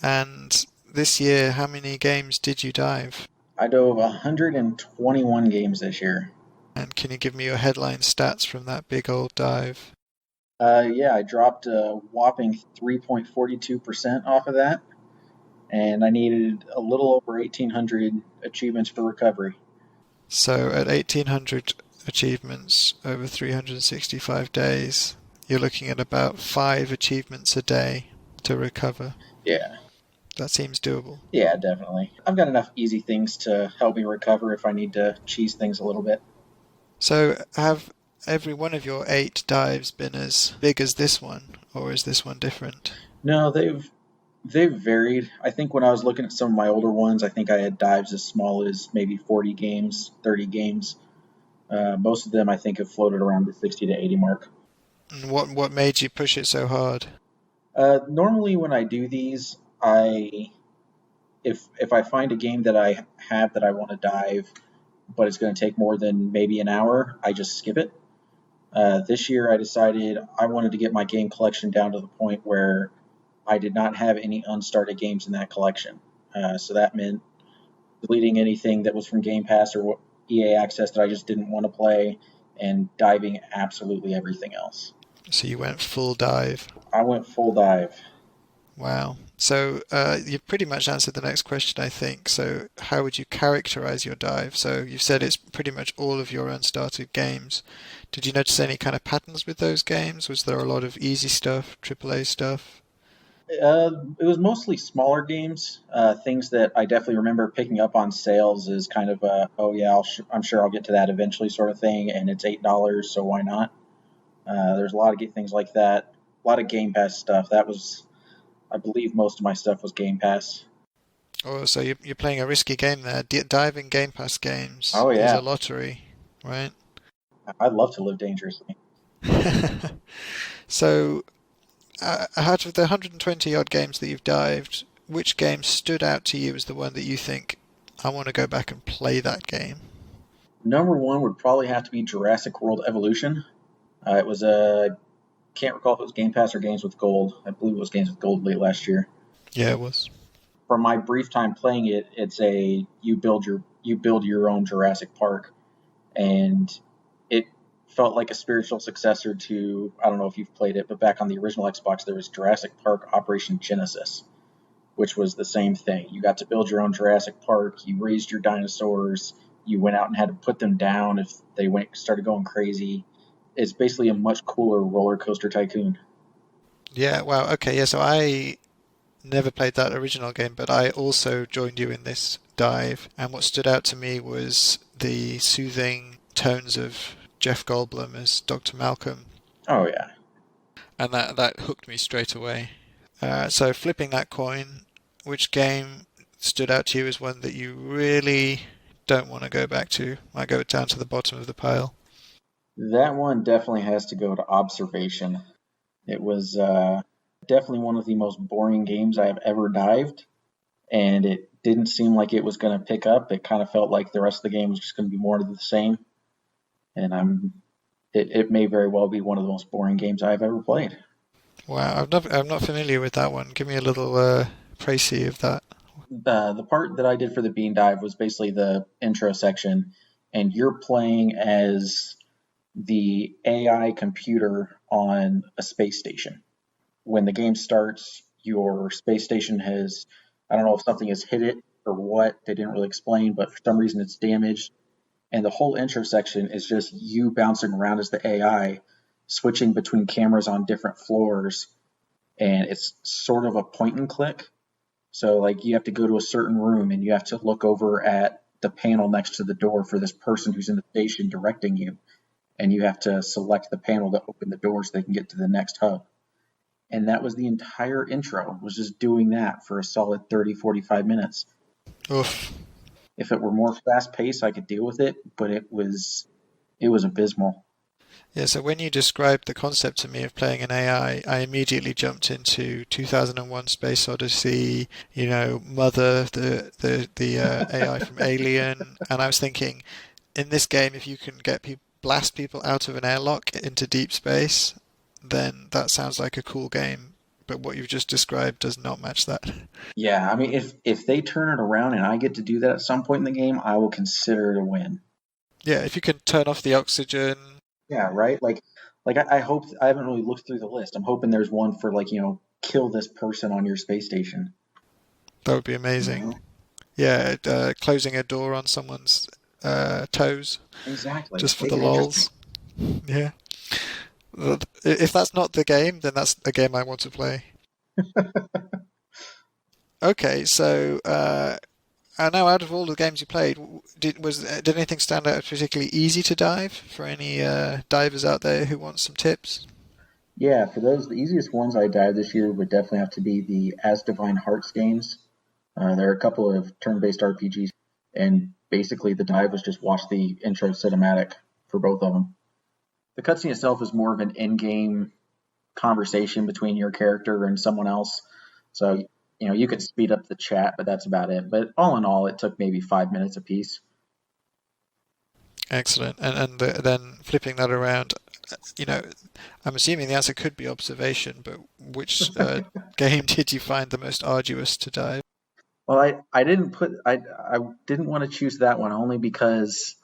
And this year, how many games did you dive? I dove 121 games this year. And can you give me your headline stats from that big old dive? Yeah, I dropped a whopping 3.42% off of that, and I needed a little over 1,800 achievements for recovery. So at 1,800 achievements over 365 days, you're looking at about 5 achievements a day to recover. Yeah. That seems doable. Yeah, definitely. I've got enough easy things to help me recover if I need to cheese things a little bit. So have every one of your 8 dives been as big as this one, or is this one different? No, they've varied. I think when I was looking at some of my older ones, I think I had dives as small as maybe 40 games, 30 games. Most of them, I think, have floated around the 60 to 80 mark. And what made you push it so hard? Normally when I do these, if I find a game that I have that I want to dive, but it's going to take more than maybe an hour, I just skip it. This year I decided I wanted to get my game collection down to the point where I did not have any unstarted games in that collection. So that meant deleting anything that was from Game Pass or EA Access that I just didn't want to play, and diving absolutely everything else. So you went full dive? I went full dive. Wow. So you pretty much answered the next question, I think. So how would you characterize your dive? So you've said it's pretty much all of your unstarted games. Did you notice any kind of patterns with those games? Was there a lot of easy stuff, AAA stuff? It was mostly smaller games, things that I definitely remember picking up on sales as kind of a, oh yeah, I'm sure I'll get to that eventually sort of thing, and it's $8, so why not? There's a lot of things like that, a lot of Game Pass stuff. That was, I believe most of my stuff was Game Pass. Oh, so you're playing a risky game there. Diving Game Pass games Oh, yeah. is a lottery, right? I'd love to live dangerously. So, out of the 120 odd games that you've dived, which game stood out to you as the one that you think, I want to go back and play that game? Number one would probably have to be Jurassic World Evolution. It was can't recall if it was Game Pass or Games with Gold. I believe it was Games with Gold late last year. Yeah, it was. From my brief time playing it, it's you build your own Jurassic Park, and it felt like a spiritual successor to, I don't know if you've played it, but back on the original Xbox, there was Jurassic Park Operation Genesis, which was the same thing. You got to build your own Jurassic Park, you raised your dinosaurs, you went out and had to put them down if they started going crazy. It's basically a much cooler roller coaster tycoon. Yeah, wow, okay, yeah, so I never played that original game, but I also joined you in this dive, and what stood out to me was the soothing tones of Jeff Goldblum as Dr. Malcolm. Oh, yeah. And that hooked me straight away. So flipping that coin, which game stood out to you as one that you really don't want to go back to? I go down to the bottom of the pile. That one definitely has to go to Observation. It was definitely one of the most boring games I have ever dived, and it didn't seem like it was going to pick up. It kind of felt like the rest of the game was just going to be more of the same, and it may very well be one of the most boring games I've ever played. Wow, I'm not familiar with that one. Give me a little précis of that. The part that I did for the Bean Dive was basically the intro section, and you're playing as the AI computer on a space station. When the game starts, your space station has, I don't know if something has hit it or what, they didn't really explain, but for some reason it's damaged. And the whole intro section is just you bouncing around as the AI, switching between cameras on different floors, and it's sort of a point and click. So like you have to go to a certain room and you have to look over at the panel next to the door for this person who's in the station directing you. And you have to select the panel to open the door so they can get to the next hub. And that was the entire intro, was just doing that for a solid 30, 45 minutes. Oof. If it were more fast-paced, I could deal with it, but it was abysmal. Yeah, so when you described the concept to me of playing an AI, I immediately jumped into 2001 Space Odyssey, Mother, the AI from Alien, and I was thinking, in this game, if you can blast people out of an airlock into deep space, then that sounds like a cool game. But what you've just described does not match that. Yeah, I mean, if they turn it around and I get to do that at some point in the game, I will consider it a win. Yeah, if you can turn off the oxygen. Yeah, right? Like I hope, I haven't really looked through the list. I'm hoping there's one for kill this person on your space station. That would be amazing. Yeah, closing a door on someone's toes. Exactly. Just for the lols. Yeah. If that's not the game, then that's a game I want to play. Okay, so now out of all the games you played, did anything stand out as particularly easy to dive for any divers out there who want some tips? Yeah, for those, the easiest ones I dived this year would definitely have to be the As Divine Hearts games. There are a couple of turn-based RPGs, and basically the dive was just watch the intro cinematic for both of them. The cutscene itself is more of an in-game conversation between your character and someone else. So, you could speed up the chat, but that's about it. But all in all, it took maybe 5 minutes apiece. Excellent. And then flipping that around, I'm assuming the answer could be observation, but which game did you find the most arduous to dive? Well, I didn't want to choose that one only because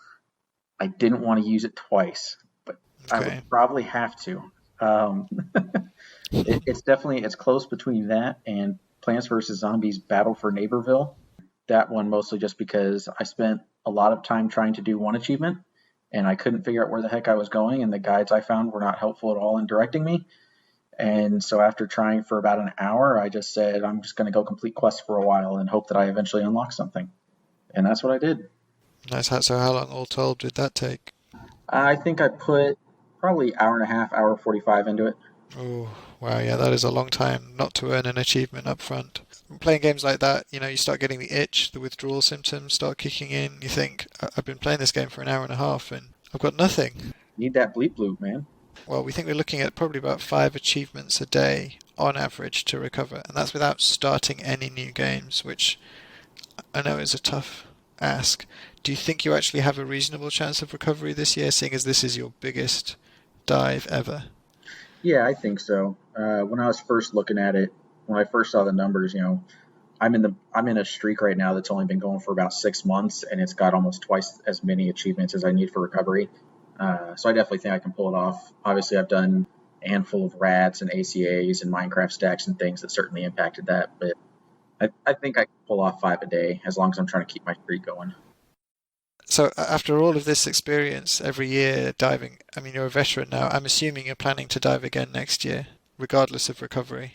I didn't want to use it twice, but okay. I would probably have to. It's close between that and Plants vs. Zombies Battle for Neighborville. That one mostly just because I spent a lot of time trying to do one achievement and I couldn't figure out where the heck I was going, and the guides I found were not helpful at all in directing me. And so after trying for about an hour, I just said, I'm just going to go complete quests for a while and hope that I eventually unlock something. And that's what I did. Nice. So how long all told did that take? I think I put probably hour and a half, hour 45 into it. Oh, wow. Yeah, that is a long time not to earn an achievement up front. Playing games like that, you start getting the itch, the withdrawal symptoms start kicking in. You think, I've been playing this game for an hour and a half and I've got nothing. Need that bleep bloop, man. Well, we think we're looking at probably about 5 achievements a day on average to recover, and that's without starting any new games, which I know is a tough ask. Do you think you actually have a reasonable chance of recovery this year, seeing as this is your biggest dive ever? Yeah, I think so. When I was first looking at it, when I first saw the numbers, I'm in a streak right now that's only been going for about 6 months, and it's got almost twice as many achievements as I need for recovery. So I definitely think I can pull it off. Obviously, I've done a handful of rats and ACAs and Minecraft stacks and things that certainly impacted that, but I think I can pull off 5 a day as long as I'm trying to keep my streak going. So after all of this experience every year diving, I mean, you're a veteran now. I'm assuming you're planning to dive again next year, regardless of recovery.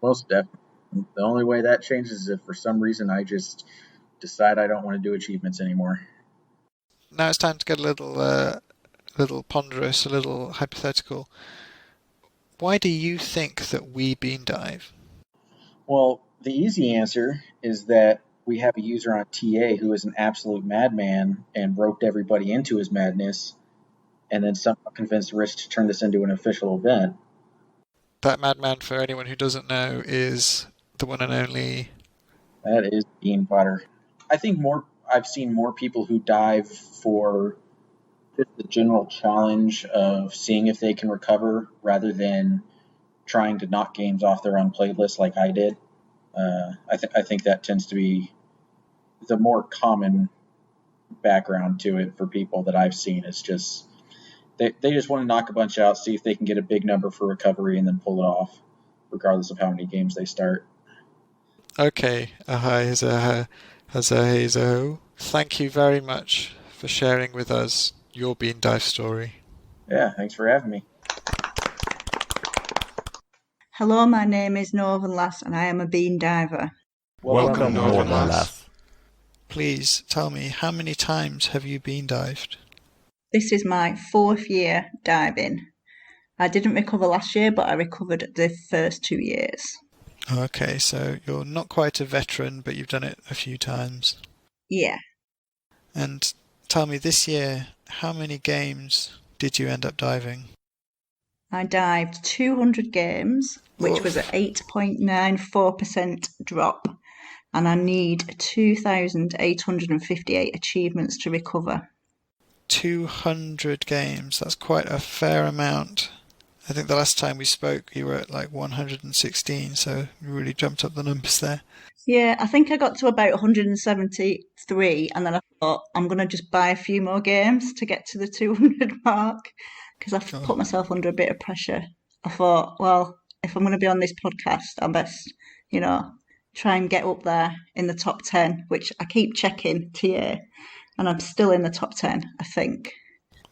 Most definitely. The only way that changes is if for some reason I just decide I don't want to do achievements anymore. Now it's time to get a little ponderous, a little hypothetical. Why do you think that we bean dive? Well, the easy answer is that we have a user on TA who is an absolute madman and roped everybody into his madness, and then somehow convinced Rich to turn this into an official event. That madman, for anyone who doesn't know, is the one and only... That is Bean Potter. I think I've seen more people who dive for just the general challenge of seeing if they can recover rather than trying to knock games off their own playlist like I did. I think that tends to be the more common background to it for people that I've seen. It's just they just want to knock a bunch out, see if they can get a big number for recovery, and then pull it off, regardless of how many games they start. Okay, thank you very much for sharing with us your bean dive story. Yeah, thanks for having me. Hello, my name is Northern Lass and I am a bean diver. Welcome Northern Lass. Please tell me, how many times have you bean dived? This is my 4th year diving. I didn't recover last year, but I recovered the first 2 years. Okay, so you're not quite a veteran, but you've done it a few times. Yeah. And tell me, this year, how many games did you end up diving? I dived 200 games, which was an 8.94% drop, and I need 2,858 achievements to recover. 200 games, that's quite a fair amount. I think the last time we spoke you were at like 116, so you really jumped up the numbers there. Yeah, I think I got to about 173, and then I thought I'm going to just buy a few more games to get to the 200 mark, because I've put myself under a bit of pressure. I thought, well, if I'm going to be on this podcast, I best, try and get up there in the top 10, which I keep checking TA, and I'm still in the top 10, I think.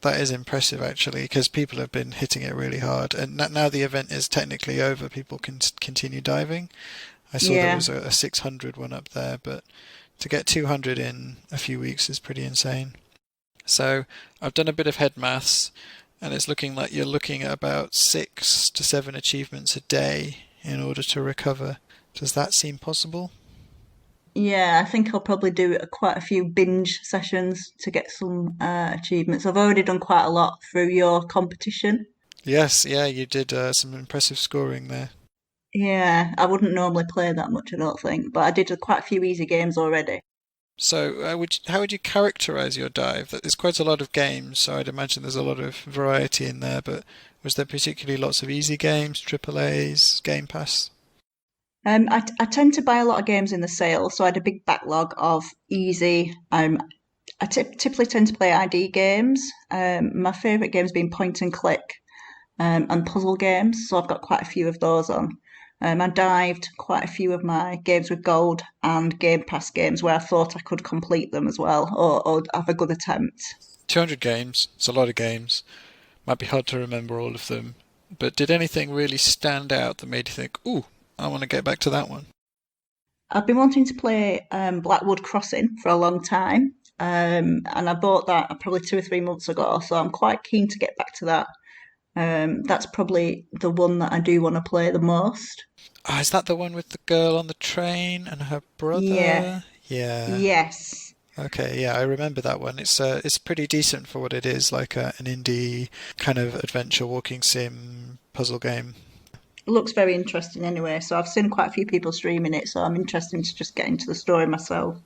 That is impressive, actually, because people have been hitting it really hard. And now the event is technically over, people can continue diving. I saw there was a 600 one up there, but to get 200 in a few weeks is pretty insane. So I've done a bit of head maths, and it's looking like you're looking at about 6 to 7 achievements a day in order to recover. Does that seem possible? Yeah, I think I'll probably do quite a few binge sessions to get some achievements. I've already done quite a lot through your competition. Yes, yeah, you did some impressive scoring there. Yeah, I wouldn't normally play that much, I don't think, but I did quite a few easy games already. So how would you characterise your dive? There's quite a lot of games, so I'd imagine there's a lot of variety in there, but was there particularly lots of easy games, AAAs, Game Pass? I tend to buy a lot of games in the sale, so I had a big backlog of easy. I typically tend to play ID games. My favourite games being point and click and puzzle games, so I've got quite a few of those on. I dived quite a few of my games with gold and Game Pass games where I thought I could complete them as well, or have a good attempt. 200 games, it's a lot of games. Might be hard to remember all of them, but did anything really stand out that made you think, ooh, I want to get back to that one? I've been wanting to play Blackwood Crossing for a long time, and I bought that probably 2 or 3 months ago, so I'm quite keen to get back to that. That's probably the one that I do want to play the most. Oh, is that the one with the girl on the train and her brother? Yeah. Yes. Okay, yeah, I remember that one. It's pretty decent for what it is, like an indie kind of adventure walking sim puzzle game. It looks very interesting anyway, so I've seen quite a few people streaming it, so I'm interested to just get into the story myself.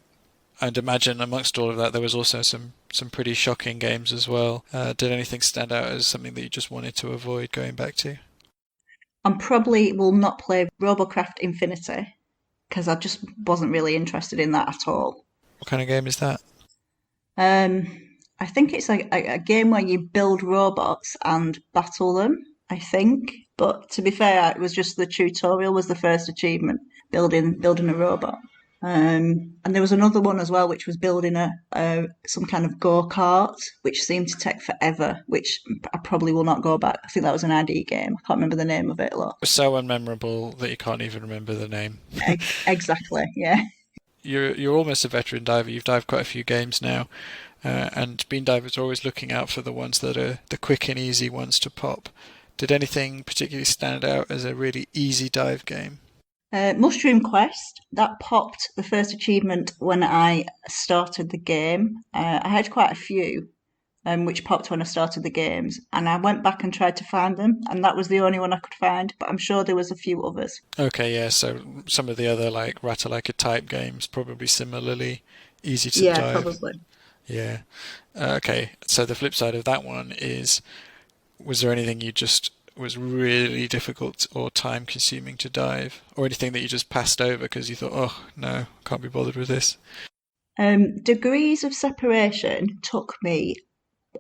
I'd imagine amongst all of that there was also some pretty shocking games as well. Did anything stand out as something that you just wanted to avoid going back to? I probably will not play Robocraft Infinity, because I just wasn't really interested in that at all. What kind of game is that? I think it's a game where you build robots and battle them, I think. But to be fair, it was just the tutorial was the first achievement, building a robot. And there was another one as well, which was building some kind of go-kart, which seemed to take forever, which I probably will not go back. I think that was an ID game. I can't remember the name of it. So unmemorable that you can't even remember the name. Exactly, yeah. You're almost a veteran diver. You've dived quite a few games now. And Bean Divers are always looking out for the ones that are the quick and easy ones to pop. Did anything particularly stand out as a really easy dive game? Mushroom Quest, that popped the first achievement when I started the game. I had quite a few which popped when I started the games, and I went back and tried to find them, and that was the only one I could find, but I'm sure there was a few others. Okay, yeah, so some of the other like Ratalaika type games probably similarly easy to dive. Yeah, probably. Yeah. Okay, so the flip side of that one is, was there anything you just was really difficult or time consuming to dive, or anything that you just passed over because you thought, oh no, can't be bothered with this? Degrees of Separation took me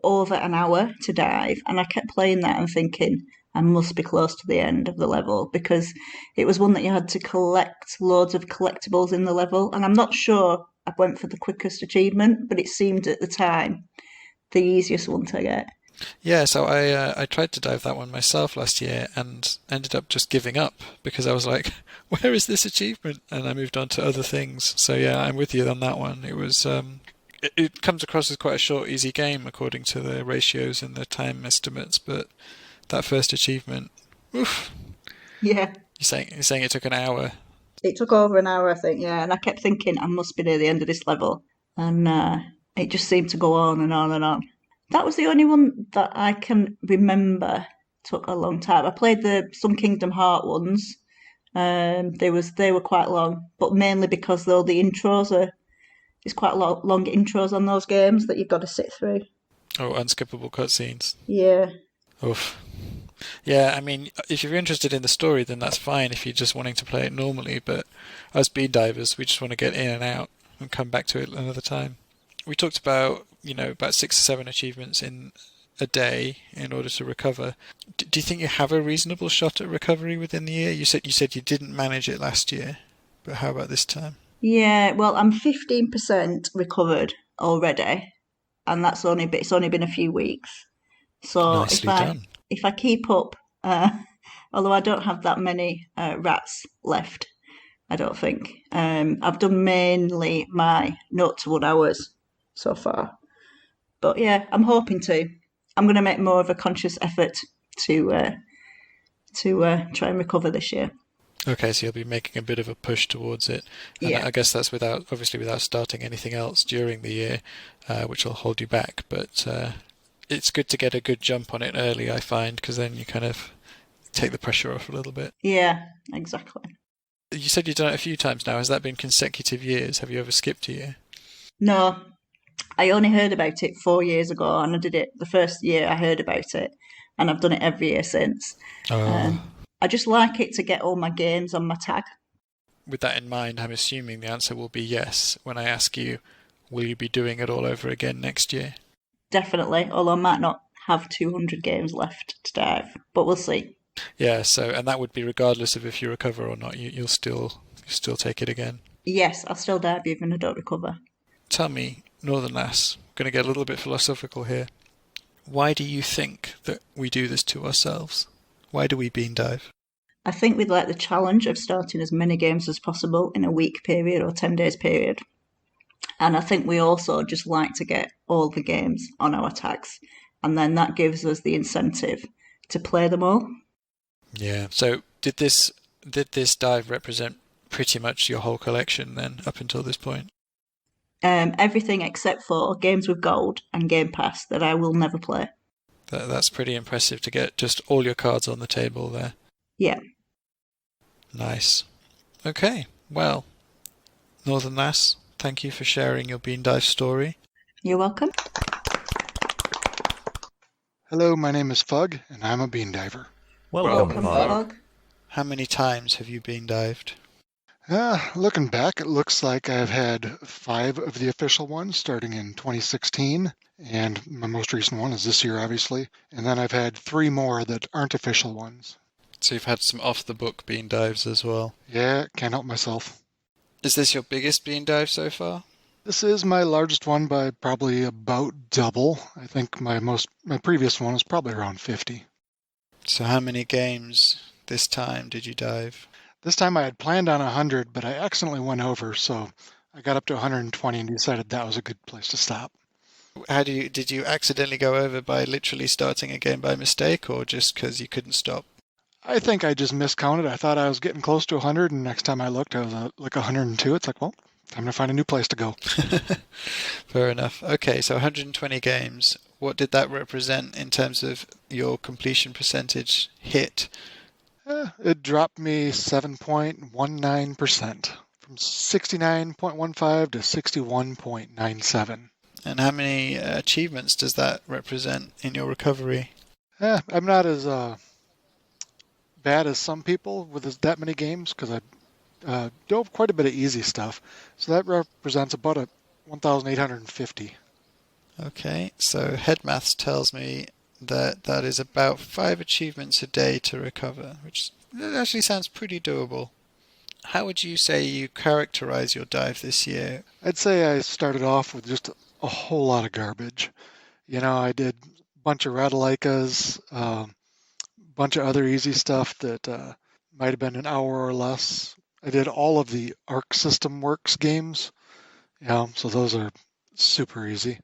over an hour to dive, and I kept playing that and thinking I must be close to the end of the level, because it was one that you had to collect loads of collectibles in the level, and I'm not sure I went for the quickest achievement, but it seemed at the time the easiest one to get. Yeah, so I tried to dive that one myself last year and ended up just giving up because I was like, where is this achievement? And I moved on to other things. So yeah, I'm with you on that one. It was it comes across as quite a short, easy game according to the ratios and the time estimates, but that first achievement, oof. Yeah. You're saying it took an hour? It took over an hour, I think, yeah. And I kept thinking I must be near the end of this level. And it just seemed to go on and on and on. That was the only one that I can remember took a long time. I played some Kingdom Heart ones. They were quite long, but mainly because though the intros there's quite a lot of long intros on those games that you've got to sit through. Oh, unskippable cutscenes. Yeah. Oof. Yeah, I mean, if you're interested in the story, then that's fine if you're just wanting to play it normally, but us Bean Divers, we just want to get in and out and come back to it another time. We talked about, about 6 or 7 achievements in a day in order to recover. Do you think you have a reasonable shot at recovery within the year? You said you didn't manage it last year, but how about this time? Yeah, well, I'm 15% recovered already, and it's only been a few weeks. So Nicely done. If I keep up, although I don't have that many rats left, I don't think. I've done mainly my 0 to 1 hours so far. But yeah, I'm hoping to. I'm going to make more of a conscious effort to try and recover this year. Okay, so you'll be making a bit of a push towards it. And yeah. I guess that's without starting anything else during the year, which will hold you back. But it's good to get a good jump on it early, I find, because then you kind of take the pressure off a little bit. Yeah, exactly. You said you've done it a few times now. Has that been consecutive years? Have you ever skipped a year? No, I only heard about it 4 years ago, and I did it the first year I heard about it, and I've done it every year since. I just like it to get all my games on my tag. With that in mind, I'm assuming the answer will be yes when I ask you, will you be doing it all over again next year? Definitely, although I might not have 200 games left to dive, but we'll see. Yeah, and that would be regardless of if you recover or not. You'll still take it again. Yes, I'll still dive even if I don't recover. Tell me, Northern Lass, I'm going to get a little bit philosophical here. Why do you think that we do this to ourselves? Why do we bean dive? I think we'd like the challenge of starting as many games as possible in a week period or 10 days period. And I think we also just like to get all the games on our tags. And then that gives us the incentive to play them all. Yeah. So did this dive represent pretty much your whole collection then up until this point? Everything except for games with gold and Game Pass that I will never play. That's pretty impressive to get just all your cards on the table there. Yeah. Nice. Okay, well, Northern Lass, thank you for sharing your bean dive story. You're welcome. Hello, my name is Fug, and I'm a bean diver. Welcome, Fug. How many times have you bean dived? Looking back, it looks like I've had 5 of the official ones starting in 2016, And my most recent one is this year, obviously. And then I've had 3 more that aren't official ones. So you've had some off-the-book bean dives as well. Yeah, can't help myself. Is this your biggest bean dive so far? This is my largest one by probably about double. I think my previous one was probably around 50. So how many games this time did you dive? This time I had planned on 100, but I accidentally went over, so I got up to 120 and decided that was a good place to stop. Did you accidentally go over by literally starting a game by mistake, or just because you couldn't stop? I think I just miscounted. I thought I was getting close to 100, and next time I looked, I was like 102. It's like, well, time to find a new place to go. Fair enough. Okay, so 120 games. What did that represent in terms of your completion percentage hit? It dropped me 7.19%, from 69.15 to 61.97. And how many achievements does that represent in your recovery? I'm not as bad as some people with that many games, because I dove quite a bit of easy stuff. So that represents about 1,850. Okay, so head maths tells me that is about 5 achievements a day to recover, which actually sounds pretty doable. How would you say you characterize your dive this year? I'd say I started off with just a whole lot of garbage. I did a bunch of Radalaikas, a bunch of other easy stuff that might have been an hour or less. I did all of the Arc System Works games, so those are super easy.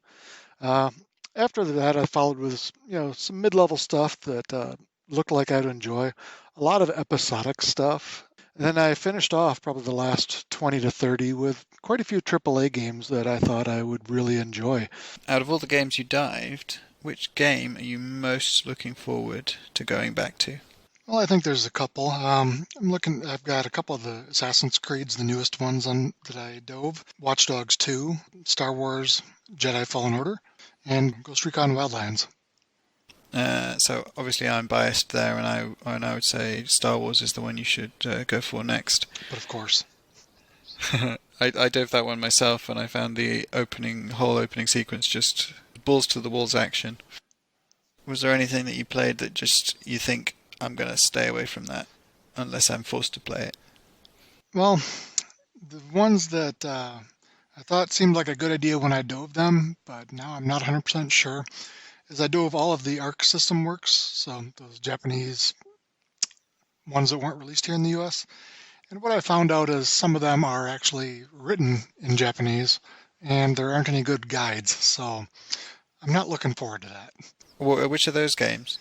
After that, I followed with some mid-level stuff that looked like I'd enjoy, a lot of episodic stuff. And then I finished off probably the last 20 to 30 with quite a few AAA games that I thought I would really enjoy. Out of all the games you dived, which game are you most looking forward to going back to? Well, I think there's a couple. I've got a couple of the Assassin's Creeds, the newest ones that I dove. Watch Dogs 2, Star Wars, Jedi Fallen Order, and Ghost Recon Wildlands. So obviously I'm biased there, and I would say Star Wars is the one you should go for next. But of course. I dove that one myself, and I found the whole opening sequence just balls to the walls action. Was there anything that you played that just you think, I'm going to stay away from that unless I'm forced to play it? Well, the ones that I thought seemed like a good idea when I dove them, but now I'm not 100% sure, is I dove all of the Arc System Works, so those Japanese ones that weren't released here in the US. And what I found out is some of them are actually written in Japanese, and there aren't any good guides, so I'm not looking forward to that. Which of those games?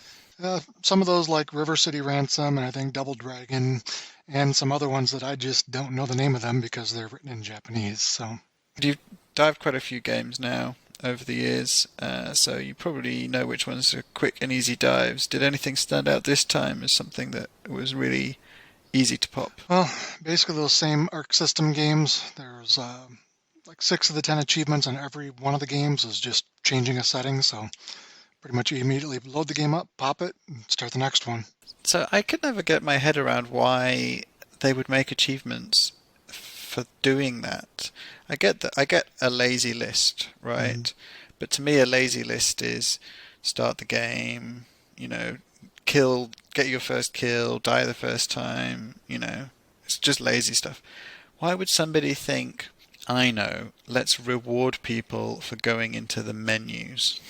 Some of those like River City Ransom and I think Double Dragon, and some other ones that I just don't know the name of them because they're written in Japanese. So you've dived quite a few games now over the years, so you probably know which ones are quick and easy dives. Did anything stand out this time as something that was really easy to pop? Well, basically those same Arc System games. There's like 6 of the 10 achievements on every one of the games is just changing a setting, so pretty much you immediately load the game up, pop it, and start the next one. So I could never get my head around why they would make achievements for doing that. I get a lazy list, right? Mm. But to me, a lazy list is start the game, get your first kill, die the first time, it's just lazy stuff. Why would somebody think, let's reward people for going into the menus?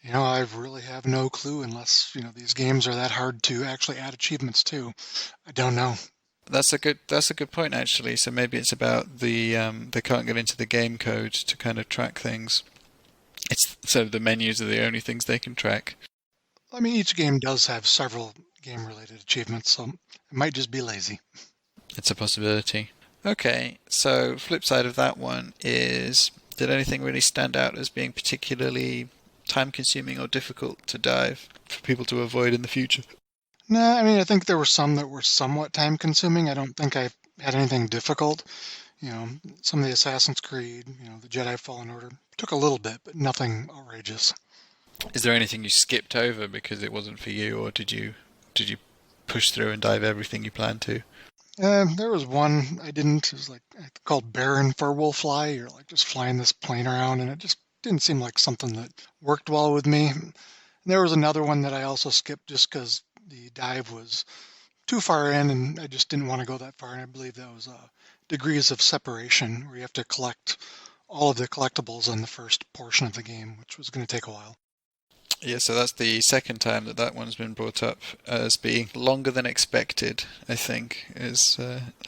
I really have no clue unless, these games are that hard to actually add achievements to. I don't know. That's a good point, actually. So maybe it's about they can't get into the game code to kind of track things. So the menus are the only things they can track. I mean, each game does have several game-related achievements, so it might just be lazy. It's a possibility. Okay, so flip side of that one is, did anything really stand out as being particularly time-consuming or difficult to dive for people to avoid in the future? No, I mean, I think there were some that were somewhat time-consuming. I don't think I had anything difficult. Some of the Assassin's Creed, the Jedi Fallen Order, took a little bit, but nothing outrageous. Is there anything you skipped over because it wasn't for you, or did you push through and dive everything you planned to? There was one I didn't. It was called Baron Furwolf Fly. You're just flying this plane around, and it just didn't seem like something that worked well with me. There was another one that I also skipped just because the dive was too far in and I just didn't want to go that far. And I believe that was Degrees of Separation, where you have to collect all of the collectibles in the first portion of the game, which was going to take a while. Yeah, so that's the second time that one's been brought up as being longer than expected, I think, is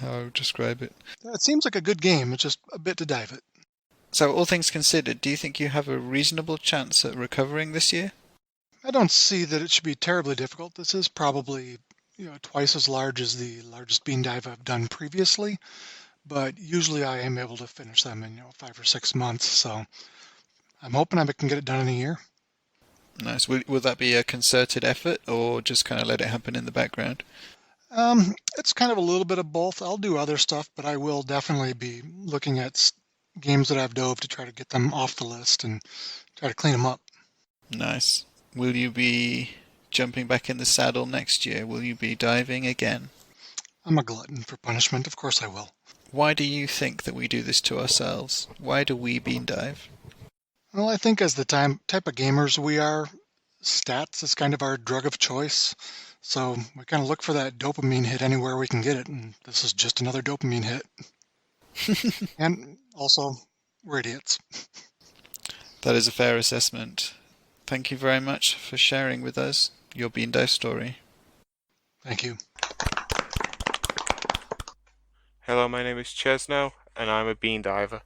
how I would describe it. It seems like a good game. It's just a bit to dive it. So all things considered, do you think you have a reasonable chance at recovering this year? I don't see that it should be terribly difficult. This is probably twice as large as the largest bean dive I've done previously, but usually I am able to finish them in 5 or 6 months, so I'm hoping I can get it done in a year. Nice. Will that be a concerted effort, or just kind of let it happen in the background? It's kind of a little bit of both. I'll do other stuff, but I will definitely be looking at games that I've dove to try to get them off the list and try to clean them up. Nice. Will you be jumping back in the saddle next year? Will you be diving again? I'm a glutton for punishment. Of course I will. Why do you think that we do this to ourselves? Why do we bean dive? Well, I think as the type of gamers we are, stats is kind of our drug of choice. So we kind of look for that dopamine hit anywhere we can get it, and this is just another dopamine hit. And also, we're idiots. That is a fair assessment. Thank you very much for sharing with us your bean dive story. Thank you. Hello, my name is Chesno, and I'm a bean diver.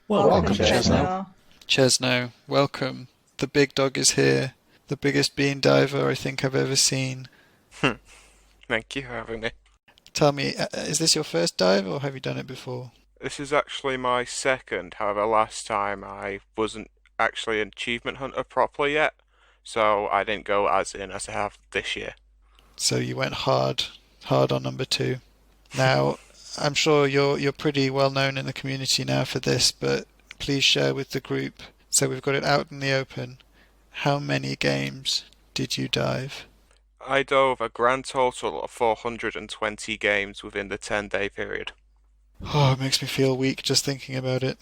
Welcome Chesno. Chesno, welcome. The big dog is here. The biggest bean diver I think I've ever seen. Thank you for having me. Tell me, is this your first dive, or have you done it before? This is actually my second. However, last time I wasn't actually an achievement hunter properly yet, so I didn't go as I have this year. So you went hard on number 2. Now, I'm sure you're pretty well known in the community now for this, but please share with the group, so we've got it out in the open. How many games did you dive? I dove a grand total of 420 games within the 10-day period. Oh, it makes me feel weak just thinking about it.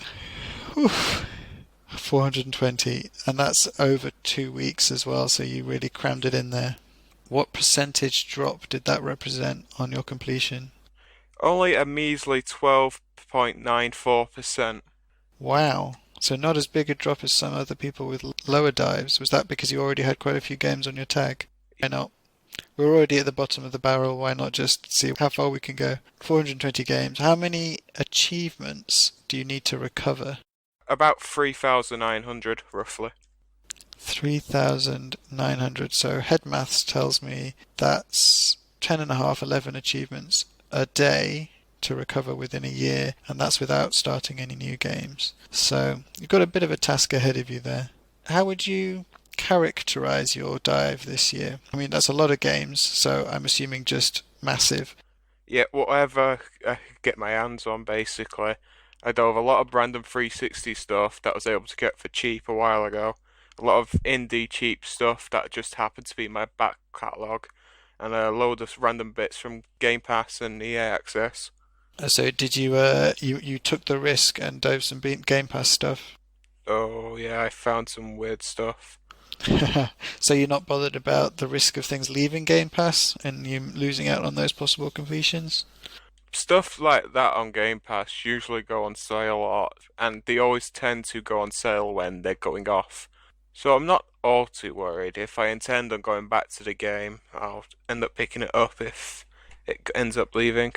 Whew. 420, and that's over 2 weeks as well, so you really crammed it in there. What percentage drop did that represent on your completion? Only a measly 12.94%. Wow. So not as big a drop as some other people with lower dives. Was that because you already had quite a few games on your tag? Why not? We're already at the bottom of the barrel. Why not just see how far we can go? 420 games. How many achievements do you need to recover? About 3,900, roughly. 3,900. So head maths tells me that's 10.5, 11 achievements a day to recover within a year, and that's without starting any new games. So you've got a bit of a task ahead of you there. How would you characterize your dive this year? I mean, that's a lot of games, so I'm assuming just massive. Yeah, whatever I could get my hands on, basically. I dove a lot of random 360 stuff that I was able to get for cheap a while ago. A lot of indie cheap stuff that just happened to be in my back catalogue. And a load of random bits from Game Pass and EA Access. So did you you took the risk and dove some Game Pass stuff? Oh yeah, I found some weird stuff. So you're not bothered about the risk of things leaving Game Pass and you losing out on those possible completions? Stuff like that on Game Pass usually go on sale a lot, and they always tend to go on sale when they're going off. So I'm not all too worried. If I intend on going back to the game, I'll end up picking it up if it ends up leaving.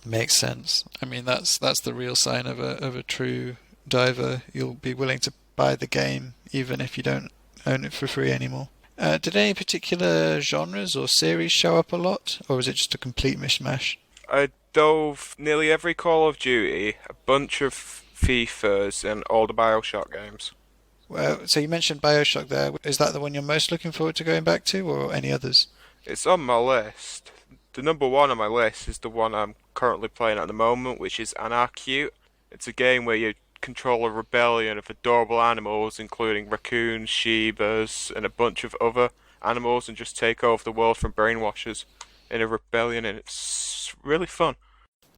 Makes sense. I mean, that's the real sign of a true diver. You'll be willing to buy the game even if you don't own it for free anymore. Did any particular genres or series show up a lot, or was it just a complete mishmash? I dove nearly every Call of Duty, a bunch of FIFAs, and all the BioShock games. Well, so you mentioned BioShock there. Is that the one you're most looking forward to going back to, or any others? It's on my list. The number one on my list is the one I'm currently playing at the moment, which is Anarchute. It's a game where you control a rebellion of adorable animals, including raccoons, shebas, and a bunch of other animals, and just take over the world from brainwashers in a rebellion, and it's really fun.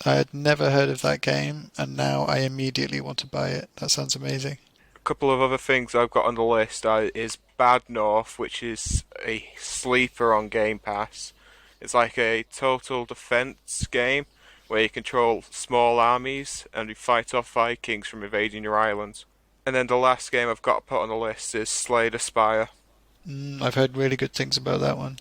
I had never heard of that game, and now I immediately want to buy it. That sounds amazing. A couple of other things I've got on the list is Bad North, which is a sleeper on Game Pass. It's like a total defense game where you control small armies and you fight off Vikings from invading your islands. And then the last game I've got to put on the list is Slay the Spire. I've heard really good things about that one.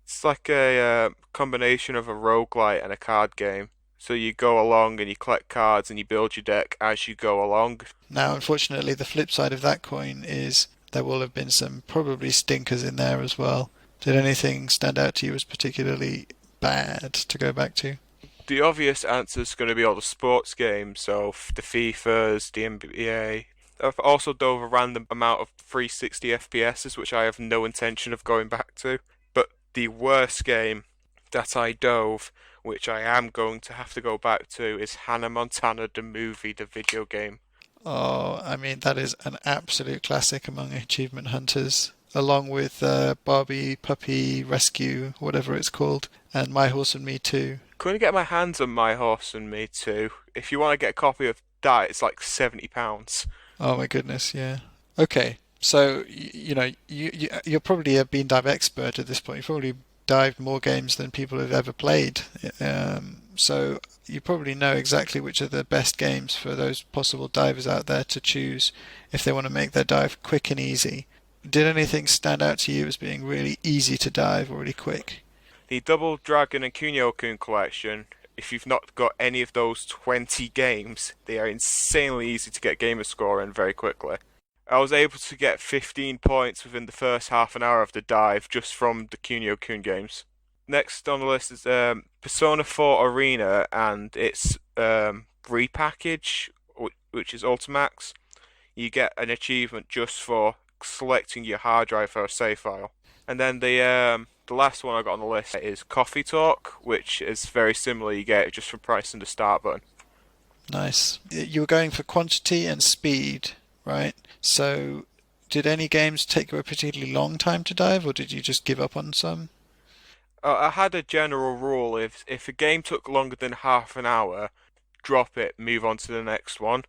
It's like a combination of a roguelite and a card game. So you go along and you collect cards and you build your deck as you go along. Now, unfortunately, the flip side of that coin is there will have been some probably stinkers in there as well. Did anything stand out to you as particularly bad to go back to? The obvious answer is going to be all the sports games, so the FIFAs, the NBA. I've also dove a random amount of 360 FPSs, which I have no intention of going back to. But the worst game that I dove, which I am going to have to go back to, is Hannah Montana the movie, the video game. Oh, I mean, that is an absolute classic among achievement hunters, along with Barbie Puppy Rescue, whatever it's called, and My Horse and Me Too. Couldn't get my hands on My Horse and Me Too. If you want to get a copy of that, it's like £70. Oh my goodness, yeah. Okay, so you're probably a Bean Dive expert at this point. You've probably dived more games than people have ever played. So you probably know exactly which are the best games for those possible divers out there to choose if they want to make their dive quick and easy. Did anything stand out to you as being really easy to dive or really quick? The Double Dragon and Kunio-kun collection, if you've not got any of those 20 games, they are insanely easy to get gamer score in very quickly. I was able to get 15 points within the first half an hour of the dive just from the Kunio-kun games. Next on the list is Persona 4 Arena and its repackage, which is Ultimax. You get an achievement just for selecting your hard drive for a save file. And then the last one I got on the list is Coffee Talk, which is very similar. You get it just for pressing the start button. Nice. You were going for quantity and speed, right? So did any games take you a particularly long time to dive, or did you just give up on some? I had a general rule: if a game took longer than half an hour, drop it, move on to the next one.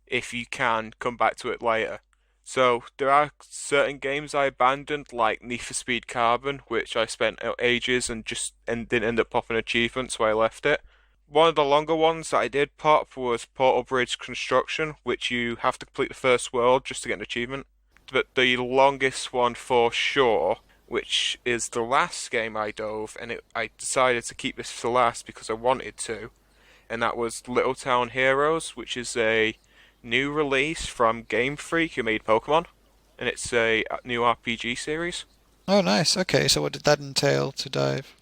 If you can, come back to it later. So there are certain games I abandoned, like Need for Speed Carbon, which I spent ages and didn't end up popping achievements, so I left it. One of the longer ones that I did pop was Portal Bridge Construction, which you have to complete the first world just to get an achievement. But the longest one for sure, which is the last game I dove, and I decided to keep this for last because I wanted to, and that was Little Town Heroes, which is a new release from Game Freak, who made Pokemon, and it's a new RPG series. Oh, nice. Okay, so what did that entail to dive?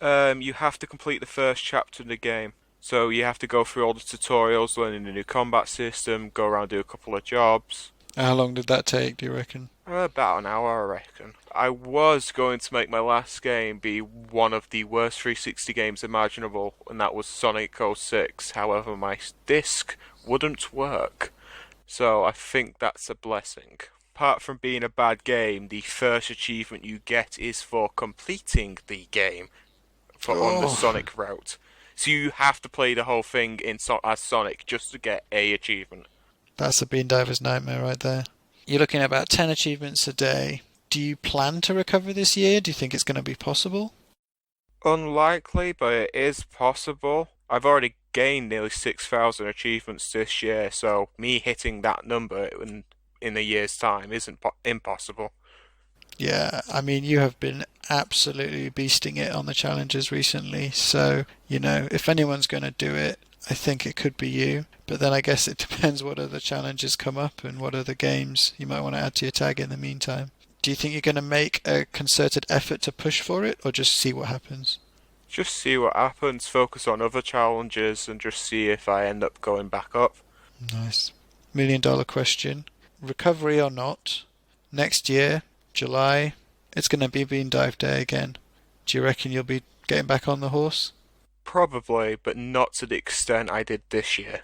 You have to complete the first chapter of the game. So you have to go through all the tutorials, learning the new combat system, go around, do a couple of jobs. How long did that take, do you reckon? About an hour, I reckon. I was going to make my last game be one of the worst 360 games imaginable, and that was Sonic 06. However, my disc wouldn't work. So I think that's a blessing. Apart from being a bad game, the first achievement you get is for completing the game on the Sonic route. So you have to play the whole thing as Sonic just to get a achievement. That's a Bean Diver's nightmare right there. You're looking at about 10 achievements a day. Do you plan to recover this year? Do you think it's going to be possible? Unlikely, but it is possible. I've already gained nearly 6,000 achievements this year, so me hitting that number in a year's time isn't impossible. Yeah, I mean, you have been absolutely beasting it on the challenges recently, so, if anyone's going to do it, I think it could be you. But then I guess it depends what other challenges come up and what other games you might want to add to your tag in the meantime. Do you think you're going to make a concerted effort to push for it, or just see what happens? Just see what happens, focus on other challenges, and just see if I end up going back up. Nice. $1 million question. Recovery or not, next year, July, it's going to be Bean Dive Day again. Do you reckon you'll be getting back on the horse? Probably, but not to the extent I did this year.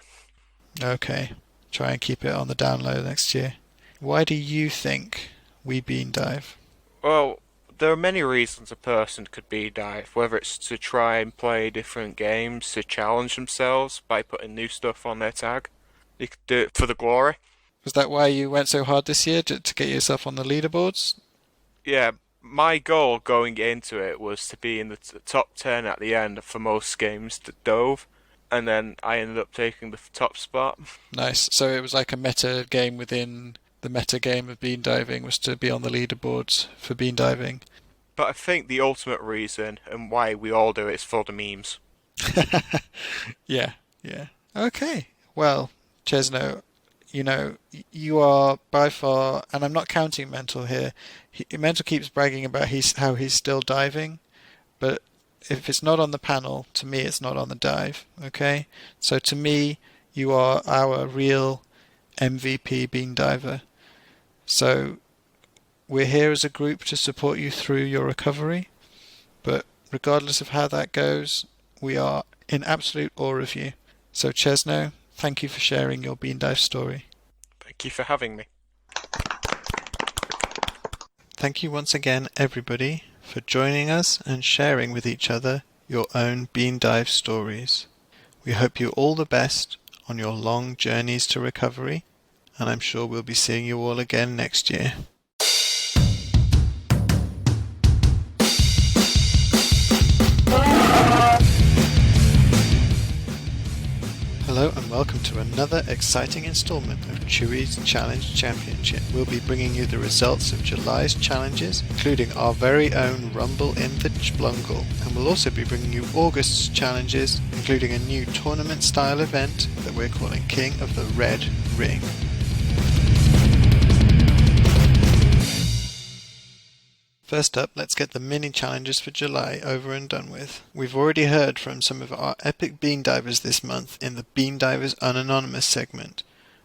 Okay. Try and keep it on the down low next year. Why do you think we Bean Dive? Well, there are many reasons a person could Bean Dive, whether it's to try and play different games, to challenge themselves by putting new stuff on their tag. You could do it for the glory. Was that why you went so hard this year, to get yourself on the leaderboards? Yeah, my goal going into it was to be in the top 10 at the end for most games that dove, and then I ended up taking the top spot. Nice. So it was like a meta game within the meta game of bean diving was to be on the leaderboards for bean diving. But I think the ultimate reason and why we all do it is for the memes. Yeah. Okay. Well, Chesno, you are by far, and I'm not counting Mental here. Mental keeps bragging about how he's still diving, but if it's not on the panel, to me it's not on the dive. Okay, so to me, you are our real MVP bean diver. So we're here as a group to support you through your recovery, but regardless of how that goes, we are in absolute awe of you. So Chesno, thank you for sharing your bean dive story. Thank you for having me. Thank you once again, everybody, for joining us and sharing with each other your own bean dive stories. We hope you all the best on your long journeys to recovery, and I'm sure we'll be seeing you all again next year. Hello and welcome to another exciting installment of Chewie's Challenge Championship. We'll be bringing you the results of July's challenges, including our very own Rumble in the Splungle, and we'll also be bringing you August's challenges, including a new tournament-style event that we're calling King of the Red Ring. First up, let's get the mini challenges for July over and done with. We've already heard from some of our epic bean divers this month in the Bean Divers Unanonymous segment,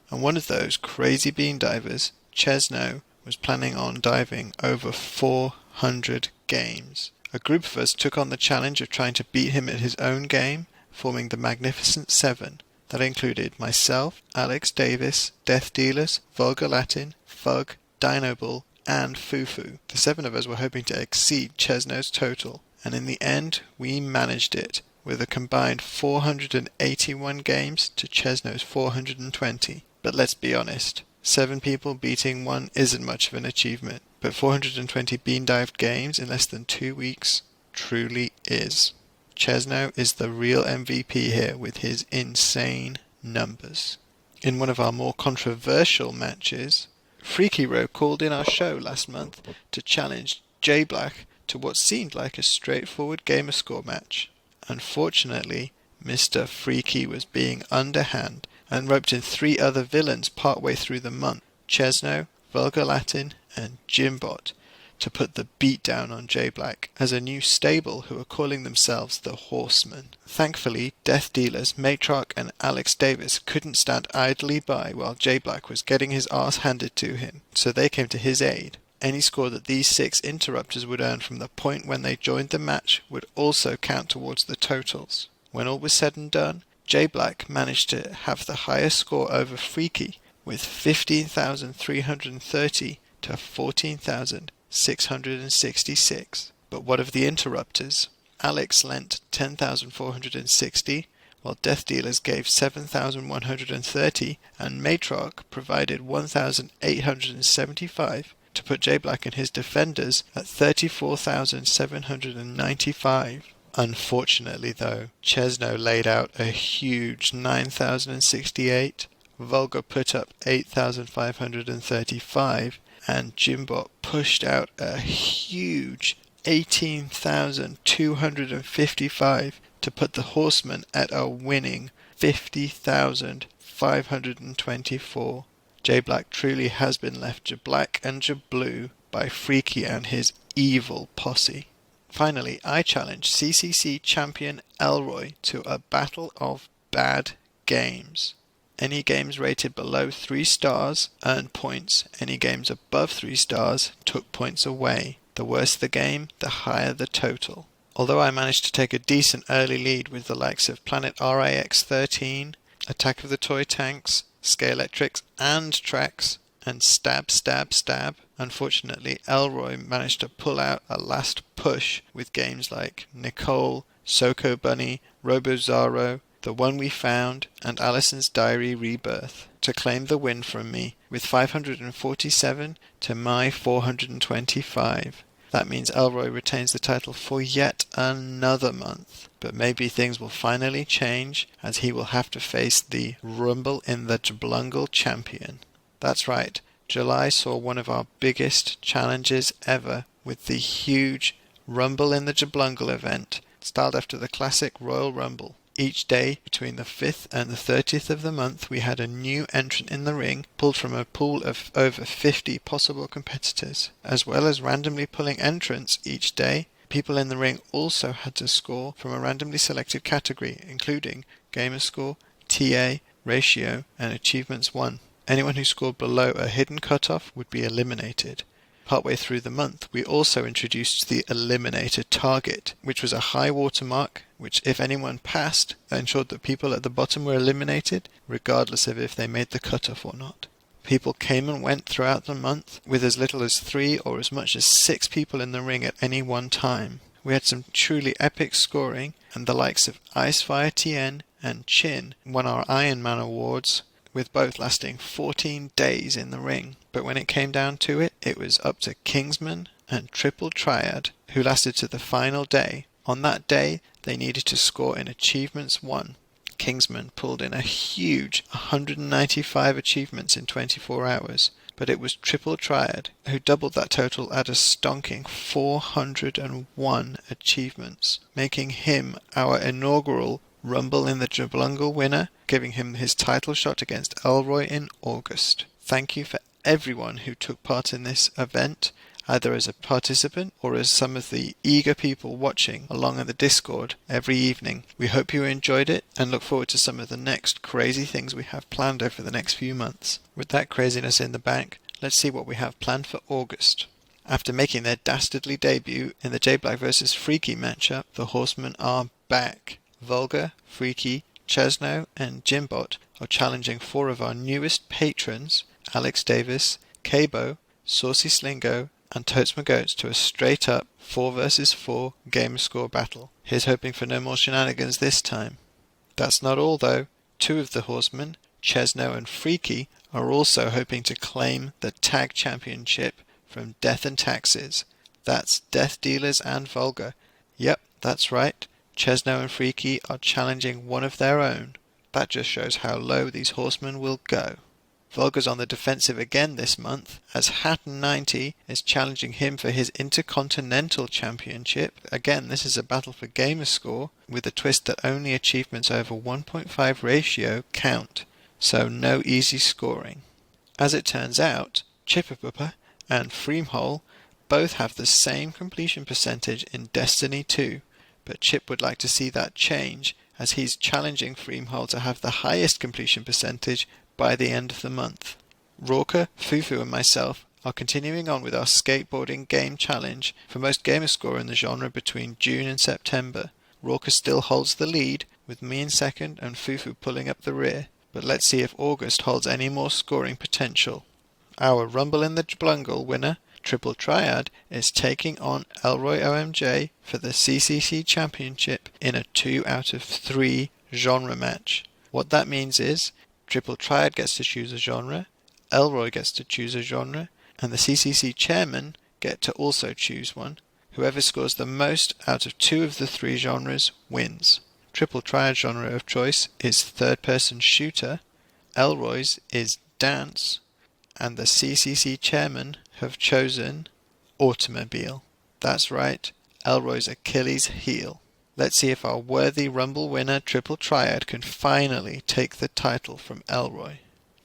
and one of those crazy bean divers, Chesno, was planning on diving over 400 games. A group of us took on the challenge of trying to beat him at his own game, forming the Magnificent Seven. That included myself, Alex Davis, Death Dealers, Vulgar Latin, Fug, Dinobull, and FuFu. The 7 of us were hoping to exceed Chesno's total, and in the end we managed it, with a combined 481 games to Chesno's 420. But let's be honest, 7 people beating 1 isn't much of an achievement, but 420 bean dived games in less than 2 weeks truly is. Chesno is the real MVP here with his insane numbers. In one of our more controversial matches, Freaky Row called in our show last month to challenge J Black to what seemed like a straightforward gamerscore match. Unfortunately, Mr. Freaky was being underhand and roped in 3 other villains partway through the month, Chesno, Vulgar Latin, and Jimbot, to put the beat down on J Black as a new stable who are calling themselves the Horsemen. Thankfully, Death Dealers, Matrock and Alex Davis couldn't stand idly by while J Black was getting his arse handed to him, so they came to his aid. Any score that these 6 interrupters would earn from the point when they joined the match would also count towards the totals. When all was said and done, J Black managed to have the highest score over Freaky, with 15,330 to 14,666. But what of the interrupters? Alex lent 10,460, while Death Dealers gave 7,130, and Matrock provided 1,875 to put J Black and his defenders at 34,795. Unfortunately though, Chesno laid out a huge 9,068, Vulgar put up 8,535, and Jimbot pushed out a huge 18,255 to put the Horsemen at a winning 50,524. J Black truly has been left Jablack and Jablue by Freaky and his evil posse. Finally, I challenged CCC champion Elroy to a battle of bad games. Any games rated below 3 stars earned points. Any games above 3 stars took points away. The worse the game, the higher the total. Although I managed to take a decent early lead with the likes of Planet RIX-13, Attack of the Toy Tanks, Scalextrics and Trax, and Stab Stab Stab, unfortunately Elroy managed to pull out a last push with games like Nicole, Soko Bunny, Robozaro, The One We Found, and Alison's Diary Rebirth to claim the win from me with 547 to my 425. That means Elroy retains the title for yet another month. But maybe things will finally change as he will have to face the Rumble in the Jablungle champion. That's right, July saw one of our biggest challenges ever with the huge Rumble in the Jablungle event, styled after the classic Royal Rumble. Each day between the 5th and the 30th of the month we had a new entrant in the ring, pulled from a pool of over 50 possible competitors. As well as randomly pulling entrants each day, people in the ring also had to score from a randomly selected category, including gamer score, TA, ratio, and achievements won. Anyone who scored below a hidden cutoff would be eliminated. Partway through the month, we also introduced the Eliminator Target, which was a high watermark, which if anyone passed, ensured that people at the bottom were eliminated, regardless of if they made the cutoff or not. People came and went throughout the month, with as little as 3 or as much as 6 people in the ring at any one time. We had some truly epic scoring, and the likes of Icefire TN and Chin won our Iron Man awards, with both lasting 14 days in the ring. But when it came down to it, it was up to Kingsman and Triple Triad, who lasted to the final day. On that day, they needed to score in Achievements 1. Kingsman pulled in a huge 195 achievements in 24 hours, but it was Triple Triad who doubled that total at a stonking 401 achievements, making him our inaugural Rumble in the Jablungle winner, giving him his title shot against Elroy in August. Thank you for everyone who took part in this event, either as a participant or as some of the eager people watching along in the Discord every evening. We hope you enjoyed it and look forward to some of the next crazy things we have planned over the next few months. With that craziness in the bank, let's see what we have planned for August. After making their dastardly debut in the J-Black vs Freaky matchup, the Horsemen are back. Vulgar, Freaky, Chesno, and Jimbot are challenging 4 of our newest patrons, Alex Davis, Cabo, Saucy Slingo, and Totes McGoats, to a straight-up 4 vs 4 gamer score battle. Here's hoping for no more shenanigans this time. That's not all though. 2 of the Horsemen, Chesno and Freaky, are also hoping to claim the tag championship from Death and Taxes. That's Death Dealers and Vulgar. Yep, that's right. Chesno and Freaky are challenging one of their own. That just shows how low these horsemen will go. Vulgar's on the defensive again this month, as Hatton90 is challenging him for his Intercontinental Championship. Again, this is a battle for gamer score, with a twist that only achievements over 1.5 ratio count, so no easy scoring. As it turns out, Chipperpupper and Freemhole both have the same completion percentage in Destiny 2, but Chip would like to see that change, as he's challenging Freemhole to have the highest completion percentage by the end of the month. Rorker, Fufu and myself are continuing on with our skateboarding game challenge for most gamerscore in the genre between June and September. Rorker still holds the lead, with me in second and Fufu pulling up the rear, but let's see if August holds any more scoring potential. Our Rumble in the Jablungle winner, Triple Triad, is taking on Elroy OMJ for the CCC Championship in a 2 out of 3 genre match. What that means is Triple Triad gets to choose a genre, Elroy gets to choose a genre, and the CCC chairman get to also choose one. Whoever scores the most out of 2 of the 3 genres wins. Triple Triad genre of choice is third-person shooter, Elroy's is dance, and the CCC chairman have chosen automobile. That's right, Elroy's Achilles heel. Let's see if our worthy Rumble winner Triple Triad can finally take the title from Elroy.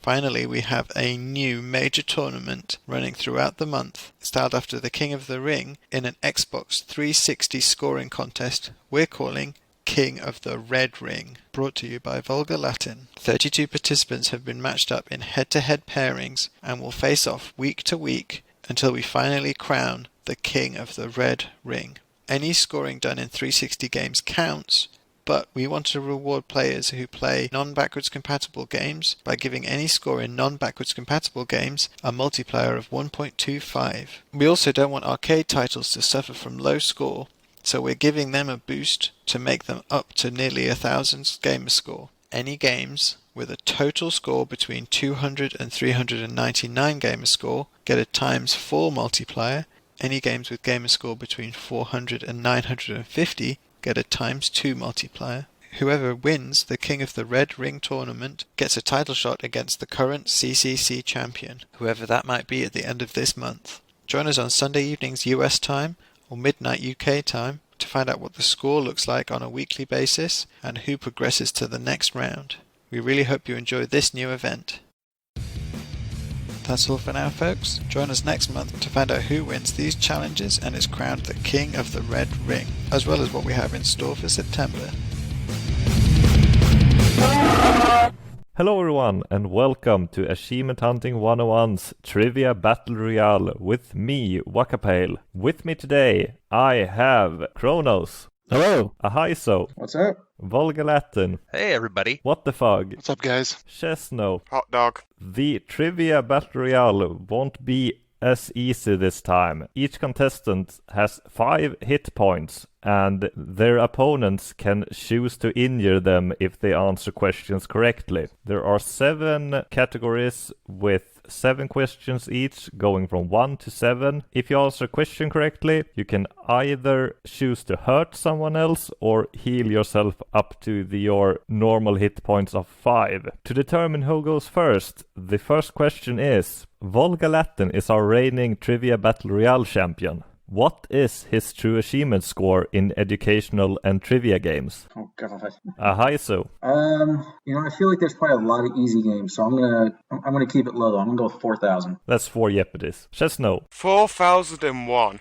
Finally, we have a new major tournament running throughout the month, styled after the King of the Ring, in an Xbox 360 scoring contest we're calling King of the Red Ring, brought to you by Vulgar Latin. 32 participants have been matched up in head-to-head pairings and will face off week to week until we finally crown the King of the Red Ring. Any scoring done in 360 games counts, but we want to reward players who play non-backwards compatible games by giving any score in non-backwards compatible games a multiplier of 1.25. We also don't want arcade titles to suffer from low score, so we're giving them a boost to make them up to nearly 1,000 gamer score. Any games with a total score between 200 and 399 gamer score get a ×4 multiplier. Any games with gamer score between 400 and 950 get a ×2 multiplier. Whoever wins the King of the Red Ring tournament gets a title shot against the current CCC champion, whoever that might be at the end of this month. Join us on Sunday evenings US time or midnight UK time to find out what the score looks like on a weekly basis and who progresses to the next round. We really hope you enjoy this new event. That's all for now, folks. Join us next month to find out who wins these challenges and is crowned the King of the Red Ring, as well as what we have in store for September. Hello everyone, and welcome to Achievement Hunting 101's Trivia Battle Royale with me, Wakapale. With me today, I have Kronos. Hello. Ahaiso. What's up? Volga Latin. Hey everybody. What the fug? What's up, guys? Chesno. Hot dog. The Trivia Battle Royale won't be as easy this time. Each contestant has 5 hit points, and their opponents can choose to injure them if they answer questions correctly. There are 7 categories with 7 questions each, going from 1 to 7. If you answer a question correctly, you can either choose to hurt someone else or heal yourself up to your normal hit points of 5. To determine who goes first, the first question is: Volga Latin is our reigning Trivia Battle Royale champion. What is his true achievement score in educational and trivia games? Oh God. Ahaiso. I feel like there's probably a lot of easy games, so I'm gonna keep it low though. I'm gonna go with 4,000. That's 4 Jeopardies. Chesno. 4,001.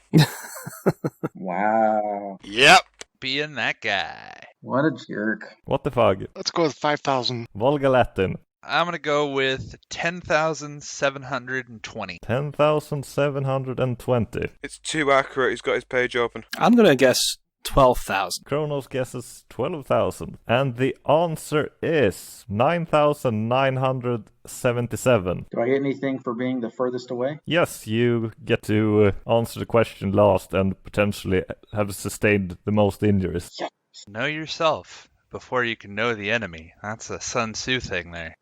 Wow. Yep. Being that guy. What a jerk. What the fug? Let's go with 5,000. Volga Latin. I'm going to go with 10,720. 10,720. It's too accurate. He's got his page open. I'm going to guess 12,000. Kronos guesses 12,000. And the answer is 9,977. Do I get anything for being the furthest away? Yes, you get to answer the question last and potentially have sustained the most injuries. Yes. Know yourself before you can know the enemy. That's a Sun Tzu thing there.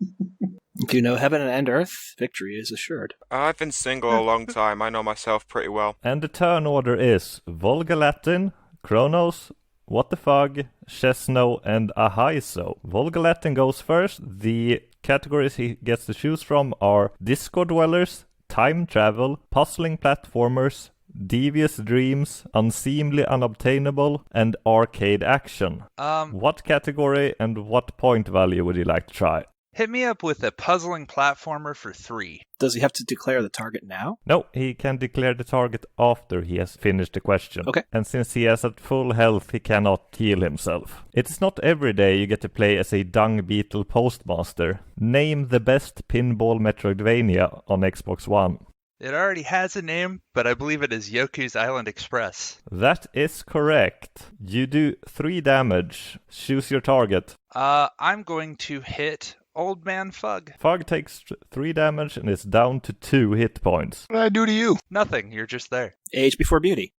If you know heaven and earth, victory is assured. I've been single a long time. I know myself pretty well. And the turn order is Volga Latin, Kronos, What the Fug, Chesno, and Ahaiso. Volga Latin goes first. The categories he gets to choose from are Disco Dwellers, Time Travel, Puzzling Platformers, Devious Dreams, Unseemly Unobtainable, and Arcade Action. What category and what point value would you like to try? Hit me up with a puzzling platformer for 3. Does he have to declare the target now? No, he can declare the target after he has finished the question. Okay. And since he has at full health, he cannot heal himself. It's not every day you get to play as a dung beetle postmaster. Name the best pinball Metroidvania on Xbox One. It already has a name, but I believe it is Yoku's Island Express. That is correct. You do 3 damage. Choose your target. I'm going to hit Old Man Fug. Fug takes 3 damage and is down to 2 hit points. What did I do to you? Nothing, you're just there. Age before beauty.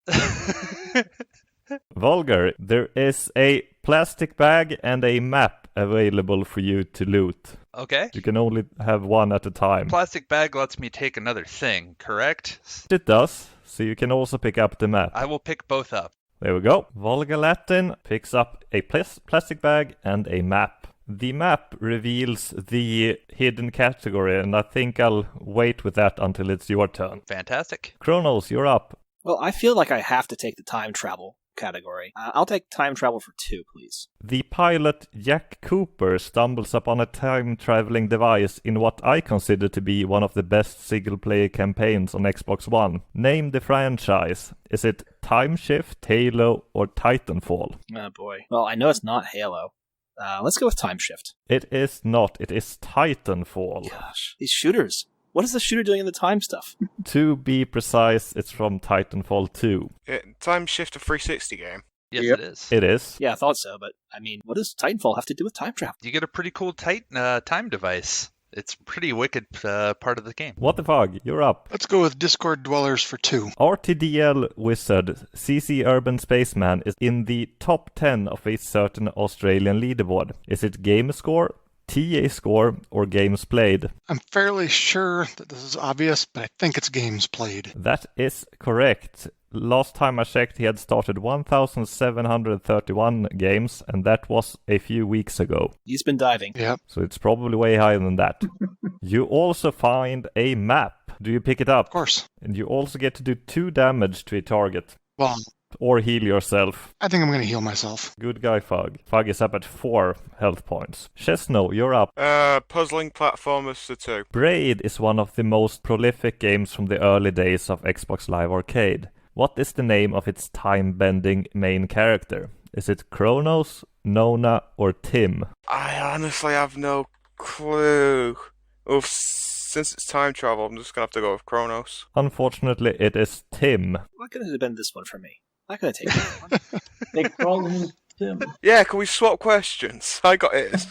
Volgar, there is a plastic bag and a map available for you to loot. Okay. You can only have one at a time. Plastic bag lets me take another thing, correct? It does, so you can also pick up the map. I will pick both up. There we go. Volga Latin picks up a plastic bag and a map. The map reveals the hidden category, and I think I'll wait with that until it's your turn. Fantastic. Kronos, you're up. Well, I feel like I have to take the time travel category. I'll take time travel for 2, please. The pilot Jack Cooper stumbles upon a time-traveling device in what I consider to be one of the best single-player campaigns on Xbox One. Name the franchise. Is it Time Shift, Halo, or Titanfall? Oh boy. Well, I know it's not Halo. Let's go with Time Shift. It is not. It is Titanfall. Gosh, these shooters. What is the shooter doing in the time stuff? To be precise, it's from Titanfall 2. Time Shift a 360 game. Yes, It is. It is. Yeah, I thought so, but I mean, what does Titanfall have to do with time travel? You get a pretty cool time device. It's a pretty wicked part of the game. What the fuck? You're up. Let's go with Discord Dwellers for 2. RTDL Wizard CC Urban Spaceman is in the top 10 of a certain Australian leaderboard. Is it game score, TA score, or games played? I'm fairly sure that this is obvious, but I think it's games played. That is correct. Last time I checked, he had started 1,731 games, and that was a few weeks ago. He's been diving. Yep. So it's probably way higher than that. You also find a map. Do you pick it up? Of course. And you also get to do 2 damage to a target. Well, or heal yourself. I think I'm going to heal myself. Good guy, Fug. Fug is up at 4 health points. Chesno, you're up. Puzzling platformers for 2. Braid is one of the most prolific games from the early days of Xbox Live Arcade. What is the name of its time-bending main character? Is it Kronos, Nona, or Tim? I honestly have no clue. Since it's time travel, I'm just going to have to go with Kronos. Unfortunately, it is Tim. Why couldn't it have been this one for me? I could have taken that one. They call him Tim. Yeah, can we swap questions? I got it.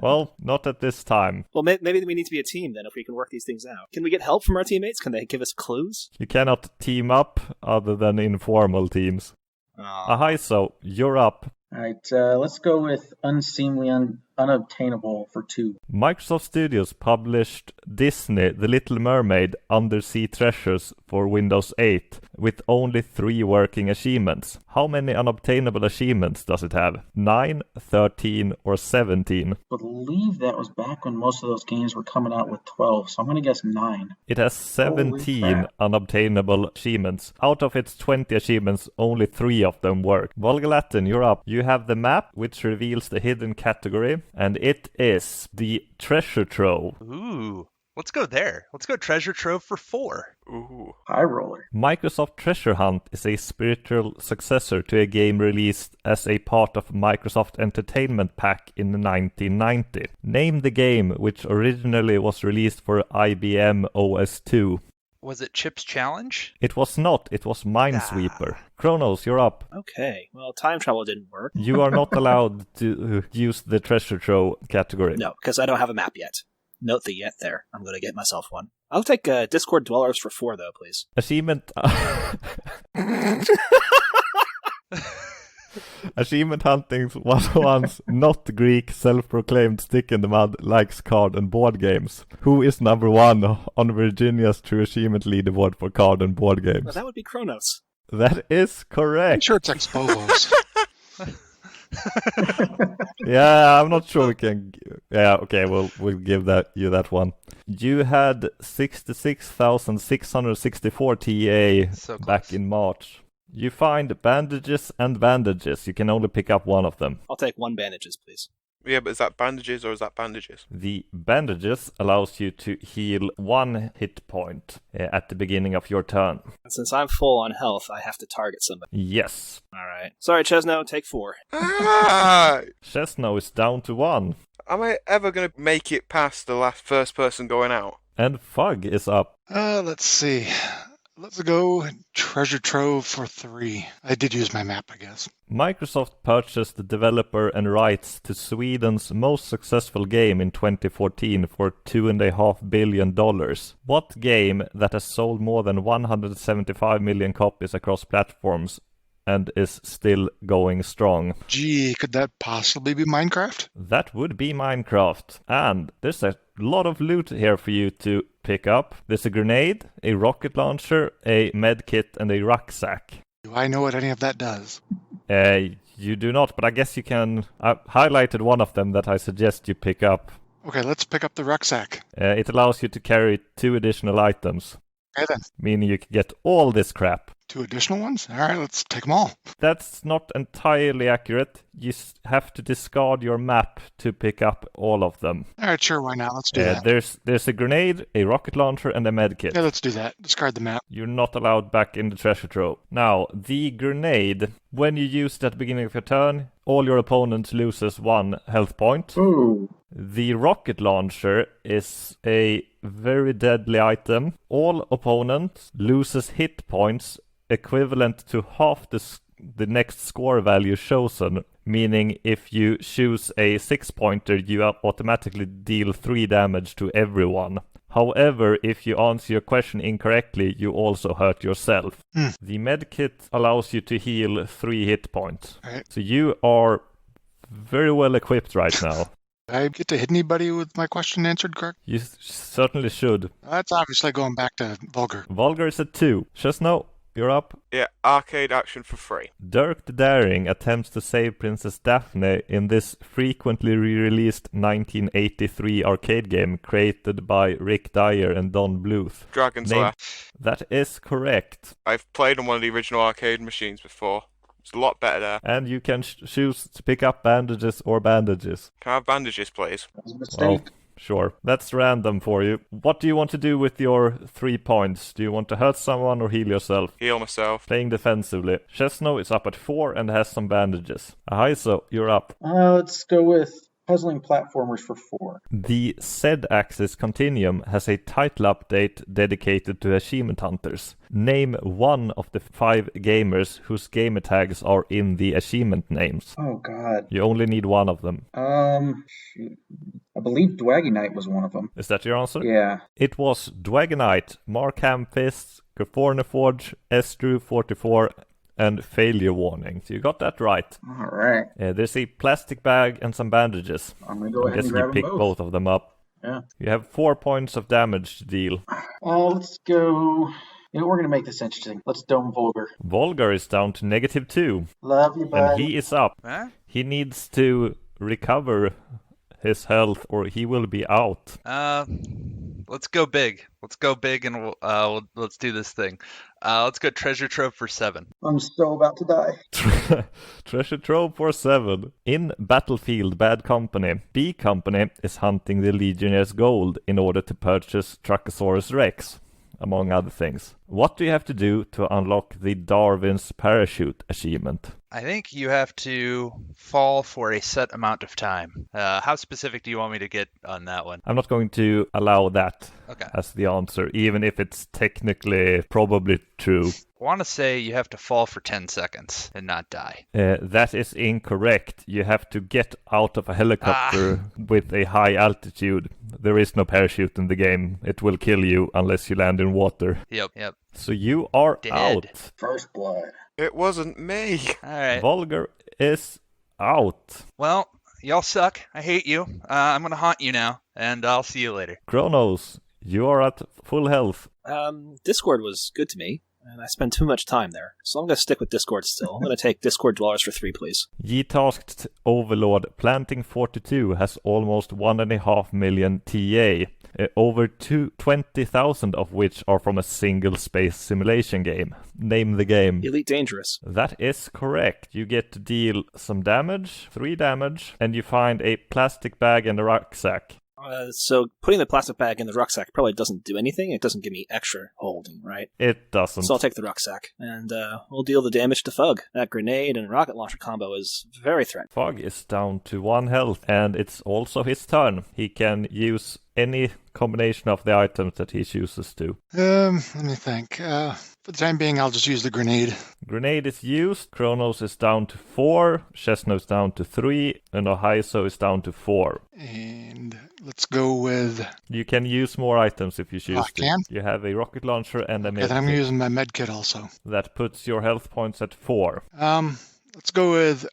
Well, not at this time. Well, maybe we need to be a team then if we can work these things out. Can we get help from our teammates? Can they give us clues? You cannot team up other than informal teams. Ahaiso, you're up. All right, let's go with unseemly, unobtainable for 2. Microsoft Studios published Disney The Little Mermaid Undersea Treasures for Windows 8 with only 3 working achievements. How many unobtainable achievements does it have? 9, 13, or 17? I believe that was back when most of those games were coming out with 12, so I'm going to guess 9. It has 17 unobtainable achievements. Out of its 20 achievements, only 3 of them work. Volgalatin, you're up. You have the map, which reveals the hidden category, and it is the treasure trove. Ooh, let's go there. Let's go treasure trove for 4. Ooh. High roller. Microsoft Treasure Hunt is a spiritual successor to a game released as a part of Microsoft Entertainment Pack in 1990. Name the game which originally was released for IBM OS2. Was it Chip's Challenge? It was not. It was Minesweeper. Kronos, you're up. Okay. Well, time travel didn't work. You are not allowed to use the treasure trove category. No, because I don't have a map yet. Note the yet there. I'm going to get myself one. I'll take Discord Dwellers for 4, though, please. Achievement... Achievement hunting was once not Greek self-proclaimed stick-in-the-mud likes card and board games. Who is number 1 on Virginia's True Achievement leaderboard for card and board games? Well, that would be Kronos. That is correct. I'm sure it's Expos. Yeah, I'm not sure we can... Yeah, okay, we'll give you that one. You had 66,664 TA back in March. You find bandages and bandages. You can only pick up one of them. I'll take 1 bandages, please. Yeah, but is that bandages or is that bandages? The bandages allows you to heal 1 hit point at the beginning of your turn. And since I'm full on health, I have to target somebody. Yes. All right. Sorry, Chesno, take 4. Chesno is down to 1. Am I ever going to make it past the first person going out? And Fug is up. Let's see. Let's go treasure trove for 3. I did use my map, I guess. Microsoft purchased the developer and rights to Sweden's most successful game in 2014 for $2.5 billion. What game that has sold more than 175 million copies across platforms and is still going strong? Gee, could that possibly be Minecraft? That would be Minecraft. And there's a lot of loot here for you to pick up. There's a grenade, a rocket launcher, a medkit, and a rucksack. Do I know what any of that does? You do not, but I guess you can... I've highlighted one of them that I suggest you pick up. Okay, let's pick up the rucksack. It allows you to carry 2 additional items. Okay then. Meaning you can get all this crap. 2 additional ones? Alright, let's take them all. That's not entirely accurate. You have to discard your map to pick up all of them. Alright, sure, why not? Let's do that. There's a grenade, a rocket launcher, and a medkit. Yeah, let's do that. Discard the map. You're not allowed back in the treasure trove. Now, the grenade, when you use it at the beginning of your turn, all your opponents loses 1 health point. Ooh. The rocket launcher is a very deadly item. All opponents loses hit points equivalent to half the the next score value chosen, meaning if you choose a 6-pointer, you automatically deal 3 damage to everyone. However, if you answer your question incorrectly, you also hurt yourself. The medkit allows you to heal 3 hit points. Right. So you are very well equipped right now. I get to hit anybody with my question answered correct? You certainly should. That's obviously going back to Vulgar. Vulgar is at 2. Chesno, you're up. Yeah, arcade action for 3. Dirk the Daring attempts to save Princess Daphne in this frequently re-released 1983 arcade game created by Rick Dyer and Don Bluth. Dragon's Lair. That is correct. I've played on one of the original arcade machines before. It's a lot better there. And you can choose to pick up bandages or bandages. Can I have bandages, please? That was a mistake. Well, sure. That's random for you. What do you want to do with your 3 points? Do you want to hurt someone or heal yourself? Heal myself. Playing defensively. Chesno is up at 4 and has some bandages. Ahaiso, you're up. Let's go with puzzling platformers for 4. The Z-Axis Continuum has a title update dedicated to achievement hunters. Name one of the 5 gamers whose gamer tags are in the achievement names. Oh, God. You only need one of them. Shoot. I believe Dwaggy Knight was one of them. Is that your answer? Yeah. It was Dwagonite, Mark Hamfist, Forge, Estru44, and Failure Warning. So you got that right. All right. There's a plastic bag and some bandages. I'm going to go ahead and you grab pick them both of them up. Yeah. You have 4 points of damage to deal. Let's go... You know, we're going to make this interesting. Let's dome Vulgar. Volgar is down to -2. Love you, bud. And he is up. Huh? He needs to recover his health or he will be out. Let's go big. Let's go big and let's do this thing. Let's go treasure trove for 7. I'm so about to die. Treasure trove for 7. In Battlefield Bad Company, B Company is hunting the Legionnaires' gold in order to purchase Truckosaurus Rex, among other things. What do you have to do to unlock the Darwin's Parachute achievement? I think you have to fall for a set amount of time. How specific do you want me to get on that one? I'm not going to allow that Okay. as the answer, even if it's technically probably true. I want to say you have to fall for 10 seconds and not die. That is incorrect. You have to get out of a helicopter with a high altitude. There is no parachute in the game. It will kill you unless you land in water. Yep. So you are Dead. out. First blood. It wasn't me. All right. Vulgar is out. Well, y'all suck. I hate you. I'm going to haunt you now, and I'll see you later. Kronos, you are at full health. Discord was good to me, and I spent too much time there. So I'm going to stick with Discord still. I'm going to take Discord Dwellers for 3, please. Ye-tasked Overlord Planting 42 has almost 1.5 million TA. Over 20,000 of which are from a single space simulation game. Name the game. Elite Dangerous. That is correct. You get to deal some damage, 3 damage, and you find a plastic bag and a rucksack. So putting the plastic bag in the rucksack probably doesn't do anything. It doesn't give me extra holding, right? It doesn't. So I'll take the rucksack, and we'll deal the damage to Fug. That grenade and rocket launcher combo is very threatening. Fug is down to 1 health, and it's also his turn. He can use any combination of the items that he chooses to. Let me think. For the time being, I'll just use the grenade. Grenade is used. Kronos is down to 4. Chesno is down to 3. And Ahaiso is down to 4. And let's go with... You can use more items if you choose I to. can? You have a rocket launcher and a Okay, then I'm medkit. using my med kit also. That puts your health points at 4. Let's go with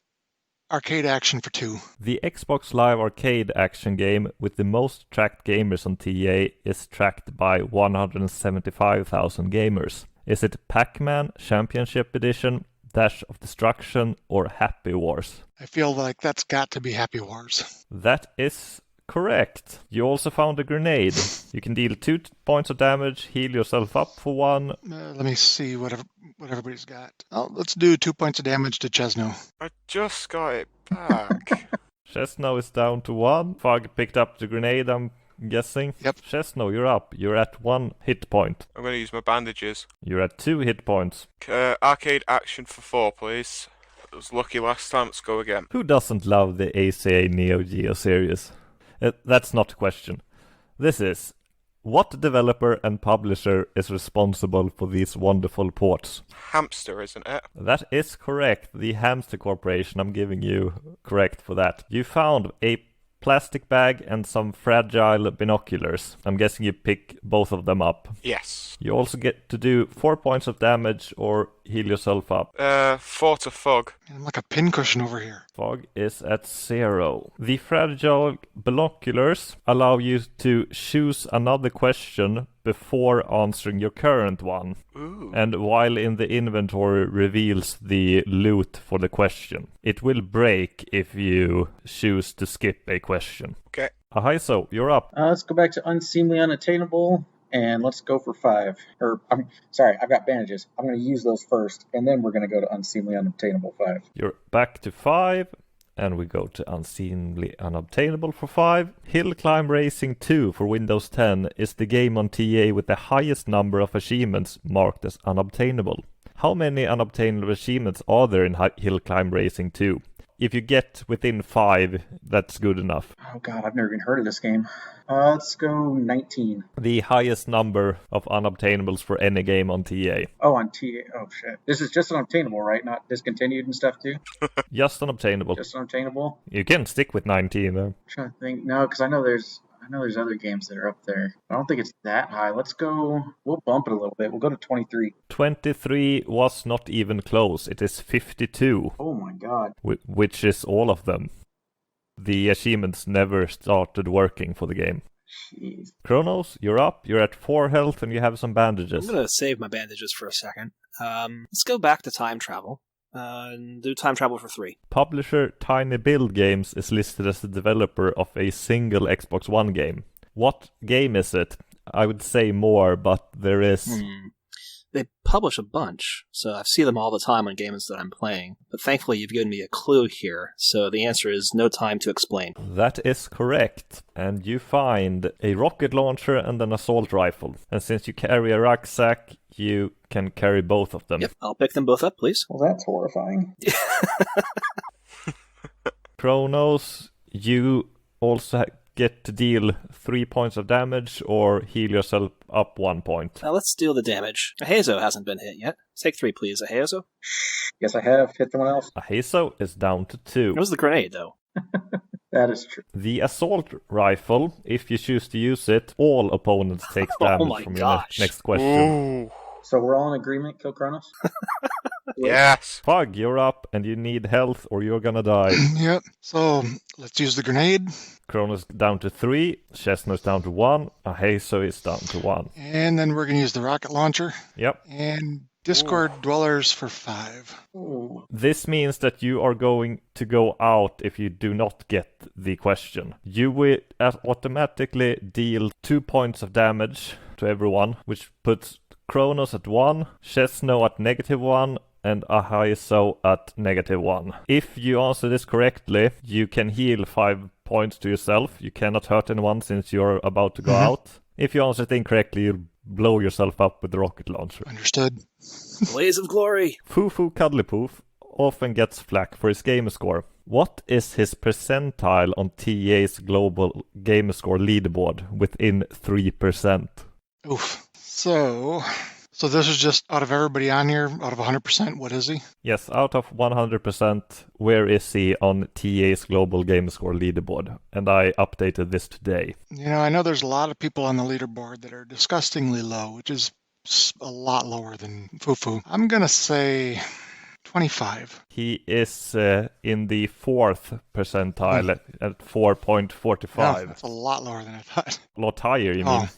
arcade action for 2. The Xbox Live Arcade action game with the most tracked gamers on TA is tracked by 175,000 gamers. Is it Pac-Man Championship Edition, Dash of Destruction, or Happy Wars? I feel like that's got to be Happy Wars. That is correct. You also found a grenade. You can deal 2 points of damage, heal yourself up for 1. Let me see what everybody's got. Oh, let's do 2 points of damage to Chesno. I just got it back. Chesno is down to 1. Fug picked up the grenade, I'm guessing. Yep. Chesno, you're up. You're at 1 hit point. I'm going to use my bandages. You're at 2 hit points. Arcade action for 4, please. I was lucky last time. Let's go again. Who doesn't love the ACA Neo Geo series? That's not a question. This is What developer and publisher is responsible for these wonderful ports? Hamster, isn't it? That is correct. The Hamster Corporation. I'm giving you correct for that. You found a plastic bag and some fragile binoculars. I'm guessing you pick both of them up. Yes. You also get to do 4 points of damage or heal yourself up. 4 to Fog. I'm like a pincushion over here. Fog is at 0. The fragile binoculars allow you to choose another question before answering your current one. Ooh. And while in the inventory reveals the loot for the question. It will break if you choose to skip a question. Okay. Ahaiso, you're up. Let's go back to Unseemly Unattainable, and let's go for 5. I'm sorry, I've got bandages. I'm going to use those first, and then we're going to go to Unseemly Unobtainable 5. You're back to 5. And we go to Unseemly Unobtainable for 5. Hill Climb Racing 2 for Windows 10 is the game on TA with the highest number of achievements marked as unobtainable. How many unobtainable achievements are there in Hill Climb Racing 2? If you get within 5, that's good enough. Oh god, I've never even heard of this game. Let's go 19. The highest number of unobtainables for any game on TA. Oh, on TA. Oh shit. This is just unobtainable, right? Not discontinued and stuff too? Just unobtainable. Just unobtainable? You can stick with 19 though. I'm trying to think. No, because I know there's other games that are up there. I don't think it's that high. We'll bump it a little bit. We'll go to 23. 23 was not even close. It is 52. Oh my god. Which is all of them. The achievements never started working for the game. Jeez. Kronos, you're up. You're at 4 health and you have some bandages. I'm going to save my bandages for a second. Let's go back to time travel. And do time travel for 3. Publisher Tiny Build Games is listed as the developer of a single Xbox One game. What game is it? I would say more, but there is... They publish a bunch, so I see them all the time on games that I'm playing. But thankfully, you've given me a clue here, so the answer is no time to explain. That is correct. And you find a rocket launcher and an assault rifle. And since you carry a rucksack, you can carry both of them. Yep, I'll pick them both up, please. Well, that's horrifying. Kronos, you also get to deal 3 points of damage or heal yourself up 1 point. Now let's deal the damage. Ahaiso hasn't been hit yet. Take 3, please, Ahaiso. Yes, I have. Hit someone else. Ahaiso is down to 2. It was the grenade, though. That is true. The assault rifle, if you choose to use it, all opponents take damage from your next question. Ooh. So we're all in agreement, kill Kronos? Yes. Fug, you're up and you need health or you're gonna die. Yep. So let's use the grenade. Kronos down to 3, Chesno's down to 1, Ahaiso is down to 1. And then we're going to use the rocket launcher. Yep. And Discord Dwellers for 5. Ooh. This means that you are going to go out if you do not get the question. You will automatically deal 2 points of damage to everyone, which puts Kronos at 1, Chesno at -1, and Ahaiso at -1. If you answer this correctly, you can heal 5 points to yourself. You cannot hurt anyone since you're about to go out. If you answer it incorrectly, you'll blow yourself up with the rocket launcher. Understood. Blaze of glory! FuFuDaddilyPoof often gets flack for his gamer score. What is his percentile on TA's global gamer score leaderboard within 3%? Oof. So this is just out of everybody on here, out of 100%, what is he? Yes, out of 100%, where is he on TA's global gamer score leaderboard? And I updated this today. You know, I know there's a lot of people on the leaderboard that are disgustingly low, which is a lot lower than Fufu. I'm going to say 25. He is in the 4th percentile at 4.45. Yeah, that's a lot lower than I thought. A lot higher, you mean?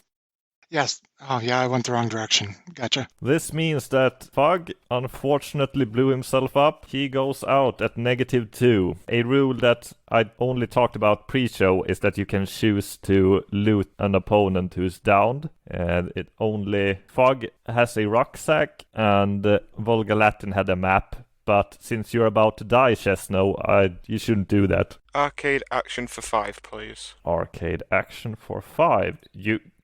Yes. Oh, yeah, I went the wrong direction. Gotcha. This means that Fug unfortunately blew himself up. He goes out at -2. A rule that I only talked about pre-show is that you can choose to loot an opponent who's downed. And it only... Fug has a rucksack and Volga Latin had a map. But since you're about to die, Chesno, you shouldn't do that. Arcade action for 5, please. Arcade action for 5.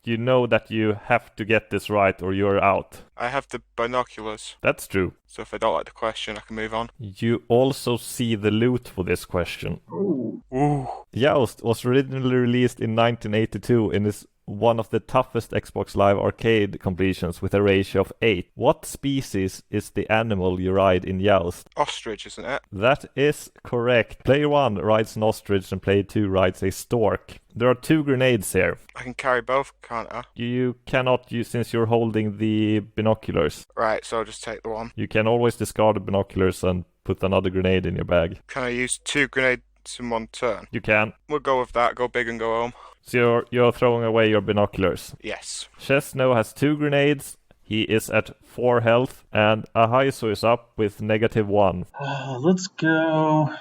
You know that you have to get this right or you're out. I have the binoculars. That's true. So if I don't like the question, I can move on. You also see the loot for this question. Ooh. Joust was originally released in 1982 and is one of the toughest Xbox Live Arcade completions with a ratio of 8. What species is the animal you ride in Joust? Ostrich, isn't it? That is correct. Player 1 rides an ostrich and player 2 rides a stork. There are 2 grenades here. I can carry both, can't I? You cannot use since you're holding the binoculars. Right, so I'll just take the one. You can always discard the binoculars and put another grenade in your bag. Can I use 2 grenades in one turn? You can. We'll go with that, go big and go home. So you're throwing away your binoculars. Yes. Chesno has 2 grenades. He is at 4 health, and Ahaiso is up with -1. Let's go.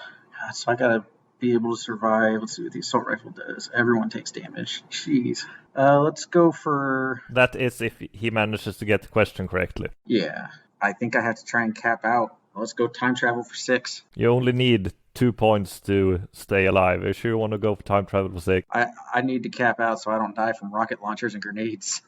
So I gotta be able to survive. Let's see what the assault rifle does. Everyone takes damage. Jeez. Let's go for... That is if he manages to get the question correctly. Yeah. I think I have to try and cap out. Let's go time travel for 6. You only need 2 points to stay alive. Are you sure you want to go for time travel for 6? I need to cap out so I don't die from rocket launchers and grenades.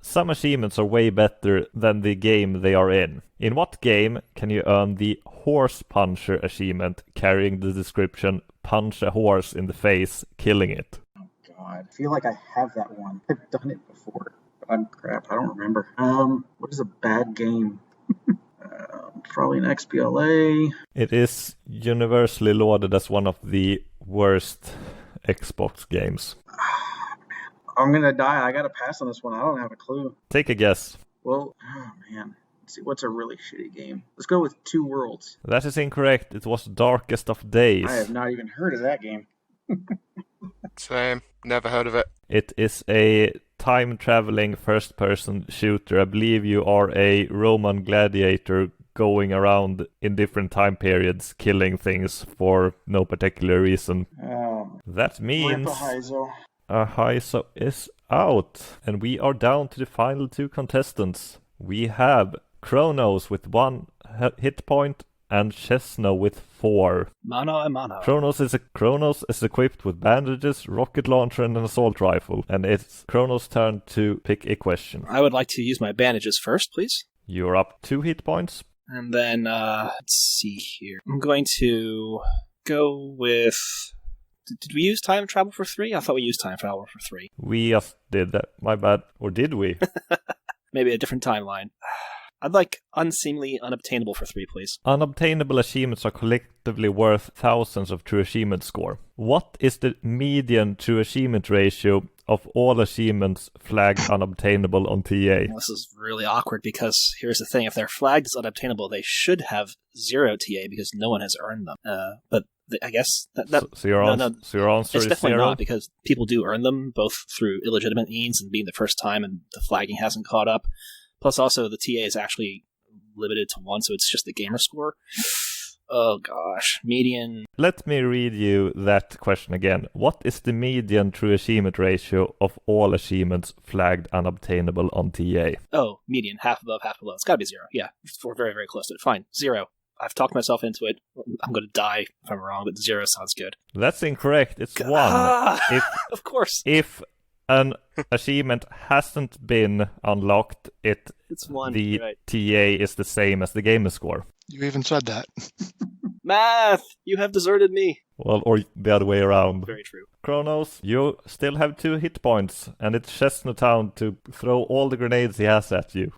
Some achievements are way better than the game they are in. In what game can you earn the Horse Puncher achievement carrying the description "punch a horse in the face, killing it"? Oh god, I feel like I have that one. I've done it before. Crap, I don't remember. What is a bad game? Probably an XBLA. It is universally lauded as one of the worst Xbox games. I'm gonna die. I gotta pass on this one. I don't have a clue. Take a guess. Well, oh man. Let's see, what's a really shitty game? Let's go with Two Worlds. That is incorrect. It was Darkest of Days. I have not even heard of that game. Same. Never heard of it. It is a time-traveling first-person shooter. I believe you are a Roman gladiator going around in different time periods, killing things for no particular reason. That means Ahaiso is out, and we are down to the final 2 contestants. We have Kronos with 1 hit point and Chesno with 4. Mano a mano. Kronos is equipped with bandages, rocket launcher, and an assault rifle, and it's Kronos' turn to pick a question. I would like to use my bandages first, please. You're up 2 hit points. And then, let's see here. I'm going to go with... Did we use time travel for 3? I thought we used time travel for 3. We just did that. My bad. Or did we? Maybe a different timeline. I'd like unseemly unobtainable for 3, please. Unobtainable achievements are collectively worth thousands of true achievement score. What is the median true achievement ratio of all achievements flagged unobtainable on TA? Well, this is really awkward because here's the thing. If they're flagged as unobtainable, they should have 0 TA because no one has earned them. But I guess so your answer it's is definitely 0? not, because people do earn them both through illegitimate means and being the first time and the flagging hasn't caught up. Plus also the TA is actually limited to 1, so it's just the gamer score. Oh gosh, median. Let me read you that question again. What is the median true achievement ratio of all achievements flagged unobtainable on TA? Oh, median, half above, half below. It's gotta be 0. Yeah, we're very, very close to it. Fine, 0. I've talked myself into it. I'm going to die if I'm wrong, but 0 sounds good. That's incorrect. It's 1. Of course. If an achievement hasn't been unlocked, it's 1. The right. TA is the same as the gamer score. You even said that. Math! You have deserted me. Well, or the other way around. Very true. Kronos, you still have 2 hit points, and it's Chesno Town to throw all the grenades he has at you.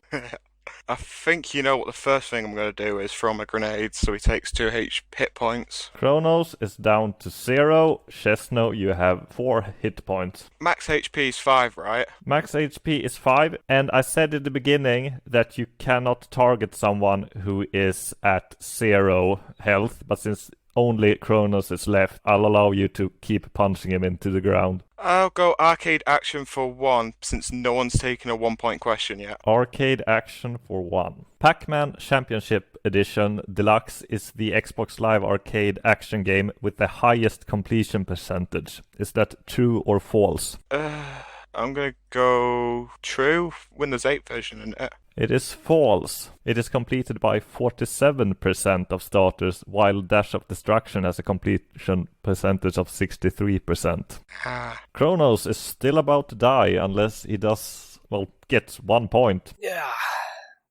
I think you know what the first thing I'm going to do is throw my grenades, so he takes 2 hit points. Kronos is down to 0. Chesno, you have 4 hit points. Max HP is 5, right? Max HP is 5, and I said at the beginning that you cannot target someone who is at 0 health, but since only Kronos is left, I'll allow you to keep punching him into the ground. I'll go arcade action for 1, since no one's taken a 1-point question yet. Arcade action for 1. Pac-Man Championship Edition Deluxe is the Xbox Live Arcade action game with the highest completion percentage. Is that true or false? I'm going to go true. Windows 8 version, isn't it? It is false. It is completed by 47% of starters, while Dash of Destruction has a completion percentage of 63%. Kronos is still about to die unless he gets 1 point. Yeah.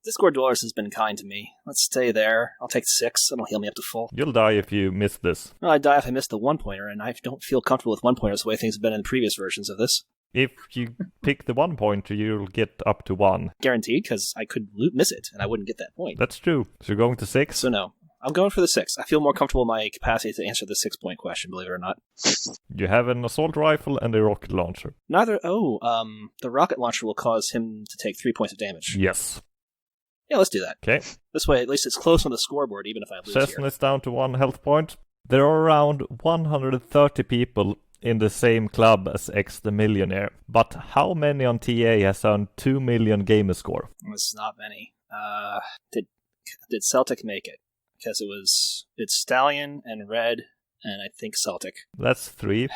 Discord Dwellers has been kind to me. Let's stay there. I'll take 6. It'll heal me up to full. You'll die if you miss this. Well, I'd die if I missed the 1-pointer, and I don't feel comfortable with 1-pointers the way things have been in previous versions of this. If you pick the 1 pointer, you'll get up to 1. Guaranteed, because I could miss it, and I wouldn't get that point. That's true. So you're going to 6? So no. I'm going for the 6. I feel more comfortable in my capacity to answer the 6-point question, believe it or not. You have an assault rifle and a rocket launcher. The rocket launcher will cause him to take 3 points of damage. Yes. Yeah, let's do that. Okay. This way, at least it's close on the scoreboard, even if I lose Chestnut here. is down to 1 health point. There are around 130 people in the same club as X the Millionaire. But how many on TA has earned 2 million gamer score? It's not many. Did Celtic make it? Because it's Stallion and Red, and I think Celtic. That's 3.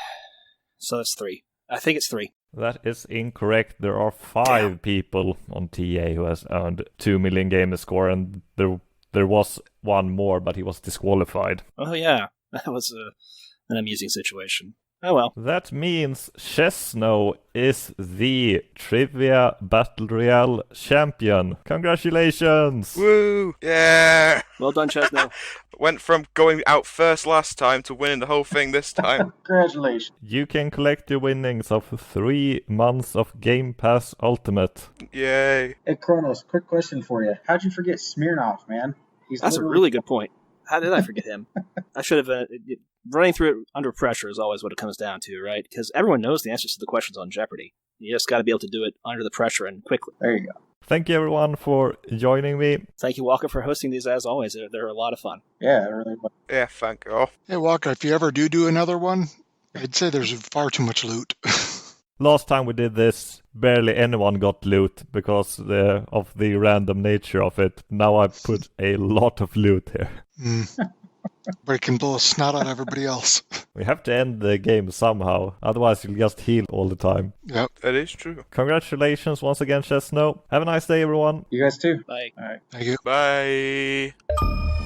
So that's 3. I think it's 3. That is incorrect. There are 5 people on TA who has earned 2 million gamer score, and there was one more, but he was disqualified. Oh yeah, that was an amusing situation. Oh well. That means Chesno is the Trivia Battle Royale champion. Congratulations! Woo! Yeah! Well done, Chesno. Went from going out first last time to winning the whole thing this time. Congratulations. You can collect your winnings of 3 months of Game Pass Ultimate. Yay. Hey, Kronos, quick question for you. How'd you forget Smirnoff, man? That's a really good point. How did I forget him? I should have... running through it under pressure is always what it comes down to, right? Because everyone knows the answers to the questions on Jeopardy. You just got to be able to do it under the pressure and quickly. There you go. Thank you, everyone, for joining me. Thank you, Walker, for hosting these as always. They're a lot of fun. Yeah, really. Yeah, thank you. Hey, Walker, if you ever do another one, I'd say there's far too much loot. Last time we did this, barely anyone got loot because of the random nature of it. Now I put a lot of loot here. But it can blow a snot on everybody else. We have to end the game somehow, otherwise you'll just heal all the time. Yep. That is true. Congratulations once again, Chesno. Have a nice day, everyone. You guys too. Bye. All right. Thank you. Bye.